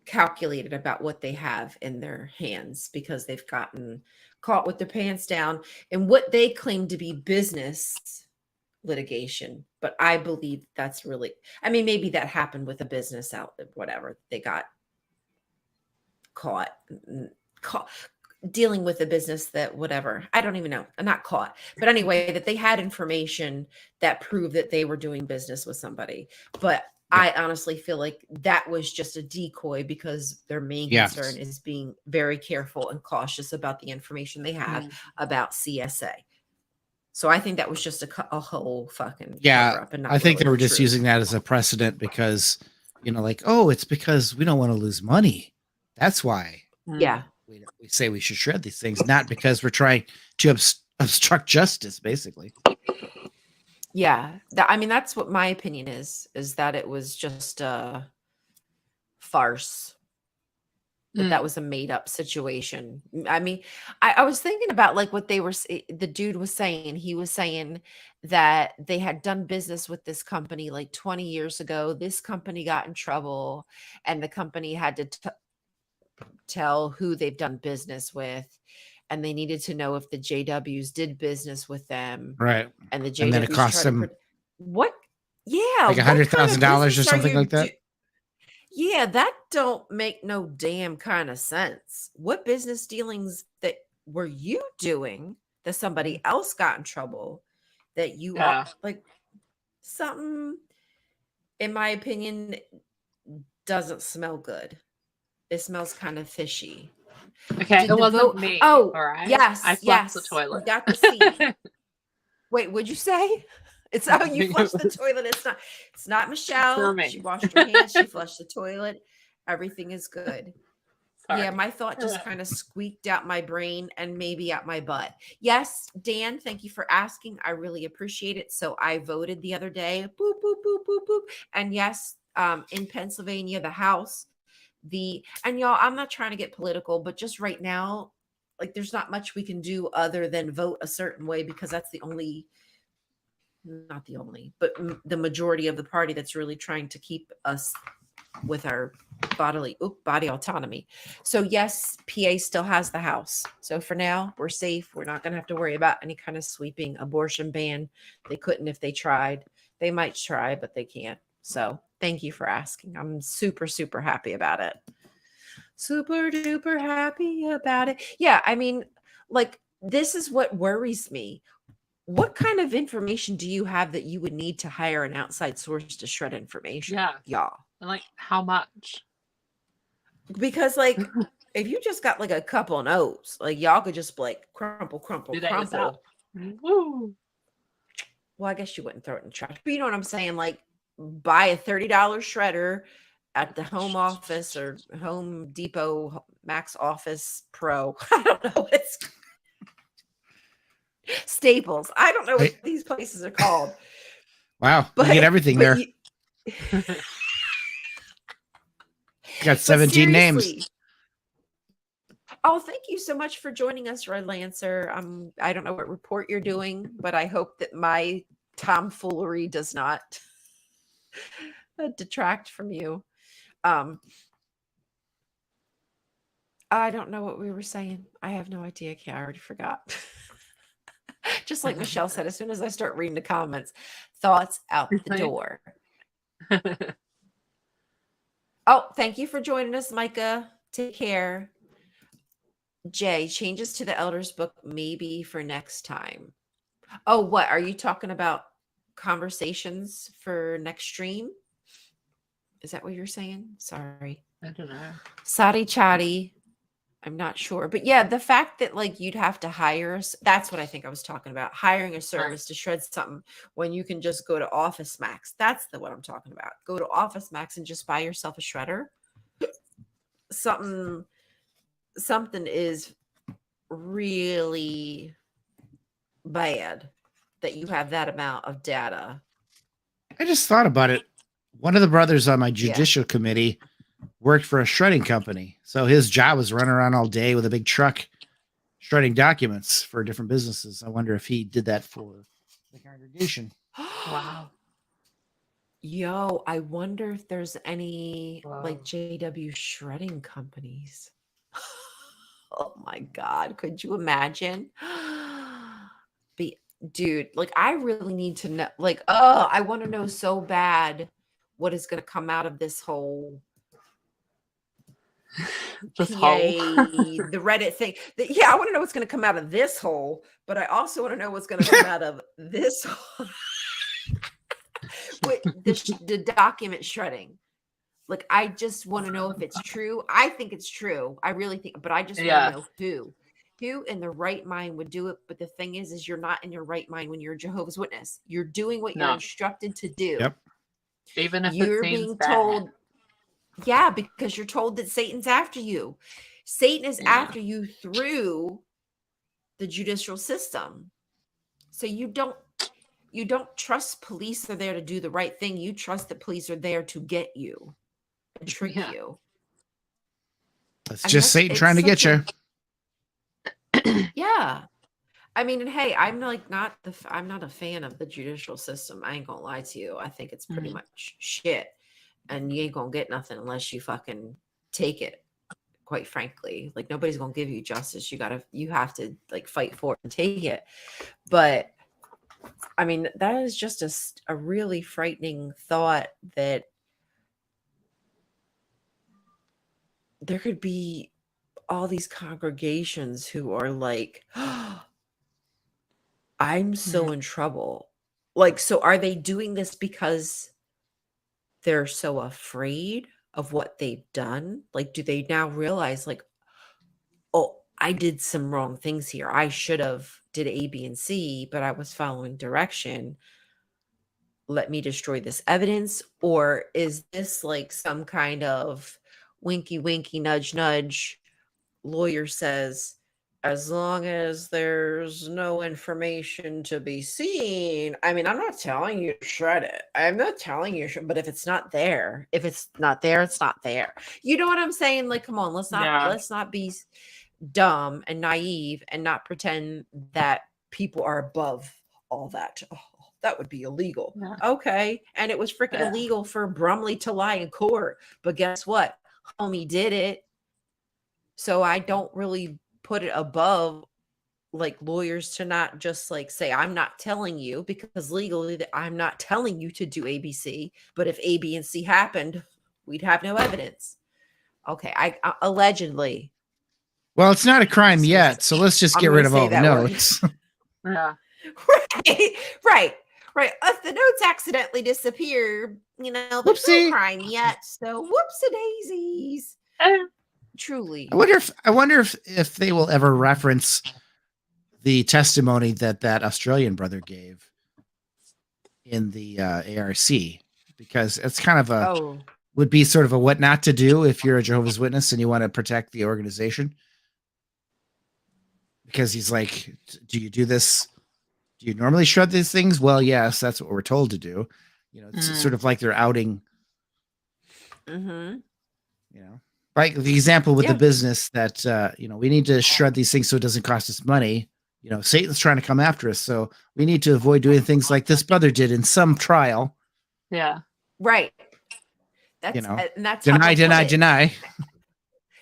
calculated about what they have in their hands, because they've gotten caught with their pants down in what they claim to be business litigation. But I believe that's really, I mean, maybe that happened with a business outlet, whatever. They got caught dealing with a business that whatever, I don't even know, I'm not caught, but anyway, that they had information that proved that they were doing business with somebody. But I honestly feel like that was just a decoy, because their main concern is being very careful and cautious about the information they have about CSA. So I think that was just a whole fucking cover up, and not I think really they were just true. using that as a precedent because, you know, like, oh, it's because we don't want to lose money. That's why. Yeah. We say we should shred these things, not because we're trying to obstruct justice, basically. Yeah. I mean, that's what my opinion is that it was just a farce. That was a made up situation. I mean, I was thinking about like what the dude was saying. He was saying that they had done business with this company like 20 years ago. This company got in trouble, and the company had to tell who they've done business with, and they needed to know if the JWs did business with them. Right. And the JWs and then it cost them what? Yeah. Like $100,000 or something like that. Yeah, that don't make no damn kind of sense. What business dealings that were you doing that somebody else got in trouble that you are like something, in my opinion, doesn't smell good. It smells kind of fishy. Okay, it wasn't me. Oh, all right. Yes, I flushed the toilet. We got to see. Wait, what'd you say? It's how you flush the toilet. It's not Michelle. She washed her hands. She flushed the toilet. Everything is good. Sorry. Yeah, my thought just kind of squeaked out my brain and maybe out my butt. Yes, Dan, thank you for asking. I really appreciate it. So I voted the other day. Boop, boop, boop, boop, boop. And yes, in Pennsylvania, the House, and y'all, I'm not trying to get political, but just right now, like there's not much we can do other than vote a certain way, because that's not the only, but the majority of the party that's really trying to keep us with our body autonomy. So yes, PA still has the House. So for now, we're safe. We're not going to have to worry about any kind of sweeping abortion ban. They couldn't if they tried. They might try, but they can't. So thank you for asking. I'm super, super happy about it. Super duper happy about it. Yeah, I mean, like, this is what worries me. What kind of information do you have that you would need to hire an outside source to shred information? Yeah. Y'all. And like, how much? Because like, if you just got like a couple notes, like y'all could just like crumple. Woo. Well, I guess you wouldn't throw it in the trash. But you know what I'm saying? Like, buy a $30 shredder at the Home Office or Home Depot Max Office Pro. I don't know what it's Staples. I don't know what these places are called. Wow, but you get everything there. Got 17 names. Oh, thank you so much for joining us, Red Lancer. I don't know what report you're doing, but I hope that my tomfoolery does not detract from you. I don't know what we were saying. I have no idea. I already forgot. Just like Michelle said, as soon as I start reading the comments, thoughts out the door. Oh, thank you for joining us, Micah. Take care. Jay, changes to the elders book maybe for next time. Oh, what are you talking about? Conversations for next stream? Is that what you're saying? Sorry. I don't know. Sadi chatty. I'm not sure. But yeah, the fact that like you'd have to hire us, that's what I think I was talking about. Hiring a service to shred something when you can just go to Office Max. That's what I'm talking about. Go to Office Max and just buy yourself a shredder. Something is really bad that you have that amount of data. I just thought about it. One of the brothers on my judicial committee worked for a shredding company. So his job was running around all day with a big truck shredding documents for different businesses. I wonder if he did that for the congregation. Wow. Yo, I wonder if there's any like JW shredding companies. Oh my God. Could you imagine? Dude, like I really need to know, like, I want to know so bad what is going to come out of this whole this PA, hole. the Reddit thing. I want to know what's going to come out of this hole, but I also want to know what's going to come out of this hole. With the document shredding. Like, I just want to know if it's true. I think it's true. I really think, but I just want to know who in the right mind would do it. But the thing is you're not in your right mind when you're a Jehovah's Witness. You're doing what you're instructed to do. Yep. Even if you're being told, because you're told that Satan's after you. Satan is after you through the judicial system. So you don't trust police are there to do the right thing. You trust that police are there to get you and trick you. That's just Satan trying to get you. Yeah. I mean, and hey, I'm not a fan of the judicial system. I ain't gonna lie to you. I think it's pretty much shit. And you ain't gonna get nothing unless you fucking take it. Quite frankly, like nobody's gonna give you justice. You have to like fight for it and take it. But I mean, that is just a really frightening thought that there could be all these congregations who are like, I'm so in trouble. Like, so are they doing this because they're so afraid of what they've done? Like, do they now realize like, oh, I did some wrong things here. I should have did A, B, and C, but I was following direction. Let me destroy this evidence. Or is this like some kind of winky, winky, nudge, nudge? Lawyer says, as long as there's no information to be seen. I mean, I'm not telling you to shred it. I'm not telling you, but if it's not there, it's not there. You know what I'm saying? Like, come on, let's not be dumb and naive and not pretend that people are above all that. Oh, that would be illegal. Yeah. Okay. And it was freaking illegal for Brumley to lie in court. But guess what? Homie did it. So I don't really put it above like lawyers to not just like say, I'm not telling you, because legally I'm not telling you to do ABC. But if A, B, and C happened, we'd have no evidence. Okay. I allegedly. Well, it's not a crime yet. So let's just get rid of all the notes. Yeah. Right. If the notes accidentally disappear, there's no crime yet. So whoopsie-daisies. Truly. I wonder if they will ever reference the testimony that Australian brother gave in the ARC, because it's kind of would be sort of a what not to do if you're a Jehovah's Witness and you want to protect the organization. Because he's like, do you do this? Do you normally shred these things? Well, yes, that's what we're told to do. It's sort of like they're outing. Like the example with the business that, we need to shred these things so it doesn't cost us money. Satan's trying to come after us. So we need to avoid doing things like this brother did in some trial. Yeah. Right. That's, and that's deny.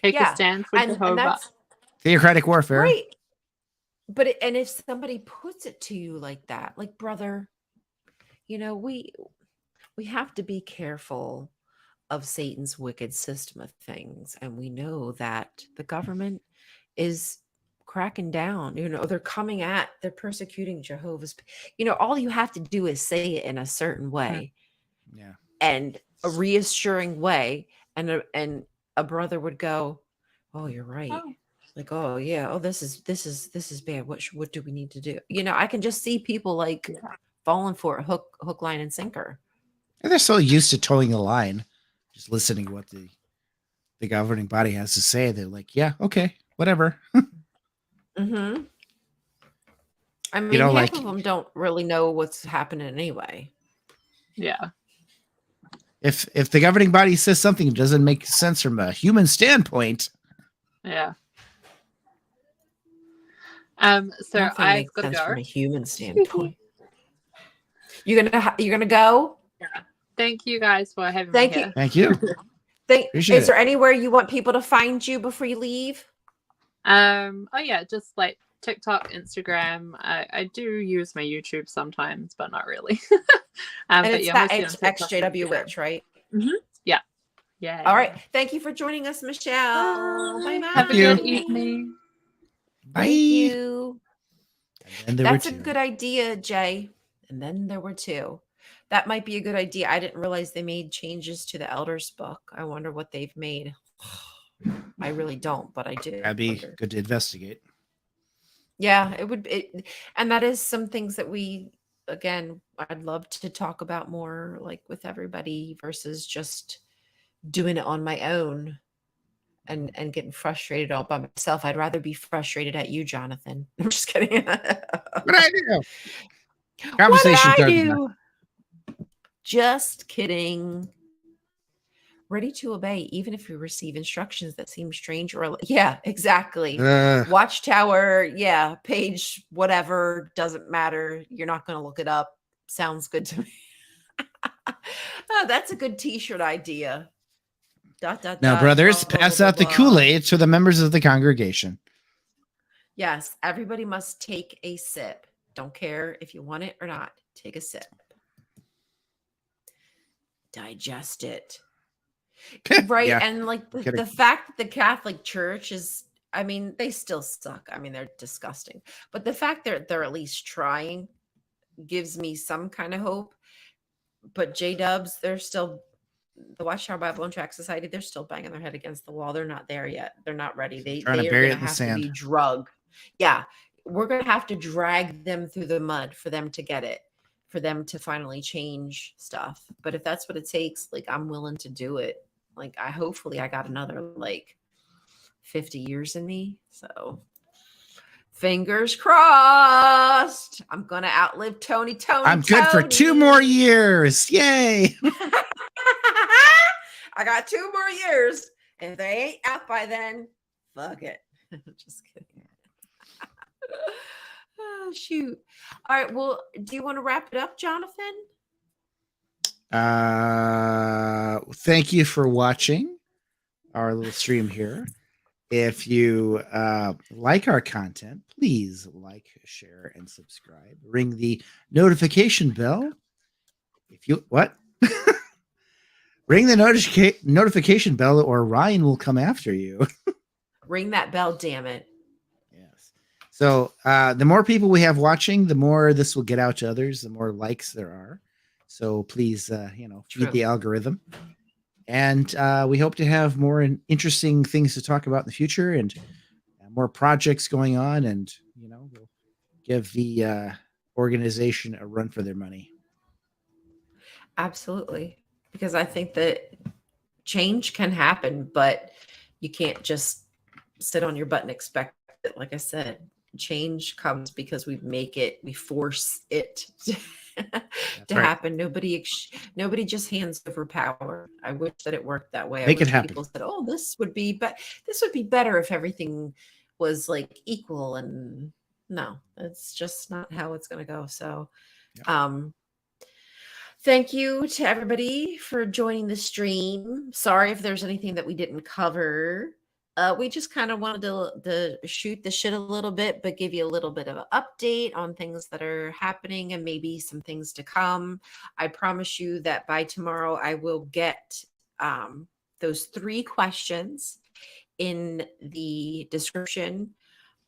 Take a stand for Jehovah. And that's theocratic warfare. Right. But and if somebody puts it to you like that, like, brother, we have to be careful of Satan's wicked system of things. And we know that the government is cracking down. They're persecuting Jehovah's. All you have to do is say it in a certain way. Yeah. And a reassuring way. And a brother would go, "Oh, you're right." Oh. Like, "Oh yeah, oh this is bad. What do we need to do?" I can just see people like falling for it, hook, line, and sinker. And they're so used to towing the line, just listening to what the governing body has to say. They're like, yeah, okay, whatever. Mm-hmm. I mean, half of them don't really know what's happening anyway. Yeah. If the governing body says something doesn't make sense from a human standpoint. Yeah. So Nothing I've makes got to sense go from a human standpoint. You're gonna go? Yeah. Thank you guys for having me here. Thank you. Is there anywhere you want people to find you before you leave? Oh yeah, just like TikTok, Instagram. I do use my YouTube sometimes, but not really. And but it's that ex-JW Witch, right? Mm-hmm. Yeah. Yeah. All right. Thank you for joining us, Michelle. Bye. Have a good evening. Bye. Thank you. And that's a good idea, Jay. And then there were two. That might be a good idea. I didn't realize they made changes to the Elders book. I wonder what they've made. I really don't, but I do. That'd be good to investigate. Yeah, it would. And that is some things that I'd love to talk about more, like with everybody versus just doing it on my own and getting frustrated all by myself. I'd rather be frustrated at you, Jonathan. I'm just kidding. What I do? Conversation what did I do? Just kidding. Ready to obey, even if we receive instructions that seem strange or yeah, exactly. Watchtower, yeah, page, whatever, doesn't matter. You're not going to look it up. Sounds good to me. That's a good t-shirt idea. Now, brothers, pass out the Kool-Aid to the members of the congregation. Yes, everybody must take a sip. Don't care if you want it or not. Take a sip. Digest it. Right. Yeah. And like the fact that the Catholic Church is, I mean, they still suck. I mean, they're disgusting. But the fact that they're at least trying gives me some kind of hope. But J-Dubs, they're still, the Watchtower Bible and Tract Society, they're still banging their head against the wall. They're not there yet. They're not ready. They are going to have to be drugged. Yeah. We're going to have to drag them through the mud for them to get it, for them to finally change stuff. But if that's what it takes, like, I'm willing to do it. Like, hopefully I got another like 50 years in me. So fingers crossed. I'm going to outlive Tony. I'm good for 2 more years. Yay. I got 2 more years. If they ain't out by then, fuck it. Just kidding. Oh, shoot. All right. Well, do you want to wrap it up, Jonathan? Thank you for watching our little stream here. If you like our content, please like, share, and subscribe. Ring the notification bell. If you ring the notification bell, or Ryan will come after you. Ring that bell, damn it. Yes. So the more people we have watching, the more this will get out to others, the more likes there are. So please, feed the algorithm. And we hope to have more interesting things to talk about in the future, and more projects going on. And, we'll give the organization a run for their money. Absolutely. Because I think that change can happen, but you can't just sit on your butt and expect it. Like I said, change comes because we force it to happen. Nobody just hands over power. I wish that it worked that way. Make it happen. People said, "Oh, this would be better if everything was like equal." And no, that's just not how it's going to go. So, thank you to everybody for joining the stream. Sorry if there's anything that we didn't cover. We just kind of wanted to shoot the shit a little bit, but give you a little bit of an update on things that are happening and maybe some things to come. I promise you that by tomorrow I will get those 3 questions in the description.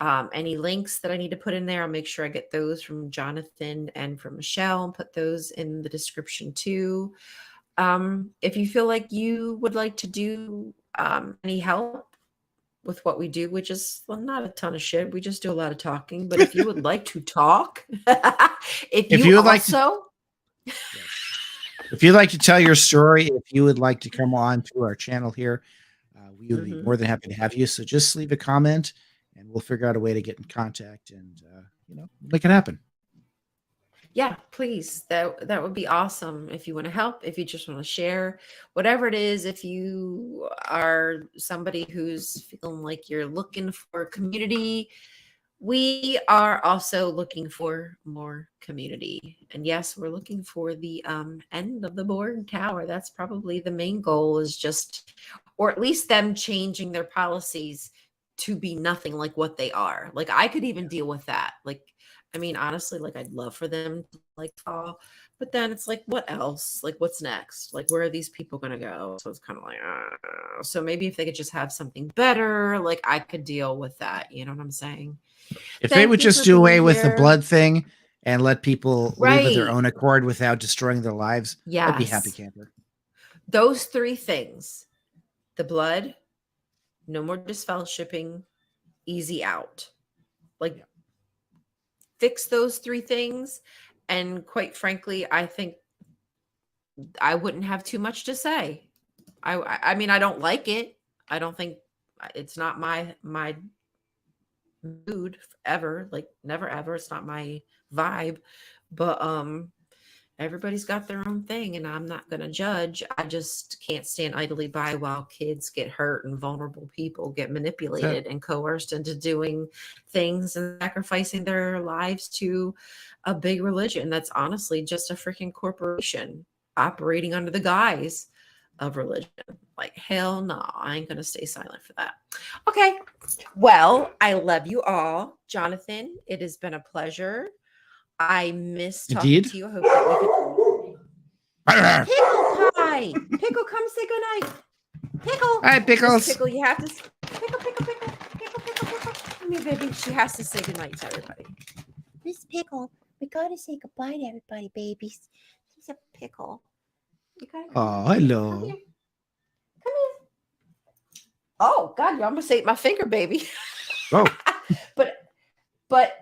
Any links that I need to put in there, I'll make sure I get those from Jonathan and from Michelle and put those in the description too. If you feel like you would like to do any help with what we do, which is not a ton of shit, we just do a lot of talking, but if you would like to talk, if you would like to, if you'd like to tell your story, if you would like to come on to our channel here, we would be more than happy to have you. So just leave a comment and we'll figure out a way to get in contact and, make it happen. Yeah, please. That would be awesome. If you want to help, if you just want to share, whatever it is, if you are somebody who's feeling like you're looking for community, we are also looking for more community. And yes, we're looking for the end of the Borg Tower. That's probably the main goal, is just, or at least them changing their policies to be nothing like what they are. Like, I could even deal with that. Like, I mean, honestly, like, I'd love for them to fall, but then it's like, what else? Like, what's next? Like, where are these people going to go? So it's kind of like, so maybe if they could just have something better, like, I could deal with that. You know what I'm saying? If they would just do away with the blood thing and let people leave of their own accord without destroying their lives, I'd be happy camper. Those 3 things: the blood, no more disfellowshipping, easy out. Like, fix those 3 things, and quite frankly, I think I wouldn't have too much to say. I mean, I don't like it. I don't think it's not my mood ever, like, never ever. It's not my vibe, but everybody's got their own thing, and I'm not going to judge. I just can't stand idly by while kids get hurt and vulnerable people get manipulated and coerced into doing things and sacrificing their lives to a big religion that's honestly just a freaking corporation operating under the guise of religion. Like, hell no, I ain't going to stay silent for that. Okay. Well, I love you all. Jonathan, it has been a pleasure. I miss talking to you. I hope that we can. Pickle pie. Pickle, come say goodnight. Pickle. All right, Pickles. Pickle, you have to. Pickle. Come here, baby. She has to say goodnight to everybody. Miss Pickle, we gotta say goodbye to everybody, babies. She's a pickle. You gotta. Oh, hello. Come here. Oh God, you almost ate my finger, baby. Oh. but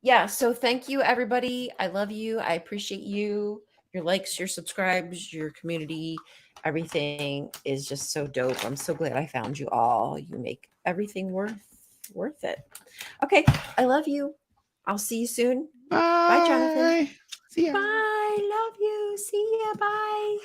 yeah, so thank you, everybody. I love you. I appreciate you. Your likes, your subscribes, your community, everything is just so dope. I'm so glad I found you all. You make everything worth it. Okay, I love you. I'll see you soon. Bye, Jonathan. See ya. Bye. Love you. See ya. Bye.